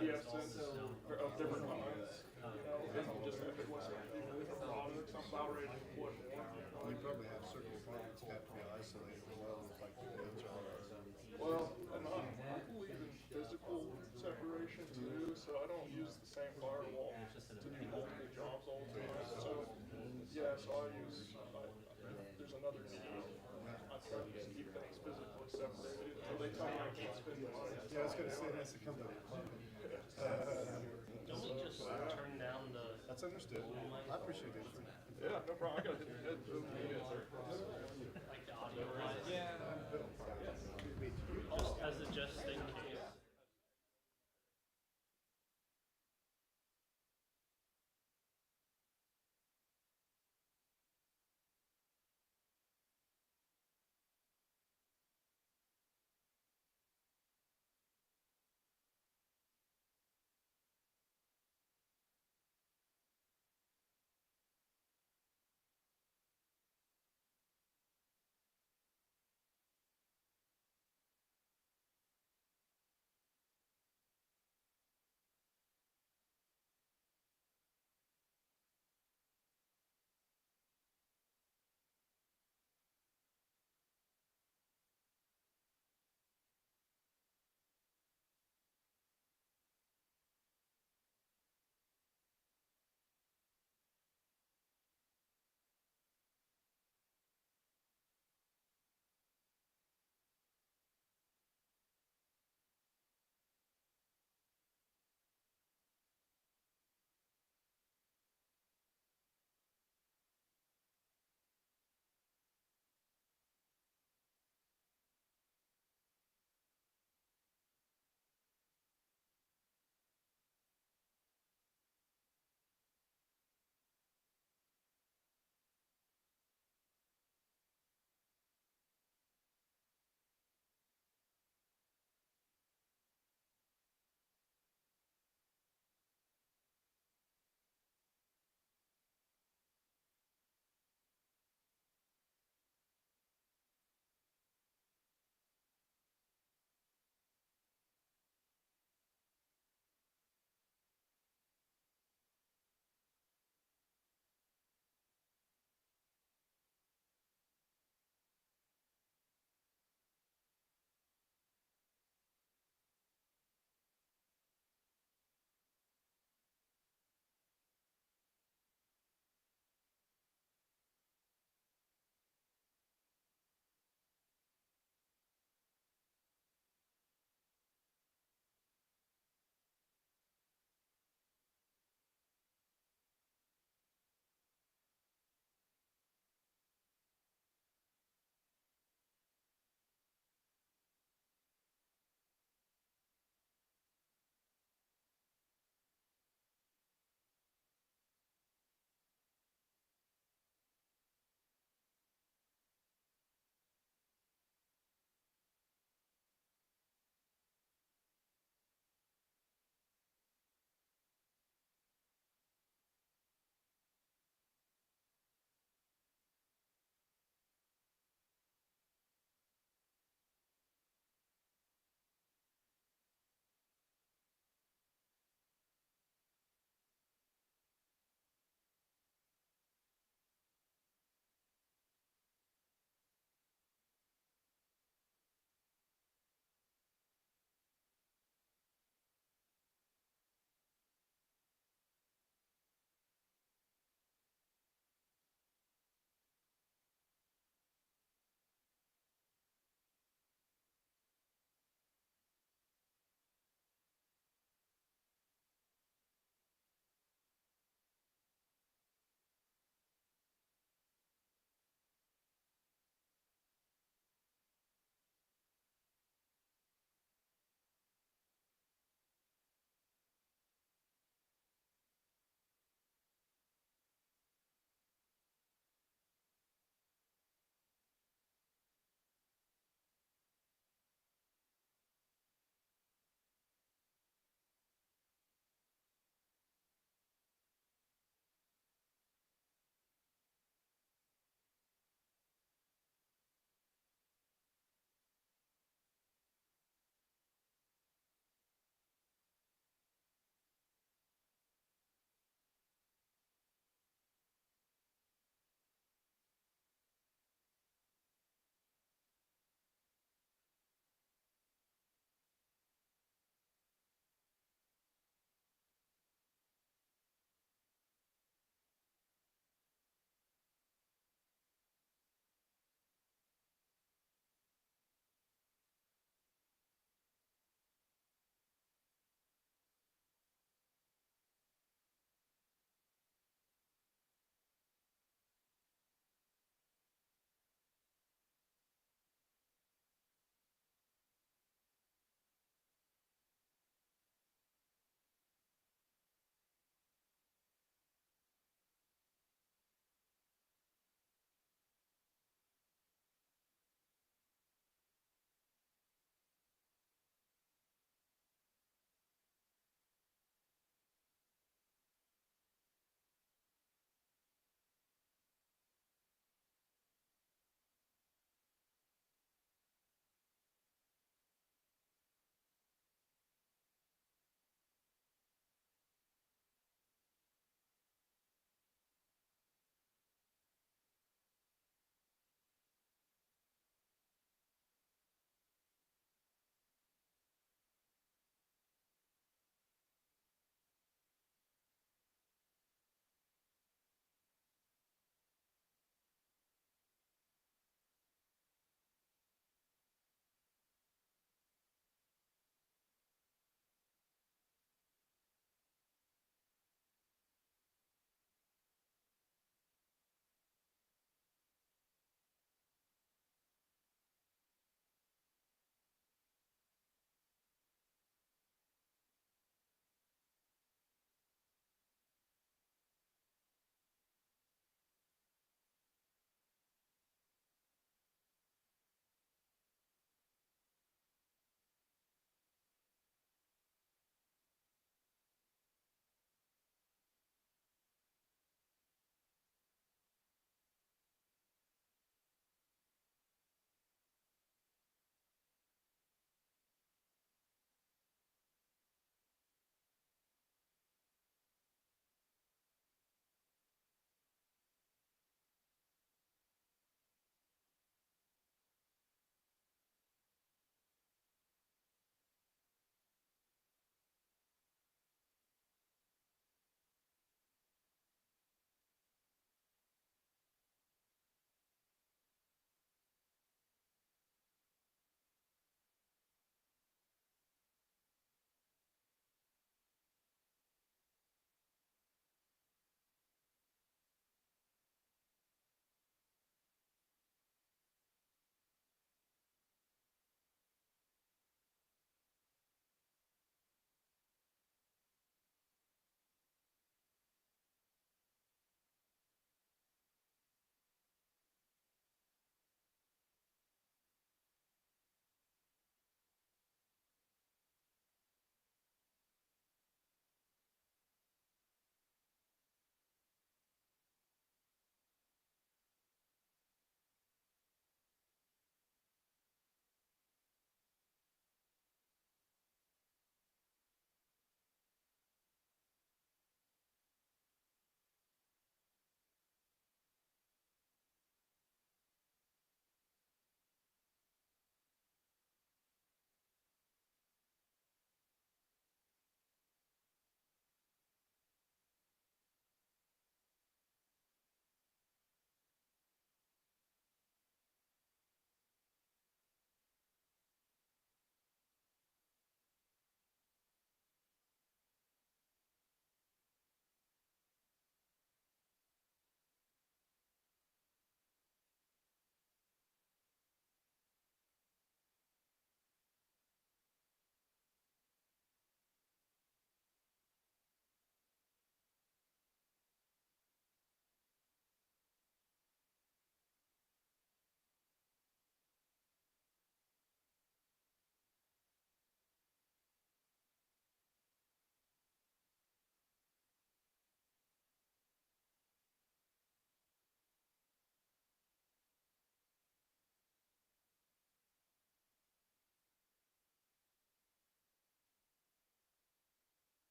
PSNs of different kinds. And just if it wasn't different products, I'm about ready to deploy more. You probably have certain products have to be isolated as well as like the HR. Well, and I believe in physical separation too, so I don't use the same firewall to do multiple jobs all the time. So, yeah, so I use, there's another key. I try to just keep things physically separated until they tell me I can't spend the money. Yeah, I was gonna say that's the company. Don't we just turn down the? That's understood. I appreciate it. Yeah, no problem. I gotta hit the head too. Like the audio wise? Yeah. Just as a just in case.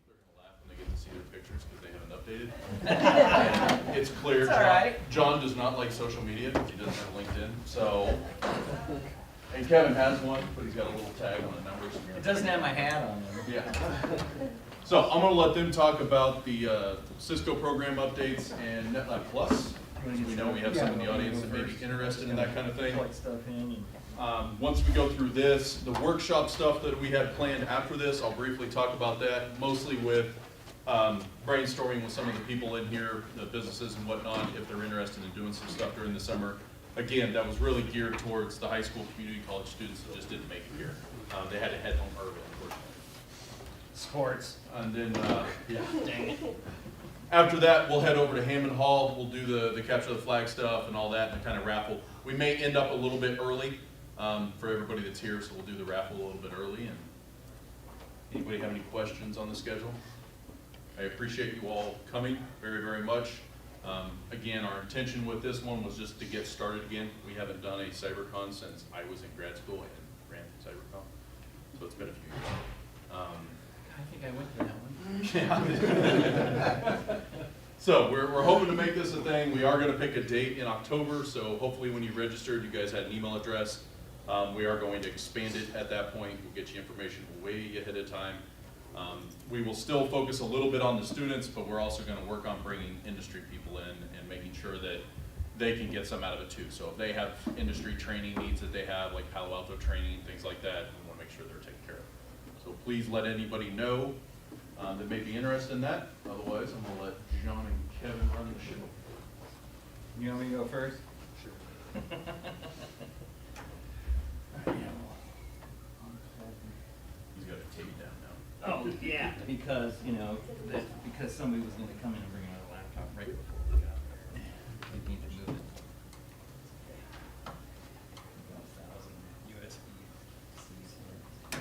They're gonna laugh when they get to see their pictures because they haven't updated. It's clear. It's all right. John does not like social media because he doesn't have LinkedIn. So, and Kevin has one, but he's got a little tag on the numbers. It doesn't have my hat on it. Yeah. So I'm going to let them talk about the Cisco program updates and Netlab Plus. We know we have some in the audience that may be interested in that kind of thing. Once we go through this, the workshop stuff that we had planned after this, I'll briefly talk about that, mostly with brainstorming with some of the people in here, the businesses and whatnot, if they're interested in doing some stuff during the summer. Again, that was really geared towards the high school community college students that just didn't make it here. They had to head home early, unfortunately. Sports. And then, yeah. Dang it. After that, we'll head over to Hammond Hall. We'll do the capture the flag stuff and all that, and the kind of raffle. We may end up a little bit early for everybody that's here, so we'll do the raffle a little bit early. And anybody have any questions on the schedule? I appreciate you all coming very, very much. Again, our intention with this one was just to get started again. We haven't done a CyberCon since I was in grad school and ran CyberCon, so it's been a few years. I think I went to that one. Yeah. So we're hoping to make this a thing. We are going to pick a date in October, so hopefully when you registered, you guys had an email address. We are going to expand it at that point. We'll get you information way ahead of time. We will still focus a little bit on the students, but we're also going to work on bringing industry people in and making sure that they can get some out of it too. So if they have industry training needs that they have, like Palo Alto training, things like that, we want to make sure they're taken care of. So please let anybody know that may be interested in that. Otherwise, I'm going to let John and Kevin run the show. You want me to go first? Sure. He's got to take it down now. Oh, yeah, because, you know, because somebody was gonna come in and bring out a laptop right before we got there. We need to move it. About 1,000 USB-Cs here.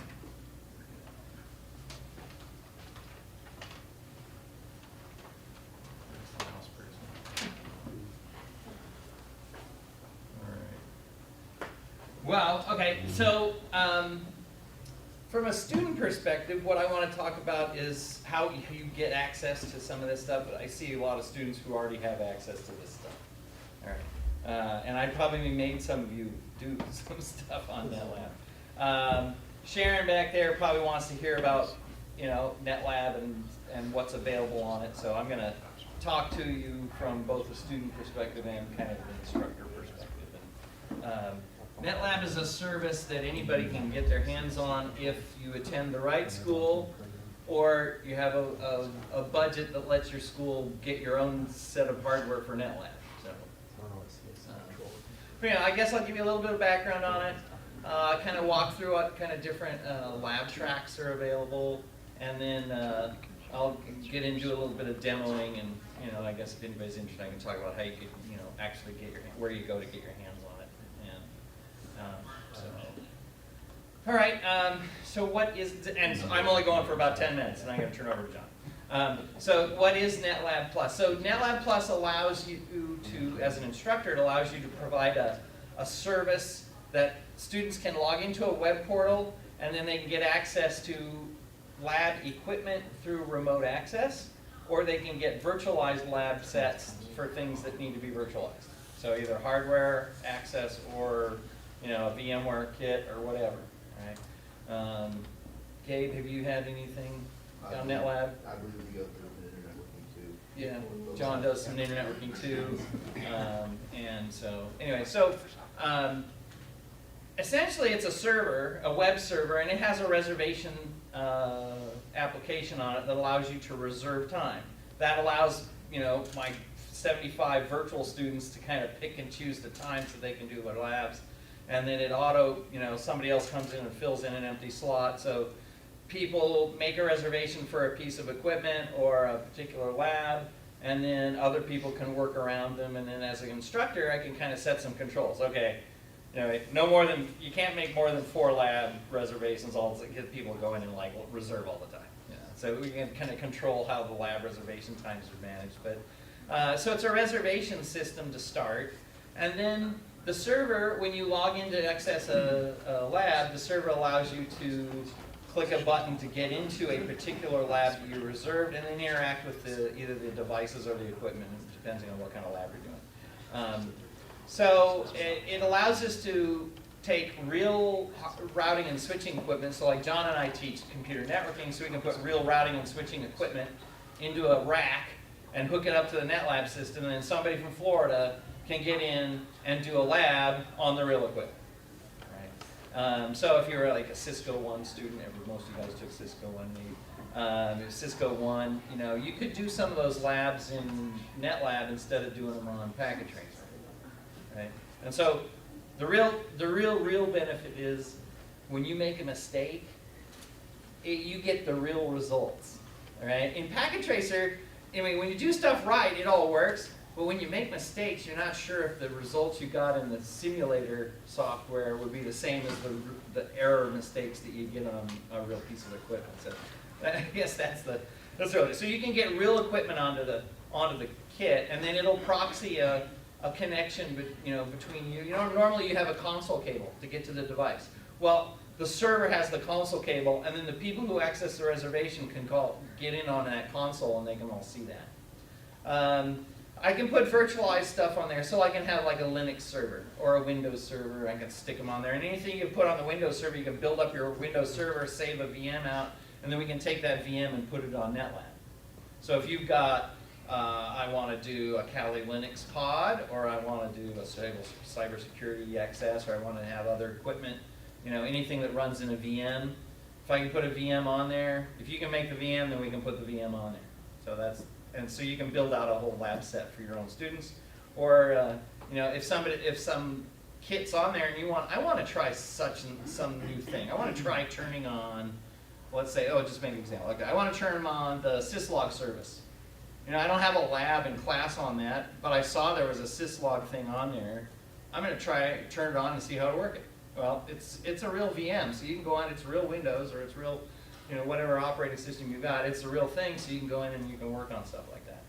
There's the mouse person. All right. Well, okay, so, from a student perspective, what I want to talk about is how you get access to some of this stuff. But I see a lot of students who already have access to this stuff. All right, and I probably made some of you do some stuff on Netlab. Sharon back there probably wants to hear about, you know, Netlab and what's available on it. So I'm going to talk to you from both a student perspective and kind of an instructor perspective. And, Netlab is a service that anybody can get their hands on if you attend the right school or you have a budget that lets your school get your own set of hardware for Netlab. So, yeah, I guess I'll give you a little bit of background on it, kind of walk through what kind of different lab tracks are available, and then I'll get into a little bit of demoing, and you know, I guess if anybody's interested, I can talk about how you can, you know, actually get where you go to get your hands on it. All right, so what is, and so I'm only going for about 10 minutes, and I'm going to turn over to John. So what is Netlab Plus? So Netlab Plus allows you to, as an instructor, it allows you to provide a service that students can log into a web portal, and then they can get access to lab equipment through remote access, or they can get virtualized lab sets for things that need to be virtualized. So either hardware access or, you know, a VMware kit or whatever, right? Gabe, have you had anything on Netlab? I believe we go through the internet working too. Yeah, John does some internet working too. And so, anyway, so essentially it's a server, a web server, and it has a reservation application on it that allows you to reserve time. That allows, my 75 virtual students to kind of pick and choose the times that they can do their labs. And then it somebody else comes in and fills in an empty slot. So people make a reservation for a piece of equipment or a particular lab, and then other people can work around them. And then as an instructor, I can kind of set some controls. Okay, you can't make more than 4 lab reservations. Get people go in and reserve all the time. So we can kind of control how the lab reservation times are managed. But so it's a reservation system to start, and then the server, when you log in to access a lab, the server allows you to click a button to get into a particular lab that you reserved, and then interact with either the devices or the equipment, depending on what kind of lab you're doing. So it allows us to take real routing and switching equipment. So like John and I teach computer networking, so we can put real routing and switching equipment into a rack and hook it up to the Netlab system, and then somebody from Florida can get in and do a lab on the real equipment. Right? So if you're like a Cisco 1 student, most of you guys took Cisco 1 Cisco 1, you could do some of those labs in Netlab instead of doing them on packet tracer. Right? And so the real benefit is when you make a mistake, you get the real results. All right? In packet tracer, when you do stuff right, it all works. But when you make mistakes, you're not sure if the results you got in the simulator software would be the same as the error mistakes that you get on a real piece of equipment. So I guess that's really. So you can get real equipment onto the kit, and then it'll proxy a connection between you. Normally you have a console cable to get to the device. Well, the server has the console cable, and then the people who access the reservation can get in on that console, and they can all see that. I can put virtualized stuff on there, so I can have like a Linux server or a Windows server. I can stick them on there, and anything you put on the Windows server, you can build up your Windows server, save a VM out, and then we can take that VM and put it on Netlab. So if you've got, I want to do a Kali Linux pod, or I want to do a cybersecurity access, or I want to have other equipment, anything that runs in a VM. If I can put a VM on there, if you can make the VM, then we can put the VM on there. So you can build out a whole lab set for your own students, or if some kit's on there and I want to try some new thing. I want to try turning on, let's say, just make an example. Okay, I want to turn on the Syslog service. I don't have a lab and class on that, but I saw there was a Syslog thing on there. I'm going to turn it on and see how to work it. Well, it's a real VM, so you can go on. It's real Windows, or it's real. Whatever operating system you got, it's a real thing, so you can go in and you can work on stuff like that.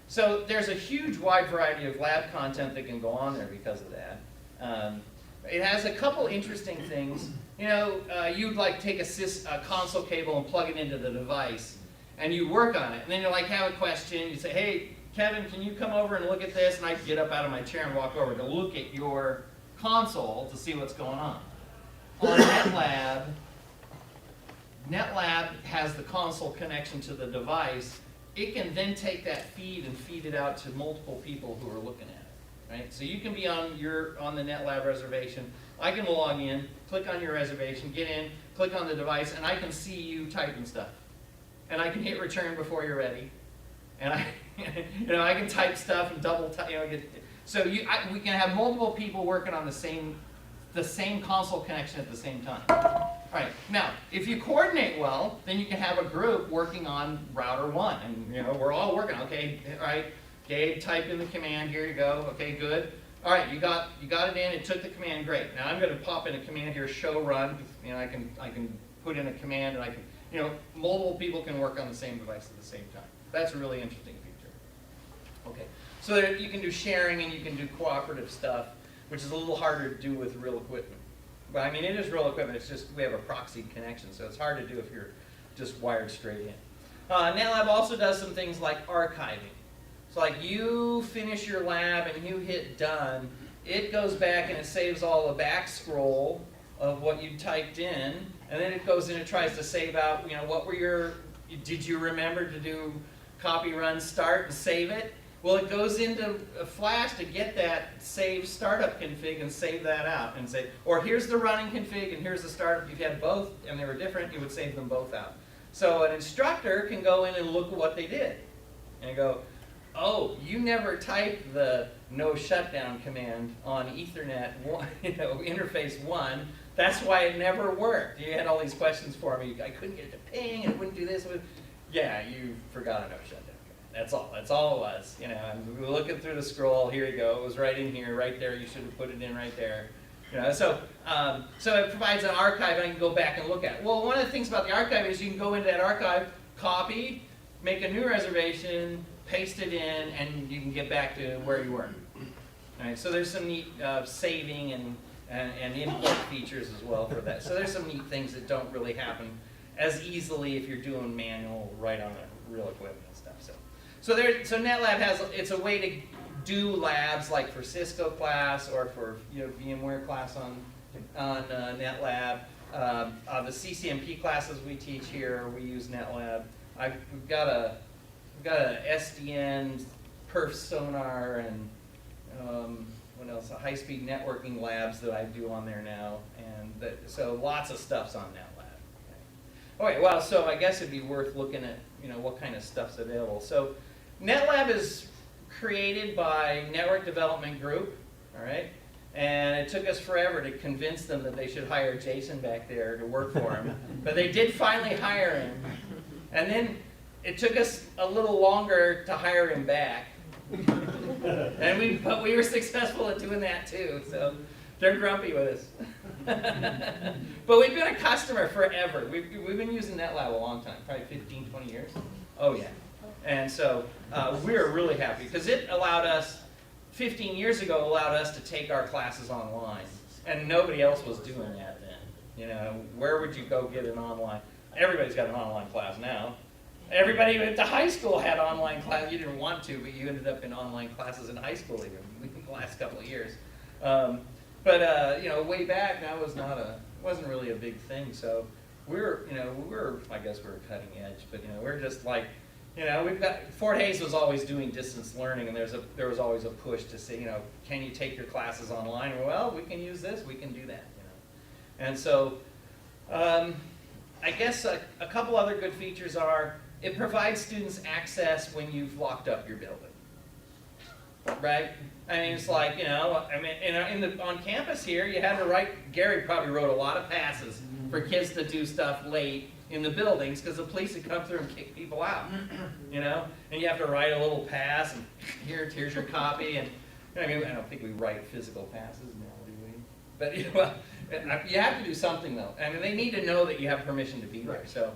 So there's a huge wide variety of lab content that can go on there because of that. It has a couple interesting things. You'd take a console cable and plug it into the device, and you work on it, and then you have a question, you say, hey, Kevin, can you come over and look at this? And I get up out of my chair and walk over to look at your console to see what's going on. On Netlab has the console connection to the device. It can then take that feed and feed it out to multiple people who are looking at it, right? So you can be on the Netlab reservation. I can log in, click on your reservation, get in, click on the device, and I can see you typing stuff. And I can hit return before you're ready. And I can type stuff and double type. We can have multiple people working on the same console connection at the same time. All right. Now, if you coordinate well, then you can have a group working on router 1, and we're all working. Okay, all right. Gabe, type in the command. Here you go. Okay, good. All right, you got it in. It took the command. Great. Now I'm going to pop in a command here. Show run. I can put in a command, and I can multiple people can work on the same device at the same time. That's a really interesting feature. Okay, so that you can do sharing and you can do cooperative stuff, which is a little harder to do with real equipment. But it is real equipment, it's just we have a proxy connection, so it's hard to do if you're just wired straight in. Netlab also does some things like archiving. So you finish your lab and you hit done, it goes back and it saves all the back scroll of what you typed in, and then it goes in and tries to save out, did you remember to do copy run start and save it? Well, it goes into Flash to get that save startup config and save that out and say, or here's the running config and here's the startup. If you had both and they were different, you would save them both out. So an instructor can go in and look at what they did and go, oh, you never typed the no shutdown command on Ethernet interface 1. That's why it never worked. You had all these questions for me. I couldn't get it to ping, and it wouldn't do this. Yeah, you forgot a no shutdown command. That's all. That's all it was. And we were looking through the scroll. Here you go. It was right in here, right there. You should have put it in right there. So it provides an archive I can go back and look at. Well, one of the things about the archive is you can go into that archive, copy, make a new reservation, paste it in, and you can get back to where you were. All right, so there's some neat saving and import features as well for that. So there's some neat things that don't really happen as easily if you're doing manual right on a real equipment and stuff. So Netlab it's a way to do labs like for Cisco class or for VMware class on Netlab. The CCNP classes we teach here, we use Netlab. We've got a SDN, perf sonar, and what else? High-speed networking labs that I do on there now, and so lots of stuff's on Netlab. Okay, well, so I guess it'd be worth looking at what kind of stuff's available. So Netlab is created by Network Development Group, all right, and it took us forever to convince them that they should hire Jason back there to work for them, but they did finally hire him, and then it took us a little longer to hire him back. But we were successful at doing that too, so they're grumpy with us. But we've been a customer forever. We've been using Netlab a long time, probably 15, 20 years. Oh yeah. And so we're really happy because it allowed us, 15 years ago, allowed us to take our classes online. And nobody else was doing that then. Where would you go get an online? Everybody's got an online class now. Everybody at the high school had online class. You didn't want to, but you ended up in online classes in high school even in the last couple of years. Way back that wasn't really a big thing. So I guess we're cutting edge, but we're just like, we've got Fort Hays was always doing distance learning, and there was always a push to say, can you take your classes online? Well, we can use this, we can do that, And so, I guess a couple other good features are, it provides students access when you've locked up your building, right? I mean, it's like, on campus here, you had to write, Gary probably wrote a lot of passes for kids to do stuff late in the buildings because the police would come through and kick people out, And you have to write a little pass, and here's your copy, and I don't think we write physical passes now, do we? But, you have to do something, though. I mean, they need to know that you have permission to be there. So,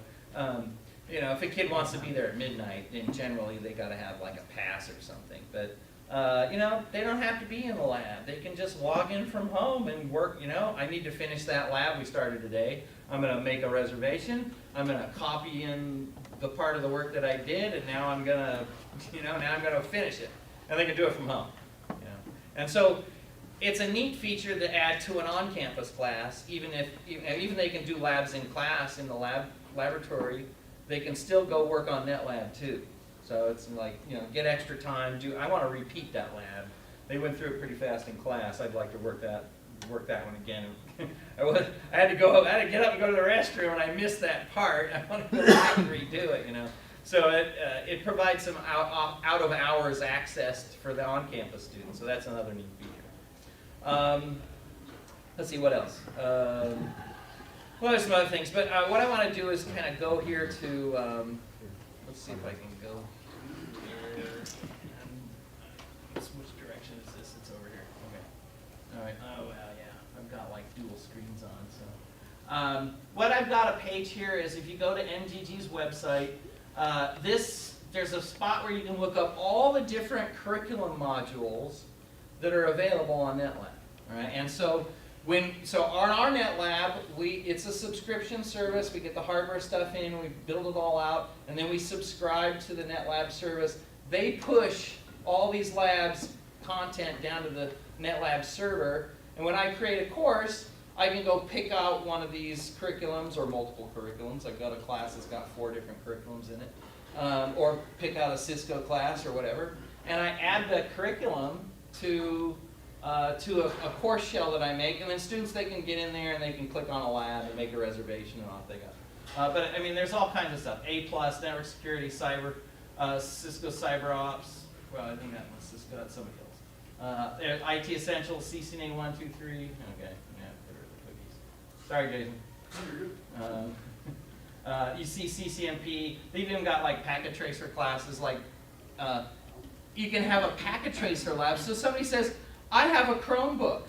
if a kid wants to be there at midnight, then generally they got to have like a pass or something. But, they don't have to be in the lab. They can just log in from home and work. I need to finish that lab we started today. I'm going to make a reservation. I'm going to copy in the part of the work that I did, and now I'm going to finish it. And they can do it from home. And so, it's a neat feature to add to an on-campus class. Even they can do labs in class in the laboratory, they can still go work on Netlab too. So it's like, get extra time. I want to repeat that lab. They went through it pretty fast in class. I'd like to work that one again. I had to get up and go to the restroom, and I missed that part. I want to go back and redo it. So it provides some out of hours access for the on-campus students. So that's another neat feature. Let's see what else. Well, there's some other things, but what I want to do is kind of go here to. Let's see if I can go here. Which direction is this? It's over here. Okay. All right. Oh well, yeah. I've got like dual screens on. So, what I've got a page here is if you go to NGG's website, there's a spot where you can look up all the different curriculum modules that are available on Netlab. All right, and so on our Netlab, it's a subscription service. We get the hardware stuff in, we build it all out, and then we subscribe to the Netlab service. They push all these labs content down to the Netlab server, and when I create a course, I can go pick out one of these curriculums or multiple curriculums. I've got a class that's got 4 different curriculums in it, or pick out a Cisco class or whatever. and I add the curriculum to a course shell that I make, and then students, they can get in there and they can click on a lab and make a reservation and off they go. But I mean, there's all kinds of stuff. A+, network security, cyber, Cisco cyber ops. Well, I think that was Cisco, that's somebody else. There's IT essentials, CCNA 1, 2, 3. Okay, yeah, get rid of the cookies. Sorry, Jason. You see CCNP. They've even got like packet tracer classes. Like you can have a packet tracer lab. So somebody says, I have a Chromebook.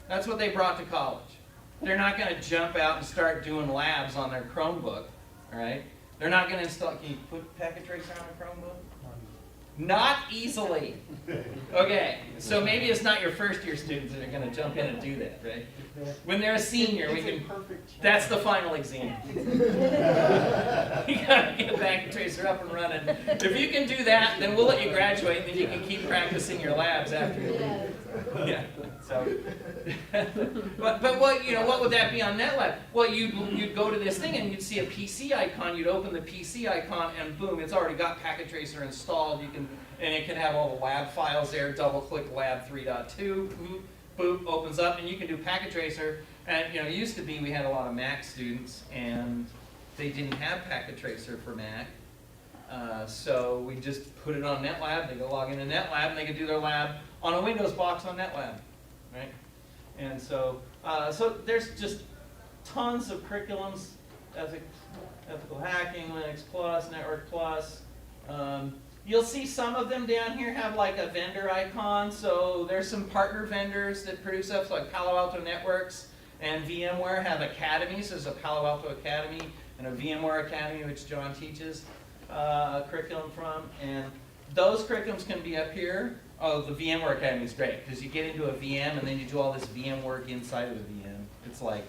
That's what they brought to college. They're not going to jump out and start doing labs on their Chromebook, all right? They're not going to install. Can you put packet tracer on a Chromebook? Not easily. Okay, so maybe it's not your first year students that are going to jump in and do that, right? When they're a senior, we can. That's the final exam. You got to get packet tracer up and running. If you can do that, then we'll let you graduate, and then you can keep practicing your labs after you leave. Yeah. So, but what, you know, what would that be on Netlab? Well, you'd go to this thing and you'd see a PC icon. You'd open the PC icon, and boom, it's already got packet tracer installed. You can, and it can have all the lab files there. Double-click lab 3.2. Boop, opens up, and you can do packet tracer. And you know, it used to be we had a lot of Mac students, and they didn't have packet tracer for Mac. So we just put it on Netlab. They could log into Netlab, and they could do their lab on a Windows box on Netlab, right? And so, so there's just tons of curriculums: ethical hacking, Linux Plus, Network Plus. You'll see some of them down here have like a vendor icon. So there's some partner vendors that produce stuff like Palo Alto Networks and VMware have academies. There's a Palo Alto Academy and a VMware Academy, which John teaches a curriculum from. And those curriculums can be up here. Oh, the VMware Academy is great because you get into a VM and then you do all this VM work inside of the VM. It's like,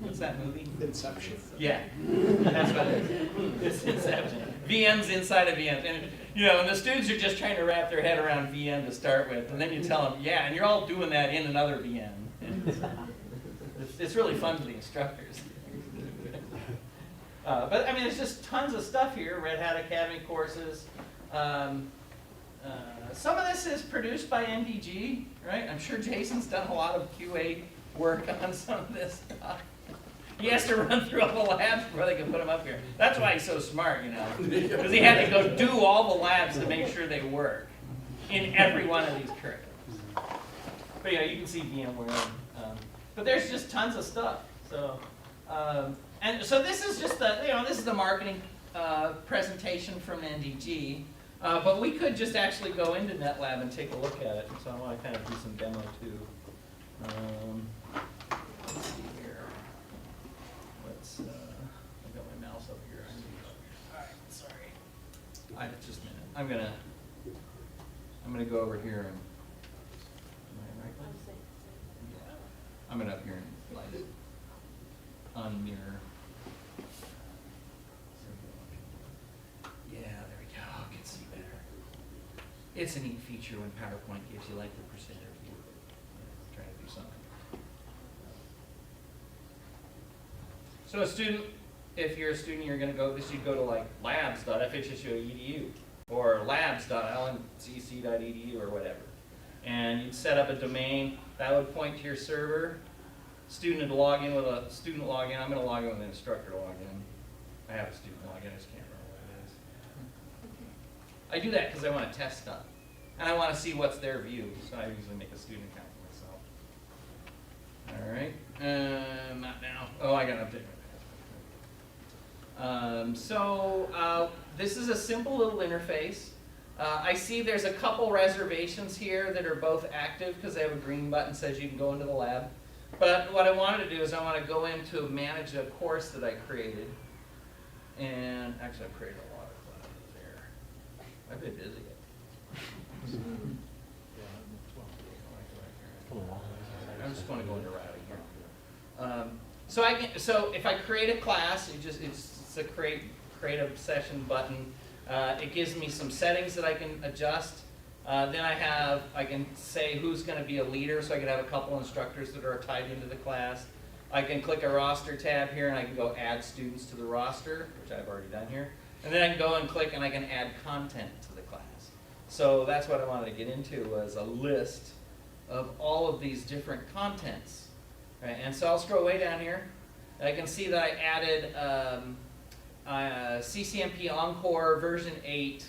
what's that movie? Inception. Yeah, that's what it is. It's Inception. VMs inside of VMs. And, you know, and the students are just trying to wrap their head around VM to start with. And then you tell them, yeah, and you're all doing that in another VM. It's really fun for the instructors. But, I mean, there's just tons of stuff here. Red Hat Academy courses. Some of this is produced by NDG, right? I'm sure Jason's done a lot of QA work on some of this stuff. He has to run through all the labs before they can put them up here. That's why he's so smart, you know, because he had to go do all the labs to make sure they work in every one of these curriculums. But yeah, you can see VMware. But there's just tons of stuff. So, and so this is just the, you know, this is the marketing presentation from NDG. But we could just actually go into Netlab and take a look at it. So I want to kind of do some demo too. Let's see here. Let's, I've got my mouse up here. All right, sorry. Just a minute. I'm gonna go over here and, am I right? Yeah. I'm gonna up here and like unmirror. Yeah, there we go. I can see better. It's a neat feature when PowerPoint gives you like the presenter view. Trying to do something. So a student, if you're a student, you're going to go, you'd go to like labs.fhsu.edu or labs.lncc.edu or whatever. And you'd set up a domain. That would point to your server. Student would log in with a student login. I'm going to log in with an instructor login. I have a student login. I just can't remember what it is. I do that because I want to test stuff. And I want to see what's their view. So I usually make a student account for myself. All right. Not now. Oh, I got to update my password. This is a simple little interface. I see there's a couple reservations here that are both active because they have a green button that says you can go into the lab. But what I wanted to do is I want to go in to manage a course that I created. And actually, I've created a lot of classes there. I've been busy. I just want to go into routing here. So if I create a class, it's a create a session button. It gives me some settings that I can adjust. Then I can say who's going to be a leader, so I can have a couple instructors that are tied into the class. I can click a roster tab here, and I can go add students to the roster, which I've already done here. And then I can go and click, and I can add content to the class. So that's what I wanted to get into, was a list of all of these different contents. Right? And so I'll scroll way down here. I can see that I added CCNP Encore version 8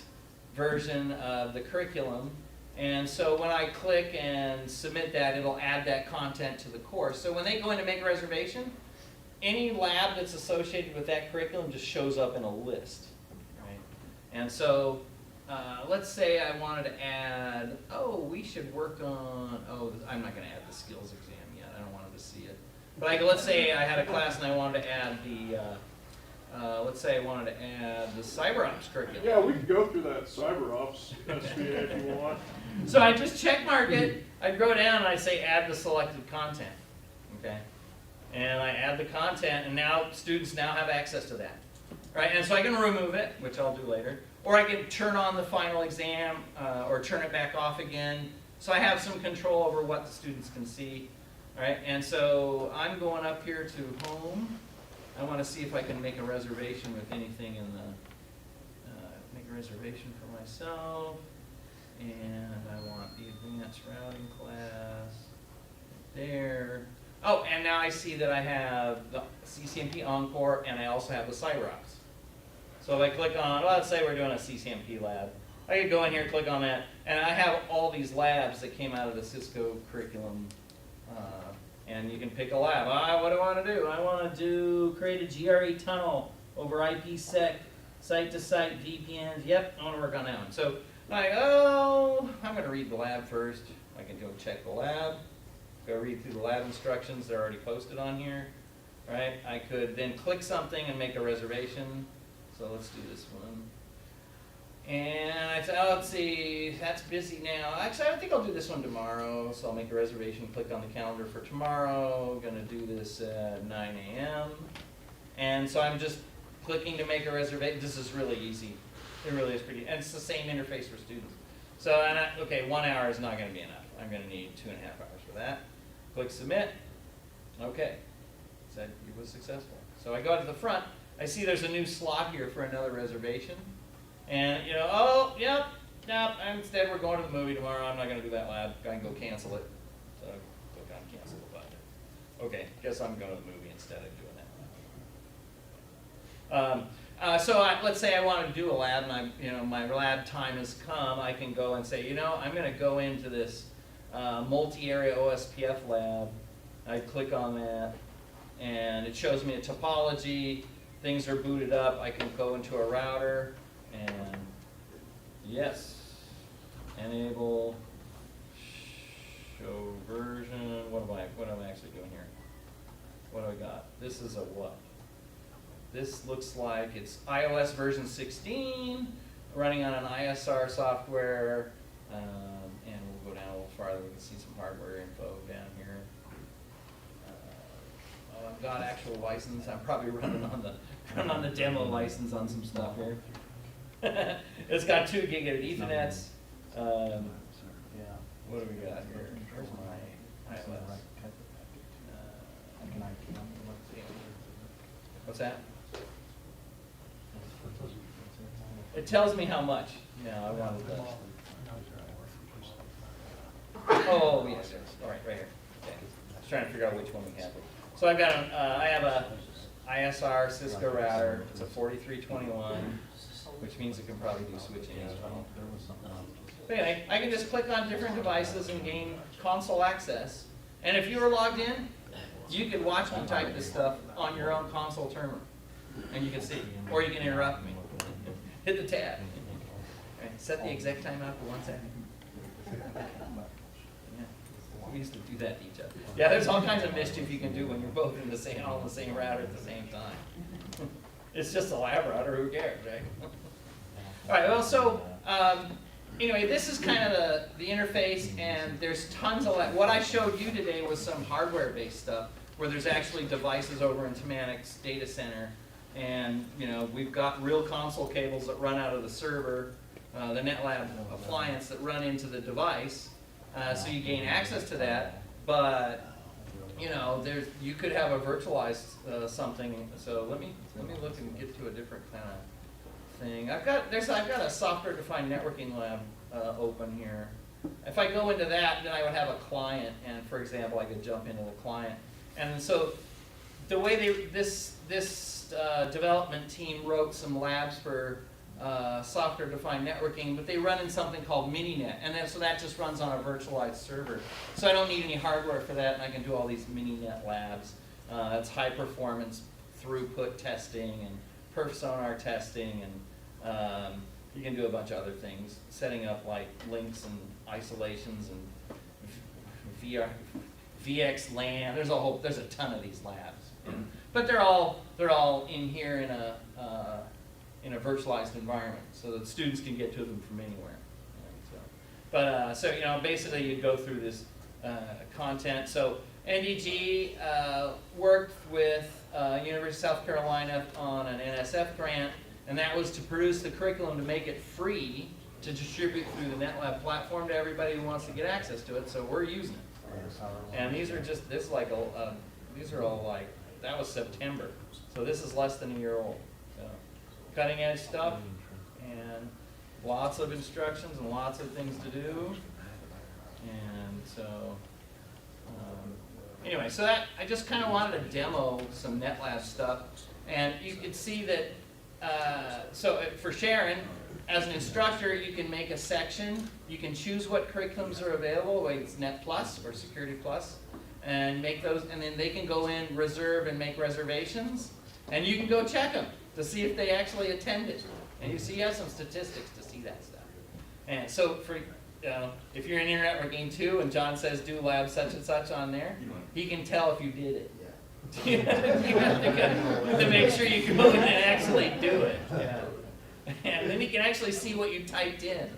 version of the curriculum. And so when I click and submit that, it'll add that content to the course. So when they go in to make a reservation, any lab that's associated with that curriculum just shows up in a list. Right? And so let's say I wanted to add, we should work on, I'm not going to add the skills exam yet. I don't want them to see it. But let's say I had a class and I wanted to add the, let's say I wanted to add the CyberOps curriculum. Yeah, we can go through that CyberOps SVA if you want. So I just check mark it, I'd go down and I'd say add the selected content, okay? And I add the content, and now students now have access to that, right? And so I can remove it, which I'll do later, or I can turn on the final exam or turn it back off again. So I have some control over what the students can see, right? And so I'm going up here to home. I want to see if I can make a reservation with anything in the, make a reservation for myself. And I want the advanced routing class there. Oh, and now I see that I have the CCNP Encore, and I also have the CyberOps. So if I click on, let's say we're doing a CCNP lab. I could go in here, click on that, and I have all these labs that came out of the Cisco curriculum. And you can pick a lab. What do I want to do? I want to create a GRE tunnel over IPsec, site-to-site VPNs. Yep, I want to work on that one. So I'm going to read the lab first. I can go check the lab, go read through the lab instructions. They're already posted on here, right? I could then click something and make a reservation. So let's do this one. And I say, let's see, that's busy now. Actually, I think I'll do this one tomorrow. So I'll make a reservation, click on the calendar for tomorrow. Gonna do this at 9 a.m. And so I'm just clicking to make a reservation. This is really easy. It really is pretty, and it's the same interface for students. So, okay, 1 hour is not gonna be enough. I'm gonna need 2.5 hours for that. Click submit. Okay, said it was successful. So I go to the front. I see there's a new slot here for another reservation. And, instead we're going to the movie tomorrow. I'm not going to do that lab. I can go cancel it. So click on cancel the button. Okay, guess I'm going to the movie instead of doing that. Let's say I want to do a lab, and my lab time has come. I can go and say, I'm going to go into this multi-area OSPF lab. I click on that, and it shows me a topology. Things are booted up. I can go into a router. And yes, enable show version. What am I actually doing here? What do I got? This is a what? This looks like it's iOS version 16, running on an ISR software. And we'll go down a little farther. We can see some hardware info down here. I've got actual license. I'm probably running on the demo license on some stuff here. It's got 2 gigabit Ethernets. What do we got here? Where's my iOS? What's that? It tells me how much. No, I wanted that. Oh, yes, yes. All right, right here. Okay. I was trying to figure out which one we have. So I've got I have a ISR Cisco router. It's a 4321. Which means it can probably do switching as well. But anyway, I can just click on different devices and gain console access. And if you were logged in, you could watch me type this stuff on your own console terminal. And you can see. Or you can interrupt me. Hit the tab. Right, set the exec time out for 1 second. Yeah. We used to do that to each other. Yeah, there's all kinds of mischief you can do when you're both in the same, on the same router at the same time. It's just a lab router, who cares, right? All right, well, so anyway, this is kind of the interface, and there's tons of what I showed you today was some hardware-based stuff, where there's actually devices over in Timantic's data center, and we've got real console cables that run out of the server, the Netlab appliance that run into the device, so you gain access to that, but you could have a virtualized something. So let me look and get to a different kind of thing. I've got a software-defined networking lab open here. If I go into that, then I would have a client, and for example, I could jump into the client. And so the way this development team wrote some labs for software-defined networking, but they run in something called Mininet, and then, so that just runs on a virtualized server. So I don't need any hardware for that, and I can do all these Mininet labs. It's high-performance throughput testing and perf sonar testing, and you can do a bunch of other things, setting up like links and isolations and VXLAN. There's a ton of these labs, but they're all in here in a virtualized environment, so that students can get to them from anywhere. So you know, basically you go through this content. So NDG worked with University of South Carolina on an NSF grant, and that was to produce the curriculum to make it free to distribute through the Netlab platform to everybody who wants to get access to it. So we're using it, and these are just these are all like, that was September, so this is less than a year old. So cutting edge stuff, and lots of instructions and lots of things to do, and so. Anyway, so that I just kind of wanted to demo some Netlab stuff, and you could see that. So for Sharon, as an instructor, you can make a section. You can choose what curriculums are available, whether it's Net Plus or Security Plus, and make those. And then they can go in, reserve, and make reservations, and you can go check them to see if they actually attended. And you see, you have some statistics to see that stuff. And so for if you're in Internet Networking too, and John says do lab such and such on there, he can tell if you did it. You have to make sure you go in and actually do it. Yeah. And then he can actually see what you typed in.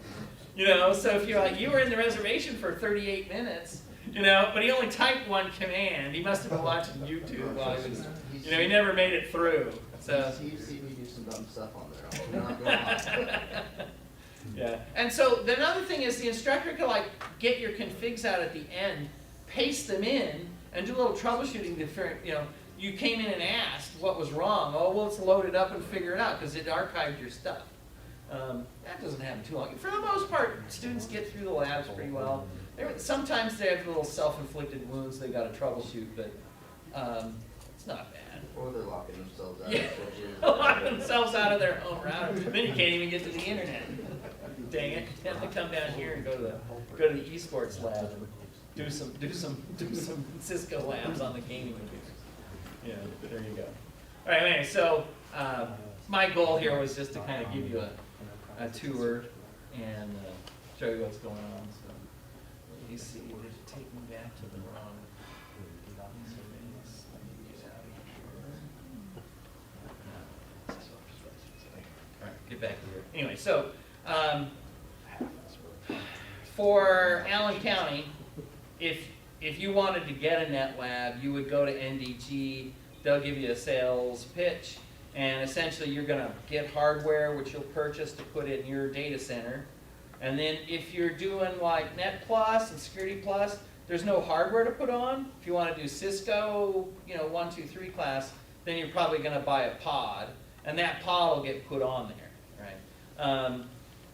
You know, so if you're like, you were in the reservation for 38 minutes, you know, but he only typed one command. He must have been watching YouTube while he was, you know, he never made it through. So. You see me do some dumb stuff on there. Yeah, and so the other thing is the instructor could like get your configs out at the end, paste them in, and do a little troubleshooting. You know, you came in and asked what was wrong. Oh, well, let's load it up and figure it out because it archived your stuff. That doesn't happen too long. For the most part, students get through the labs pretty well. Sometimes they have little self-inflicted wounds they got to troubleshoot, but it's not bad. Or they're locking themselves out. Yeah, lock themselves out of their own router. Then you can't even get to the internet. Dang it! You have to come down here and go to the esports lab and do some Cisco labs on the gaming computers. Yeah, there you go. All right, anyway, so my goal here was just to kind of give you a tour and show you what's going on. So let me see, did it take me back to the wrong? All right, get back here. Anyway, so. For Allen County, if you wanted to get a Netlab, you would go to NDG. They'll give you a sales pitch, and essentially you're going to get hardware, which you'll purchase to put in your data center. And then if you're doing like Net Plus and Security Plus, there's no hardware to put on. If you want to do Cisco, you know, 1, 2, 3 class, then you're probably going to buy a pod, and that pod will get put on there, right?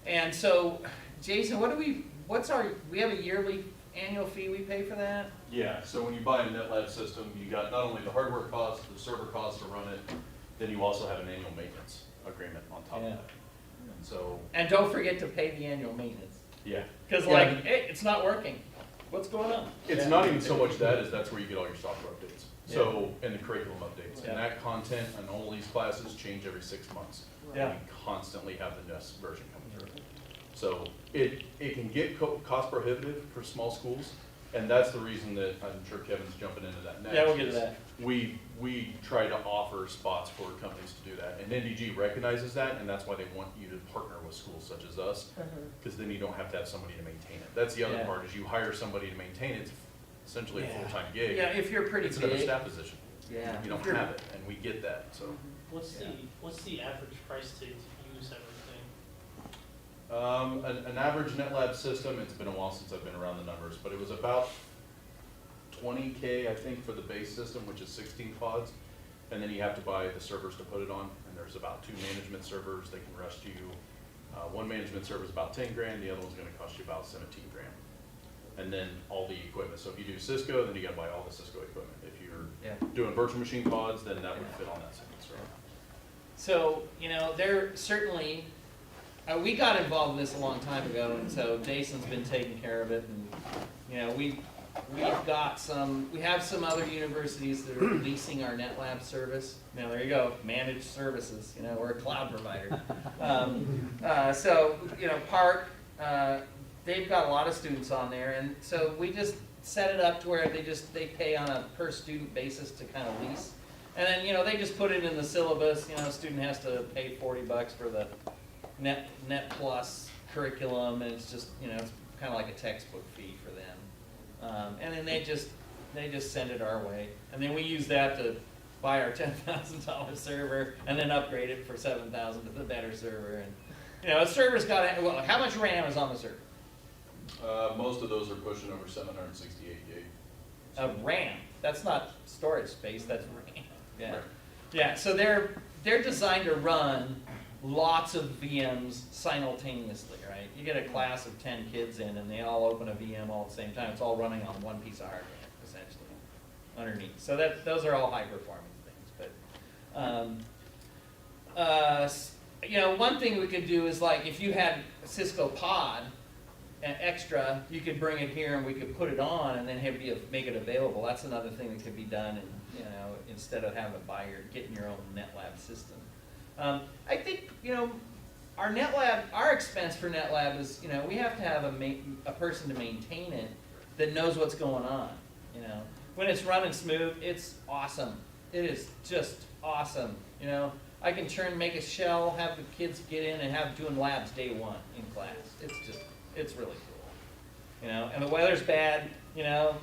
And so, Jason, we have a yearly annual fee we pay for that? Yeah, so when you buy a Netlab system, you got not only the hardware cost, the server cost to run it, then you also have an annual maintenance agreement on top of that. And so. And don't forget to pay the annual maintenance. Yeah. Because like, hey, it's not working. What's going on? It's not even so much that, as that's where you get all your software updates. So, and the curriculum updates. Yeah. And that content and all these classes change every 6 months. Yeah. And we constantly have the newest version coming through. So it can get cost prohibitive for small schools, and that's the reason that I'm sure Kevin's jumping into that next. Yeah, we'll get to that. We try to offer spots for companies to do that, and NDG recognizes that, and that's why they want you to partner with schools such as us, because then you don't have to have somebody to maintain it. That's the other part, is you hire somebody to maintain it. It's essentially a full-time gig. Yeah, if you're pretty it's big. It's another staff position. Yeah. You don't have it, and we get that. So. What's the average price to use everything? An average Netlab system, it's been a while since I've been around the numbers, but it was about $20K, I think, for the base system, which is 16 pods. And then you have to buy the servers to put it on, and there's about 2 management servers. They can rest you One management server is about 10 grand, the other one's gonna cost you about 17 grand. And then all the equipment. So if you do Cisco, then you gotta buy all the Cisco equipment. If you're doing virtual machine pods, then that would fit on that second server. So, you know, there certainly, we got involved in this a long time ago, and so Jason's been taking care of it, and, you know, we have some other universities that are leasing our Netlab service. Now, there you go, managed services, you know, we're a cloud provider. So, you know, Park, they've got a lot of students on there, and so we just set it up to where they pay on a per student basis to kind of lease. And then, you know, they just put it in the syllabus, you know, a student has to pay $40 for the Net Plus curriculum, and it's just, you know, it's kind of like a textbook fee for them. And then they just send it our way. And then we use that to buy our $10,000 server and then upgrade it for $7,000 to the better server. And, you know, a server's got, well, how much RAM is on the server? Most of those are pushing over 768 gig. RAM. That's not storage space, that's RAM. Yeah. Right. Yeah, so they're designed to run lots of VMs simultaneously, right? You get a class of 10 kids in and they all open a VM all at the same time. It's all running on one piece of hardware, essentially, underneath. So those are all high performing things. But you know, one thing we could do is, like, if you had a Cisco pod extra, you could bring it here and we could put it on and then make it available. That's another thing that could be done, and, you know, instead of having to buy getting your own Netlab system. I think, you know, our expense for Netlab is, you know, we have to have a person to maintain it that knows what's going on. You know, when it's running smooth, it's awesome. It is just awesome. You know, I can make a shell, have the kids get in and doing labs day one in class. It's really cool. You know, and the weather's bad, you know,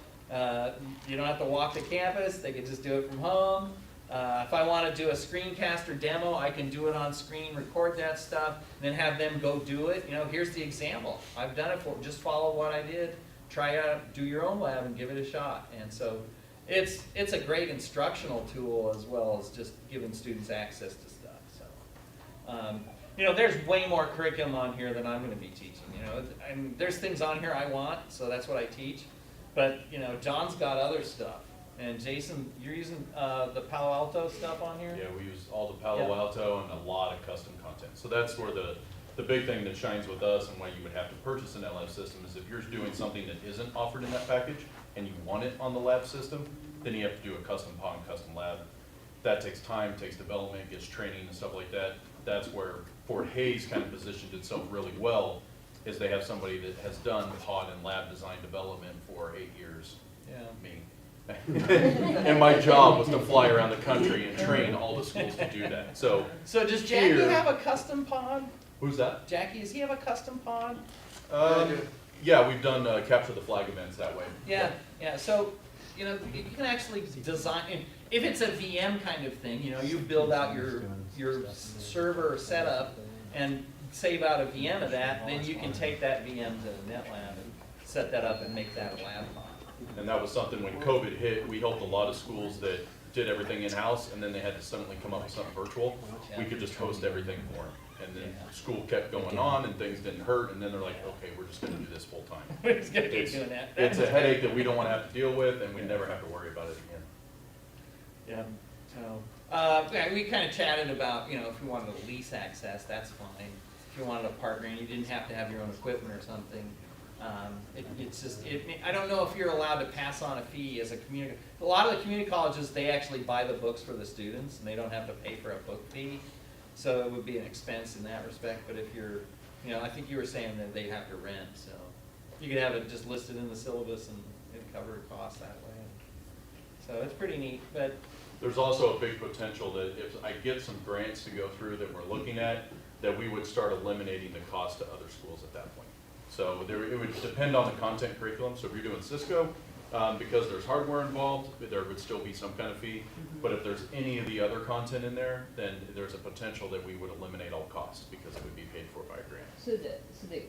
you don't have to walk to campus, they can just do it from home. If I want to do a screencaster demo, I can do it on screen, record that stuff, and then have them go do it. You know, here's the example. I've done it for, just follow what I did, try it out, do your own lab and give it a shot. And so it's a great instructional tool as well as just giving students access to stuff. So, you know, there's way more curriculum on here than I'm going to be teaching. You know, there's things on here I want, so that's what I teach. But, you know, John's got other stuff. And Jason, you're using the Palo Alto stuff on here? Yeah, we use all the Palo Alto and a lot of custom content. So that's where the big thing that shines with us and why you would have to purchase a Netlab system is if you're doing something that isn't offered in that package and you want it on the lab system, then you have to do a custom pod and custom lab. That takes time, takes development, gets training and stuff like that. That's where Fort Hays kind of positioned itself really well, is they have somebody that has done pod and lab design development for 8 years. Yeah. Me. And my job was to fly around the country and train all the schools to do that. So does Jackie have a custom pod? Who's that? Jackie, does he have a custom pod? Yeah, we've done capture the flag events that way. Yeah, yeah. So, you know, you can actually design, if it's a VM kind of thing, you know, you build out your server setup and save out a VM of that, then you can take that VM to Netlab and set that up and make that a lab pod. And that was something when COVID hit, we helped a lot of schools that did everything in-house and then they had to suddenly come up with something virtual. We could just host everything for them. And then school kept going on and things didn't hurt, and then they're like, okay, we're just gonna do this full time. We're just gonna keep doing that. It's a headache that we don't wanna have to deal with, and we never have to worry about it again. Yeah, so, yeah, we kind of chatted about, you know, if you wanted to lease access, that's fine. If you wanted a partner and you didn't have to have your own equipment or something, I don't know if you're allowed to pass on a fee as a community. A lot of the community colleges, they actually buy the books for the students, and they don't have to pay for a book fee. So it would be an expense in that respect, but if you're, you know, I think you were saying that they have to rent, so you could have it just listed in the syllabus and cover costs that way. So it's pretty neat, but. There's also a big potential that if I get some grants to go through that we're looking at, that we would start eliminating the cost to other schools at that point. So it would depend on the content curriculum. So if you're doing Cisco, Because there's hardware involved, there would still be some kind of fee. But if there's any of the other content in there, then there's a potential that we would eliminate all costs because it would be paid for by a grant. So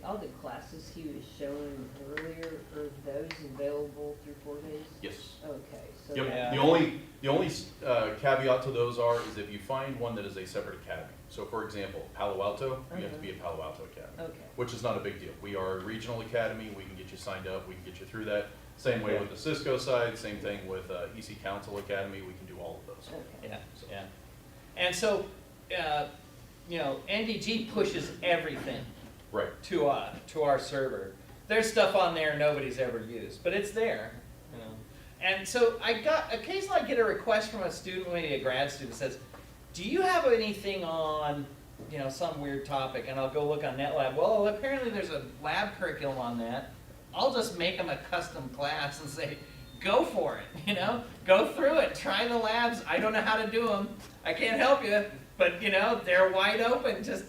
all the classes he was showing earlier, are those available through 4 days? Yes. Okay, so. Yep. Yeah. The only caveat to those is if you find one that is a separate academy. So for example, Palo Alto, we have to be a Palo Alto Academy. Okay. Which is not a big deal. We are a regional academy, we can get you signed up, we can get you through that. Same way with the Cisco side, same thing with EC Council Academy, we can do all of those. Okay. Yeah, yeah. And so, you know, NDG pushes everything Right. to our server. There's stuff on there nobody's ever used, but it's there, you know. And so occasionally I get a request from a student, maybe a grad student, that says, do you have anything on, you know, some weird topic? And I'll go look on Netlab. Well, apparently there's a lab curriculum on that. I'll just make them a custom class and say, go for it, you know? Go through it, try the labs. I don't know how to do them. I can't help you, but you know, they're wide open. Just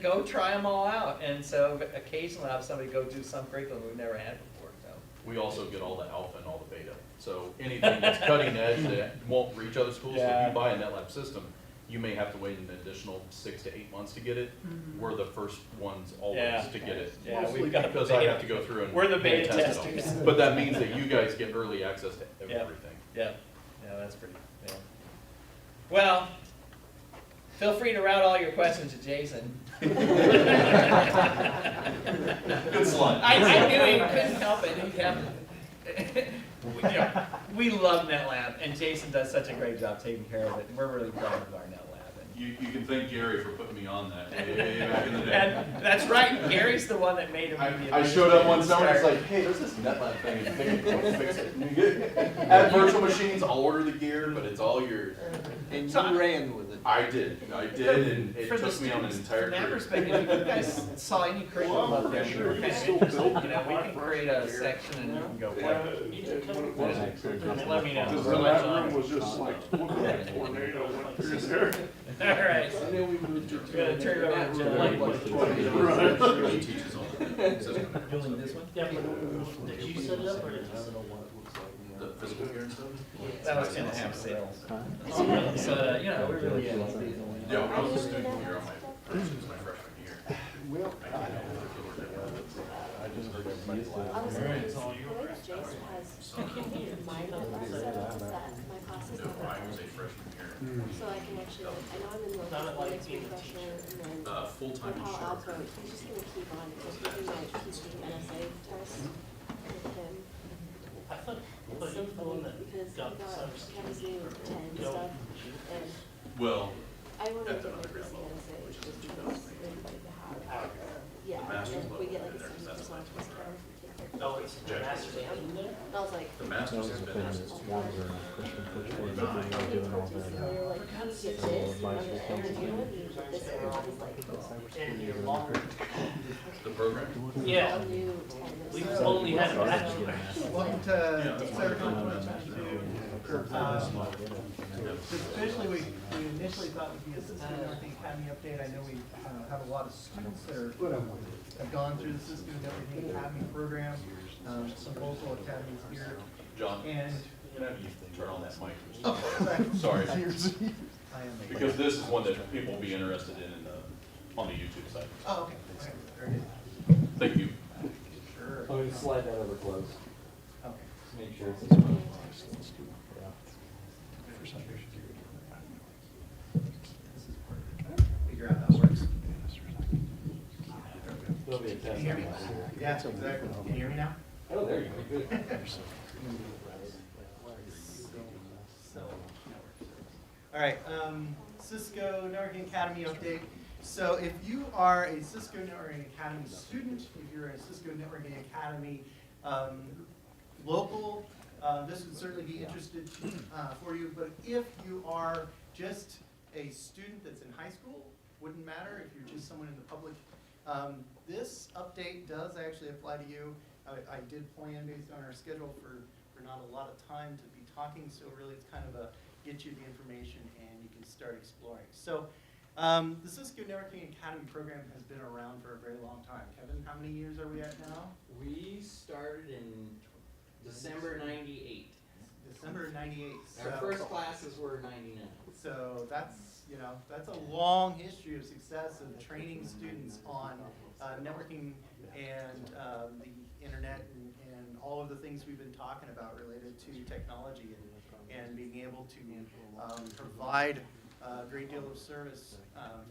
go try them all out. And so occasionally I'll have somebody go do some curriculum we've never had before. So. We also get all the alpha and all the beta. So anything that's cutting edge that won't reach other schools, if you buy a Netlab system, you may have to wait an additional 6 to 8 months to get it. We're the first ones always to get it. Yeah, we've got because I have to go through and we're the beta test testers. it all. But that means that you guys get early access to everything. Yeah, that's pretty. Yeah. Well, feel free to route all your questions to Jason. Good slide. I knew he couldn't help it. He kept. You know, we love Netlab, and Jason does such a great job taking care of it. And we're really proud of our Netlab. You can thank Gary for putting me on that way back in the day. And that's right. Gary's the one that made him. I showed up one summer and it's like, hey, there's this Netlab thing and fix it. And you get at virtual machines, I'll order the gear, but it's all yours. And you ran with it. I did, and it took me on an entire From that career. perspective, if you guys saw any curriculum up there, you know, we can create a section and you can go play. Just let me know. Because the lab room was just like, looked like a tornado went through there. All right. And then we moved it to. We're gonna turn it over to Jim. Doing this one? Yeah, but did you set it up or did you set it up? The physical gear and stuff? That was gonna have sales. So, you know, we're really good. Yeah, I was a student here on my freshman year. Well, I was the way that Jason has my Netlab set up is that my classes No, never I was a end. freshman here. So I can actually, I know I'm in the next week freshman, and then Full-time with Palo instructor. Alto, he's just gonna keep on, because we do my PC NSA test with him. I thought, It's but so he was the one funny, that because he got the got cybersecurity. his new 10 stuff, and Well, I wanna at get the my PC undergrad level, NSA, which is just 2008, because they like to have, yeah, The master's and we get level like a in there, 70% that's discount if we take care of Oh, it's the master's exam. in there? And I was like, the master's has been there since they were like, you get this, and then you know, you get this, and I was like, And your longer. the program. Yeah. all new 10. We've So- only had a bachelor. Welcome to Cybercon 2022. Especially we initially thought it would be a Cisco Networking Academy update. I know we have a lot of students that have gone through the Cisco Networking Academy program, some local academies here. John, And can I have you turn on that mic? oh, Sorry. I am. Because this is one that people will be interested in on the YouTube side. Oh, okay. Okay, very good. Thank you. Sure. Oh, you slide that over close. Okay. Just make sure it's. Figure out how it works. There'll be a test. Can you hear me? on that. Yeah, exactly. Can you hear me now? Oh, there you go, good. All right, Cisco Networking Academy update. So if you are a Cisco Networking Academy student, if you're a Cisco Networking Academy local, this would certainly be interested for you. But if you are just a student that's in high school, wouldn't matter. If you're just someone in the public, this update does actually apply to you. I did plan based on our schedule for not a lot of time to be talking, so really it's kind of a get you the information and you can start exploring. So the Cisco Networking Academy program has been around for a very long time. Kevin, how many years are we at now? We started in December 98. December '98. Our first classes were 99. So that's, you know, that's a long history of success of training students on networking and the internet and all of the things we've been talking about related to technology and being able to provide a great deal of service.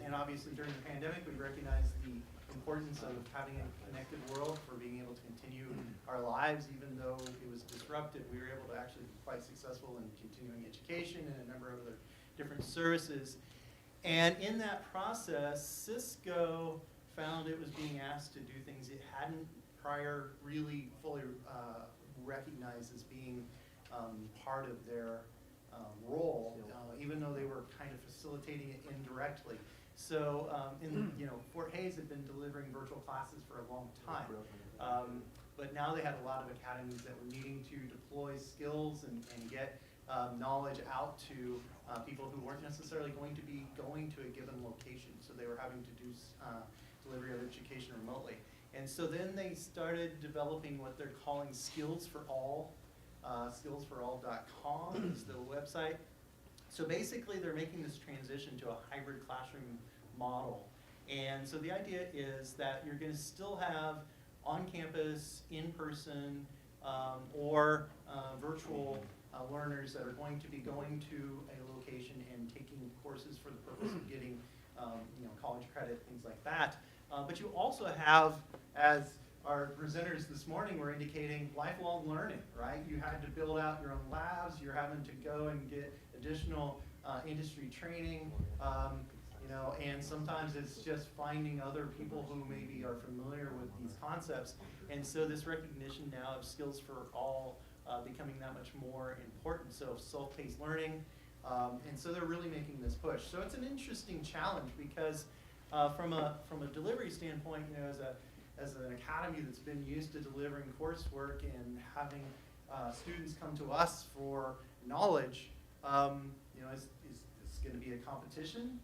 And obviously during the pandemic, we recognized the importance of having a connected world for being able to continue our lives, even though it was disrupted. We were able to actually be quite successful in continuing education and a number of other different services. And in that process, Cisco found it was being asked to do things it hadn't prior really fully recognized as being part of their role, even though they were kind of facilitating it indirectly. So, Fort Hays had been delivering virtual classes for a long time, but now they had a lot of academies that were needing to deploy skills and get knowledge out to people who weren't necessarily going to be going to a given location. So they were having to do delivery of education remotely. And so then they started developing what they're calling Skills for All. Skillsforall.com is the website. So basically they're making this transition to a hybrid classroom model. And so the idea is that you're going to still have on-campus, in-person, or virtual learners that are going to be going to a location and taking courses for the purpose of getting college credit, things like that. But you also have, as our presenters this morning were indicating, lifelong learning, right? You had to build out your own labs, you're having to go and get additional industry training, and sometimes it's just finding other people who maybe are familiar with these concepts. And so this recognition now of Skills for All becoming that much more important. So self-paced learning, and so they're really making this push. So it's an interesting challenge because from a delivery standpoint, as an academy that's been used to delivering coursework and having students come to us for knowledge, is this going to be a competition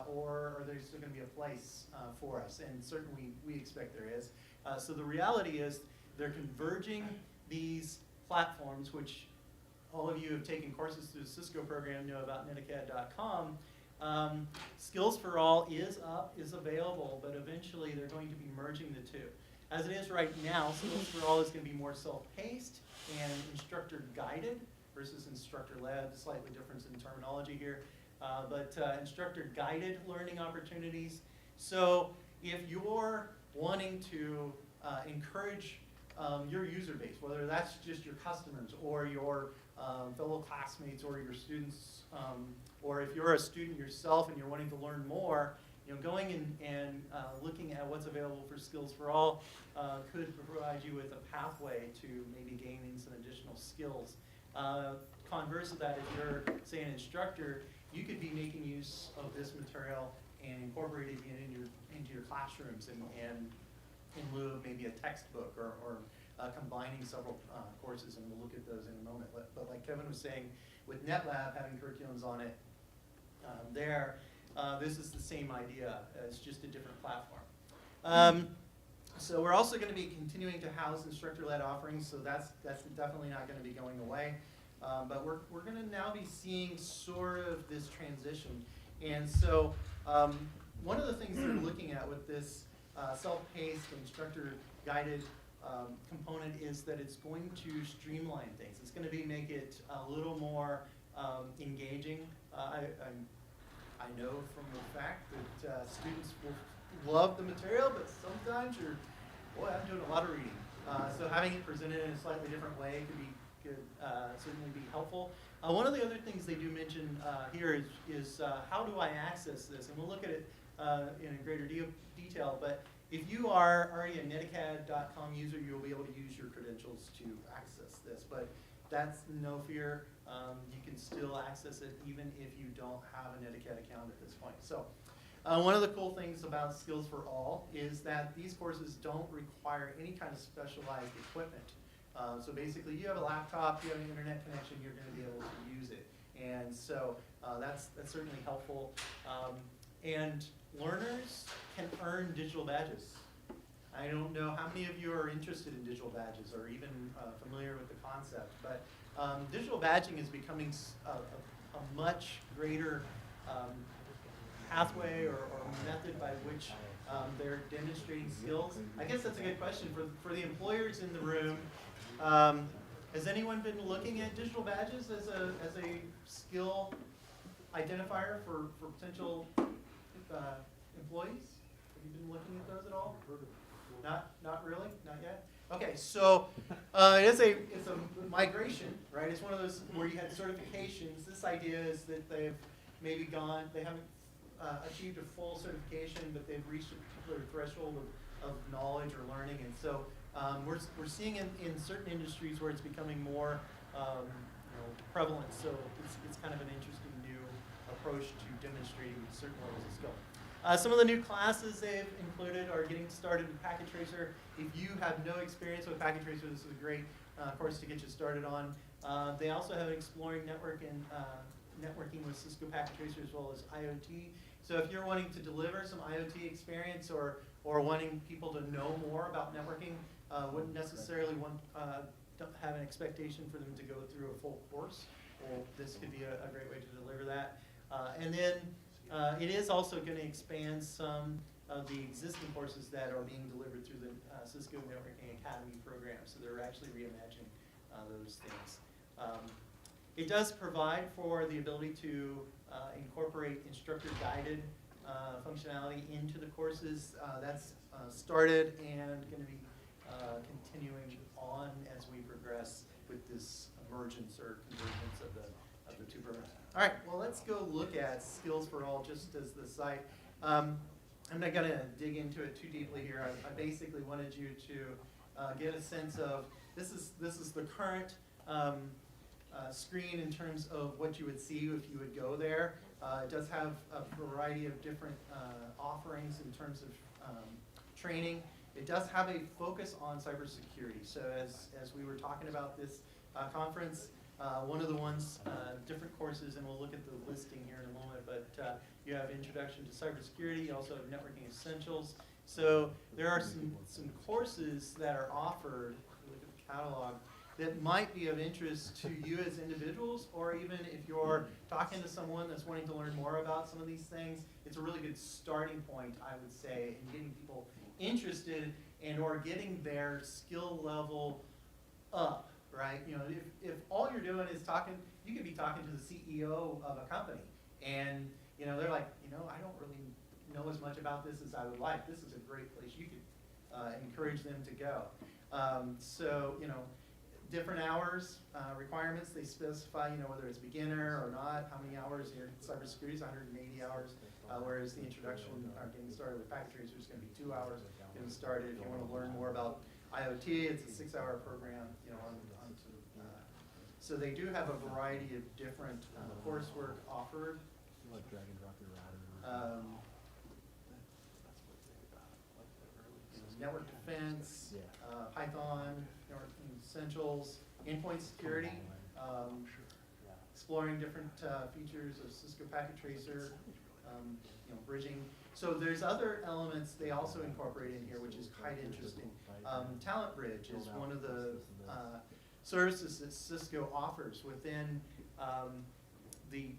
or are there still going to be a place for us? And certainly we expect there is. So the reality is they're converging these platforms, which all of you have taken courses through the Cisco program know about netacad.com. Skills for All is available, but eventually they're going to be merging the two. As it is right now, Skills for All is going to be more self-paced and instructor-guided versus instructor-led, slightly difference in terminology here, but instructor-guided learning opportunities. So if you're wanting to encourage your user base, whether that's just your customers or your fellow classmates or your students, or if you're a student yourself and you're wanting to learn more, going and looking at what's available for Skills for All could provide you with a pathway to maybe gaining some additional skills. Converse of that, if you're, say, an instructor, you could be making use of this material and incorporating it into your classrooms and in lieu of maybe a textbook or combining several courses, and we'll look at those in a moment. But like Kevin was saying, with Netlab having curriculums on it this is the same idea. It's just a different platform. So we're also going to be continuing to house instructor-led offerings, so that's definitely not going to be going away. But we're going to now be seeing sort of this transition. And so one of the things that we're looking at with this self-paced, instructor-guided component is that it's going to streamline things. It's going to make it a little more engaging. I know from the fact that students will love the material, but sometimes I'm doing a lot of reading. So having it presented in a slightly different way could certainly be helpful. One of the other things they do mention here is how do I access this? And we'll look at it in a greater detail, but if you are already a netacad.com user, you'll be able to use your credentials to access this. But that's no fear. You can still access it even if you don't have a Netacad account at this point. So one of the cool things about Skills for All is that these courses don't require any kind of specialized equipment. So basically, you have a laptop, you have an internet connection, you're going to be able to use it. And so that's certainly helpful. And learners can earn digital badges. I don't know how many of you are interested in digital badges or even familiar with the concept, but digital badging is becoming a much greater pathway or method by which they're demonstrating skills. I guess that's a good question for the employers in the room. Has anyone been looking at digital badges as a skill identifier for potential employees? Have you been looking at those at all? Not really? Not yet? Okay, so it's a migration, right? It's one of those where you had certifications. This idea is that they've maybe they haven't achieved a full certification, but they've reached a particular threshold of knowledge or learning. And so we're seeing in certain industries where it's becoming more prevalent. So it's kind of an interesting new approach to demonstrating certain levels of skill. Some of the new classes they've included are getting started with Packet Tracer. If you have no experience with Packet Tracer, this is a great course to get you started on. They also have exploring networking with Cisco Packet Tracer as well as IoT. So if you're wanting to deliver some IoT experience or wanting people to know more about networking, wouldn't necessarily have an expectation for them to go through a full course. Well, this could be a great way to deliver that. And then it is also going to expand some of the existing courses that are being delivered through the Cisco Networking Academy program. So they're actually reimagining those things. It does provide for the ability to incorporate instructor-guided functionality into the courses. That's started and going to be continuing on as we progress with this emergence or convergence of the two programs. All right, well, let's go look at Skills for All just as the site. I'm not going to dig into it too deeply here. I basically wanted you to get a sense of this is the current screen in terms of what you would see if you would go there. It does have a variety of different offerings in terms of training. It does have a focus on cybersecurity. So as we were talking about this conference, one of the ones, different courses, and we'll look at the listing here in a moment, but you have Introduction to Cybersecurity, you also have Networking Essentials. So there are some courses that are offered, look at the catalog, that might be of interest to you as individuals, or even if you're talking to someone that's wanting to learn more about some of these things, it's a really good starting point, I would say, in getting people interested and or getting their skill level up, right? You know, if all you're doing is talking, you could be talking to the CEO of a company, and you know, they're like, you know, I don't really know as much about this as I would like. This is a great place. You could encourage them to go. So, you know, different hours, requirements, they specify, you know, whether it's beginner or not, how many hours. Here, cybersecurity is 180 hours, whereas the introduction, or getting started with Packet Tracer is going to be 2 hours. Getting started, if you want to learn more about IoT, it's a 6-hour program, you know, so they do have a variety of different coursework offered. Like drag and drop your router. Network defense, Python, networking essentials, endpoint security, exploring different features of Cisco Packet Tracer, you know, bridging. So there's other elements they also incorporate in here, which is quite interesting. Talent Bridge is one of the services that Cisco offers within the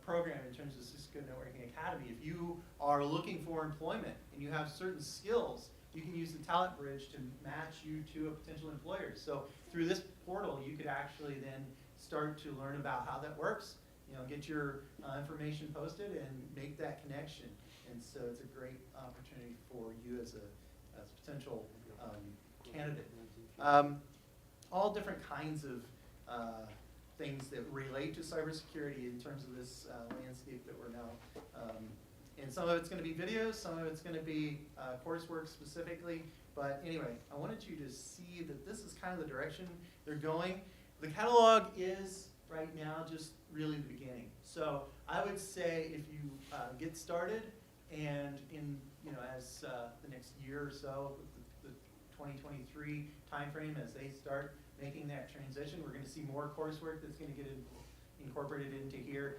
program in terms of Cisco Networking Academy. If you are looking for employment and you have certain skills, you can use the Talent Bridge to match you to a potential employer. So through this portal, you could actually then start to learn about how that works, you know, get your information posted and make that connection. And so it's a great opportunity for you as a potential candidate. All different kinds of things that relate to cybersecurity in terms of this landscape that we're now. And some of it's going to be videos, some of it's going to be coursework specifically. But anyway, I wanted you to see that this is kind of the direction they're going. The catalog is right now just really the beginning. So I would say if you get started and in, you know, as the next year or so, the 2023 timeframe, as they start making that transition, we're going to see more coursework that's going to get incorporated into here.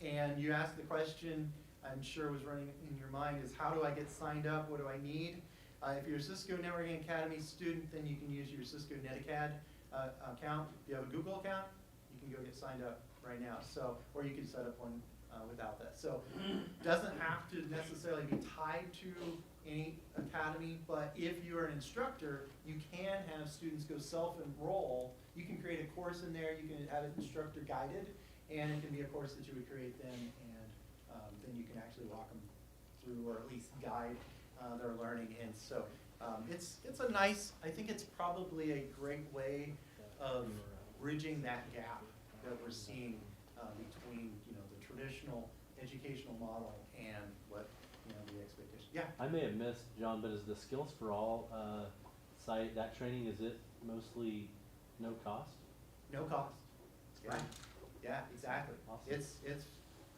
And you asked the question, I'm sure was running in your mind, is how do I get signed up? What do I need? If you're a Cisco Networking Academy student, then you can use your Cisco NetAcad account. If you have a Google account, you can go get signed up right now. So, or you can set up one without that. So, doesn't have to necessarily be tied to any academy, but if you're an instructor, you can have students go self-enroll. You can create a course in there, you can have it instructor guided, and it can be a course that you would create then, and then you can actually walk them through, or at least guide their learning. And so it's a nice, I think it's probably a great way of bridging that gap that we're seeing between, you know, the traditional educational model and what, you know, the expectation. Yeah. I may have missed, John, but is the Skills for All site, that training, is it mostly no cost? No cost. Yeah, yeah, exactly. Awesome.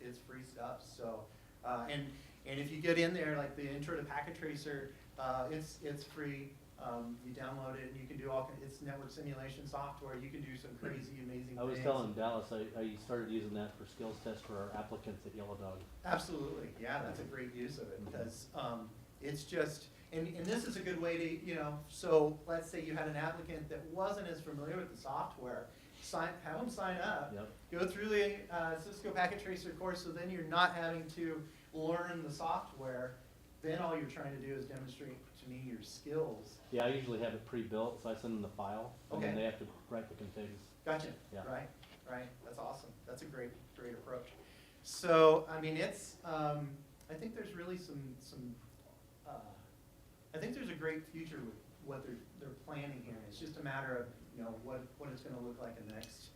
It's free stuff. So, and if you get in there, like the Intro to Packet Tracer, it's free. You download it and you can do it's network simulation software. You can do some crazy, amazing things. I was telling Dallas, I started using that for skills test for our applicants at Yellow Dog. Absolutely, yeah, that's a great use of it, because it's just, and this is a good way to, you know, so let's say you had an applicant that wasn't as familiar with the software, have them sign up, go through the Cisco Packet Tracer course, so then you're not having to learn the software. Then all you're trying to do is demonstrate to me your skills. Yeah, I usually have it pre-built, so I send them the file, and then they have to write the configs. Gotcha. Yeah. Right. That's awesome. That's a great approach. So, I mean, it's, I think there's really I think there's a great future with what they're planning here. It's just a matter of, you know, what it's going to look like in the next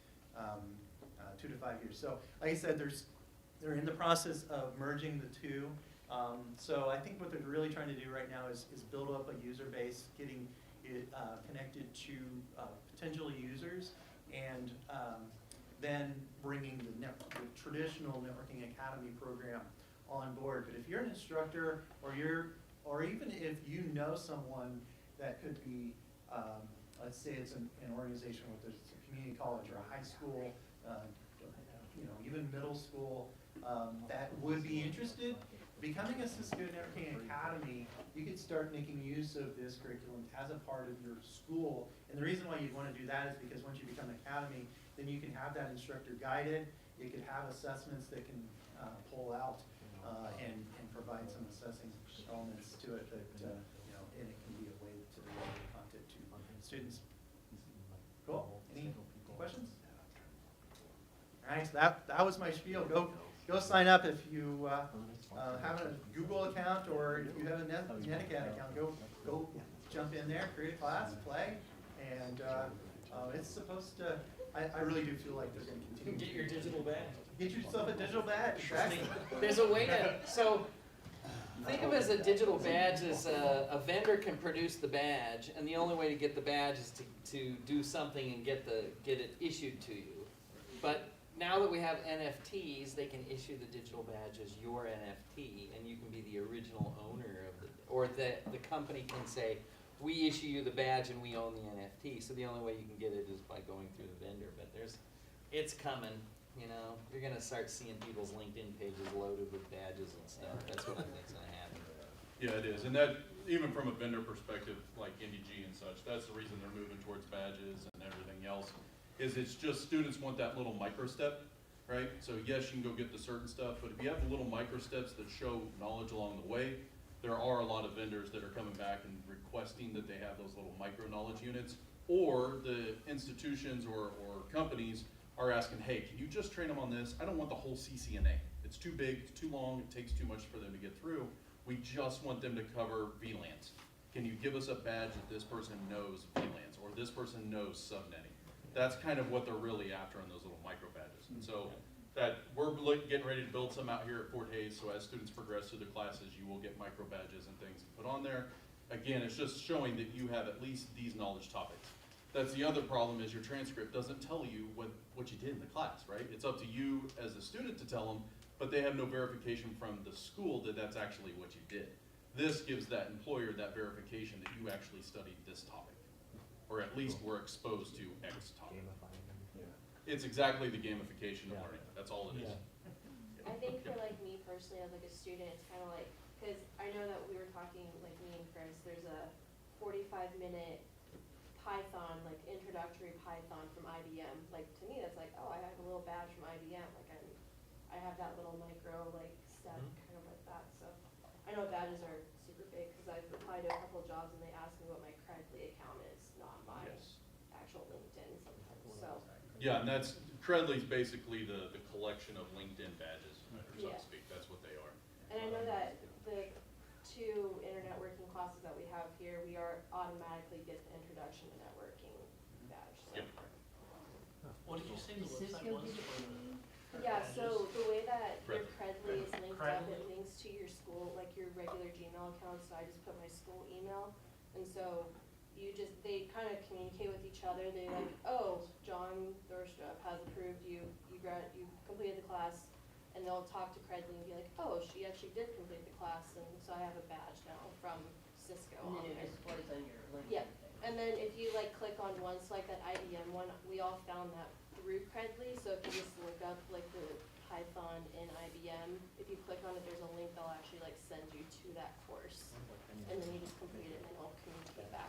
2 to 5 years. So, like I said, they're in the process of merging the two. So I think what they're really trying to do right now is build up a user base, getting it connected to potential users, and then bringing the traditional networking academy program on board. But if you're an instructor, or even if you know someone that could be, let's say it's an organization with a community college or a high school, you know, even middle school, that would be interested. Becoming a Cisco Networking Academy, you could start making use of this curriculum as a part of your school. And the reason why you'd want to do that is because once you become an academy, then you can have that instructor guided. You could have assessments that can pull out and provide some assessing elements to it that, you know, and it can be a way to deliver content to students. Cool. Any questions? All right, so that was my spiel. Go sign up if you have a Google account, or if you have a NetAcad account. Go jump in there, create a class, play, and it's supposed to. I really do feel like they're going to continue. Get your digital badge. Get yourself a digital badge. Exactly. There's a way to, so think of it as a digital badge as a vendor can produce the badge, and the only way to get the badge is to do something and get it issued to you. But now that we have NFTs, they can issue the digital badge as your NFT, and you can be the original owner of the, or the company can say, we issue you the badge and we own the NFT. So the only way you can get it is by going through the vendor. But it's coming. You know, you're gonna start seeing people's LinkedIn pages loaded with badges and stuff. That's what I think's gonna happen. Yeah, it is, and that, even from a vendor perspective, like NDG and such, that's the reason they're moving towards badges and everything else. Is it's just students want that little micro step, right? So yes, you can go get the certain stuff, but if you have the little micro steps that show knowledge along the way, there are a lot of vendors that are coming back and requesting that they have those little micro knowledge units, or the institutions or companies are asking, hey, can you just train them on this? I don't want the whole CCNA. It's too big, it's too long, it takes too much for them to get through. We just want them to cover VLANs. Can you give us a badge that this person knows VLANs, or this person knows subnetting? That's kind of what they're really after on those little micro badges. And so that we're getting ready to build some out here at Fort Hays, so as students progress through the classes, you will get micro badges and things put on there. Again, it's just showing that you have at least these knowledge topics. That's the other problem, is your transcript doesn't tell you what you did in the class, right? It's up to you as a student to tell them, but they have no verification from the school that that's actually what you did. This gives that employer that verification that you actually studied this topic, or at least were exposed to X topic. It's exactly the gamification of learning. That's all it is. I think for like me personally, as like a student, it's kind of like Because I know that we were talking, like me and Chris, there's a 45-minute Python, like introductory Python from IBM. Like to me, that's like, oh, I have a little badge from IBM. Like I have that little micro like step kind of like that. So I know badges are super big because I've applied to a couple of jobs and they ask me what my Credly account is, not my actual LinkedIn sometimes. So Yeah, and that's, Credly's basically the collection of LinkedIn badges, so to speak. That's what they are. and I know that the 2 internet working classes that we have here, we are automatically get the introduction to networking badge. So. Yep. What did you say the website was? Yeah, so the way that your Credly. Credly is linked up, it links to your school, like your regular Gmail account, so I just put my school email. And so they kind of communicate with each other. They like, oh, John Dorstrup has approved you, you completed the class. And they'll talk to Credly and be like, oh, she actually did complete the class, and so I have a badge now from Cisco. And on then it there. displays on your LinkedIn. Yeah, and then if you like click on one, so like that IBM one, we all found that through Credly. So if you just look up like the Python in IBM, if you click on it, there's a link that'll actually like send you to that course, and then you just complete it and it'll communicate back.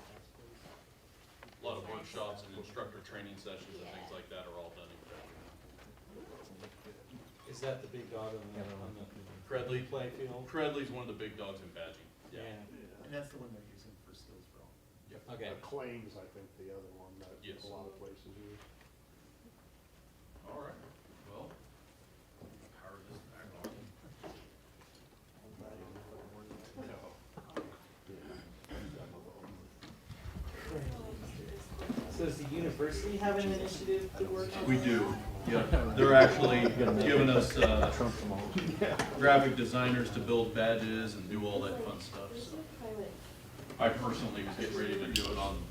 A lot of workshops and instructor training sessions and things like that are all done in Credly. Is that the big dog on the Credly play field? Credly's one of the big dogs in badging. Yeah. And that's the one they're using for skills for all. Yep. Okay. Claims, I think, the other one that Yes. a lot of places use. All right, well, power this back on. So does the university have an initiative to work on? We do, yeah. They're actually giving us graphic designers to build badges and do all that fun stuff. So I personally was getting ready to do it on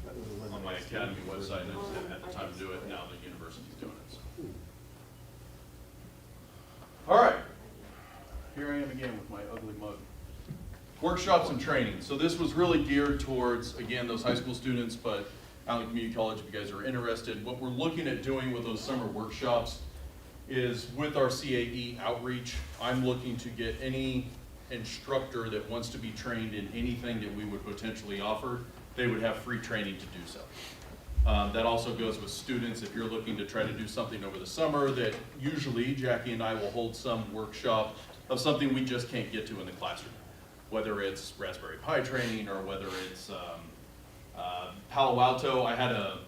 my academy website, and I just haven't had the time to do it. Now the university's doing it. So. All right, here I am again with my ugly mug. Workshops and training. So this was really geared towards, again, those high school students, but Allen Community College, if you guys are interested. What we're looking at doing with those summer workshops is with our CAE outreach, I'm looking to get any instructor that wants to be trained in anything that we would potentially offer, they would have free training to do so. That also goes with students. If you're looking to try to do something over the summer, that usually Jackie and I will hold some workshop of something we just can't get to in the classroom. Whether it's Raspberry Pi training or whether it's Palo Alto. I had a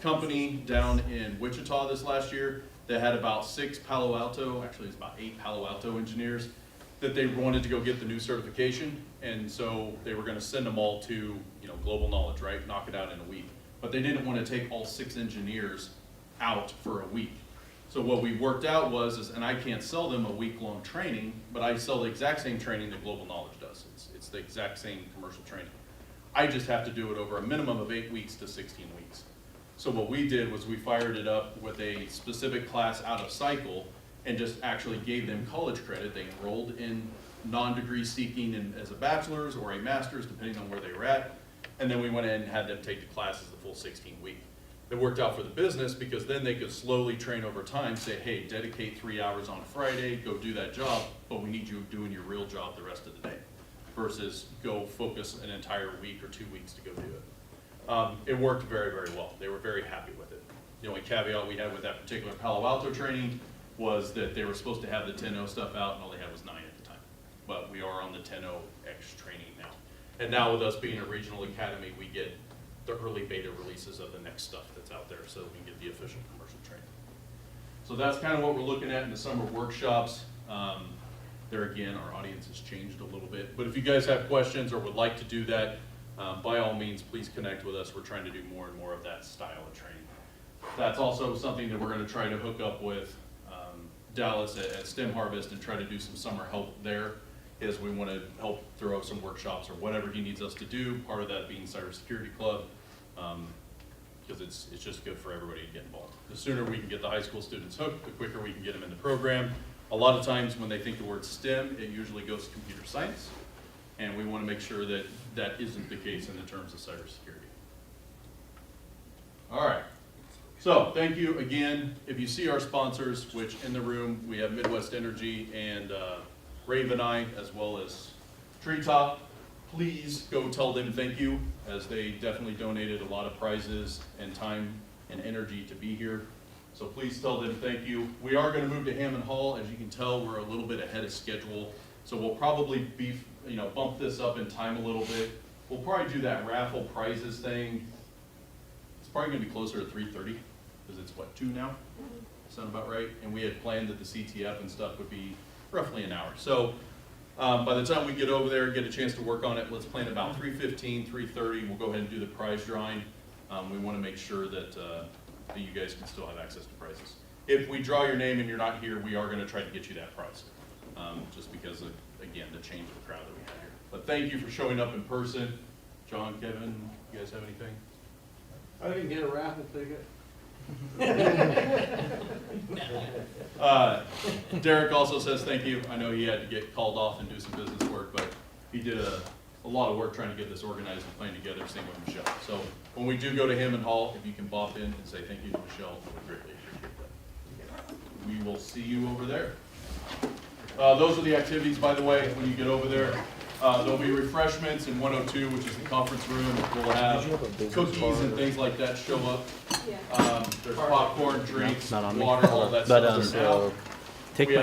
company down in Wichita this last year that had about 6 Palo Alto, actually it's about 8 Palo Alto engineers that they wanted to go get the new certification, and so they were gonna send them all to, Global Knowledge, right? Knock it out in a week. But they didn't want to take all 6 engineers out for a week. So what we worked out was, and I can't sell them a week-long training, but I sell the exact same training that Global Knowledge does. It's the exact same commercial training. I just have to do it over a minimum of 8 weeks to 16 weeks. So what we did was we fired it up with a specific class out of cycle and just actually gave them college credit. They enrolled in non-degree seeking as a bachelor's or a master's, depending on where they were at. And then we went in and had them take the classes the full 16 week. It worked out for the business because then they could slowly train over time, say, hey, dedicate 3 hours on Friday, go do that job, but we need you doing your real job the rest of the day, versus go focus an entire week or 2 weeks to go do it. It worked very, very well. They were very happy with it. The only caveat we had with that particular Palo Alto training was that they were supposed to have the 10.0 stuff out and all they had was 9 at the time. But we are on the 10.0X training now. And now with us being a regional academy, we get the early beta releases of the next stuff that's out there so that we can get the official commercial training. So that's kind of what we're looking at in the summer workshops. There again, our audience has changed a little bit. But if you guys have questions or would like to do that, by all means, please connect with us. We're trying to do more and more of that style of training. That's also something that we're going to try to hook up with Dallas at STEM Harvest and try to do some summer help there. Is we want to help throw some workshops or whatever he needs us to do, part of that being Cybersecurity Club, because it's just good for everybody to get involved. The sooner we can get the high school students hooked, the quicker we can get them in the program. A lot of times when they think the word STEM, it usually goes to computer science, and we want to make sure that that isn't the case in the terms of cybersecurity. All right, so thank you again. If you see our sponsors, which in the room we have Midwest Energy and Rave and I, as well as Treetop, please go tell them thank you, as they definitely donated a lot of prizes and time and energy to be here. So please tell them thank you. We are gonna move to Hammond Hall. As you can tell, we're a little bit ahead of schedule. So we'll probably be, bump this up in time a little bit. We'll probably do that raffle prizes thing. It's probably gonna be closer to 3:30, because it's what, 2 now? Sound about right? And we had planned that the CTF and stuff would be roughly an hour. So by the time we get over there, get a chance to work on it, let's plan about 3:15, 3:30. We'll go ahead and do the prize drawing. We want to make sure that you guys can still have access to prizes. If we draw your name and you're not here, we are going to try to get you that prize, just because of, again, the change of the crowd that we have here. But thank you for showing up in person. John, Kevin, you guys have anything? I didn't get a raffle ticket. Derek also says thank you. I know he had to get called off and do some business work, but he did a lot of work trying to get this organized and playing together, same with Michelle. So when we do go to Hammond Hall, if you can bop in and say thank you to Michelle, I would greatly appreciate that. We will see you over there. Those are the activities, by the way, when you get over there. There'll be refreshments in 102, which is the conference room. We'll have cookies and things like that show up. There's popcorn, drinks, water, all that stuff. Take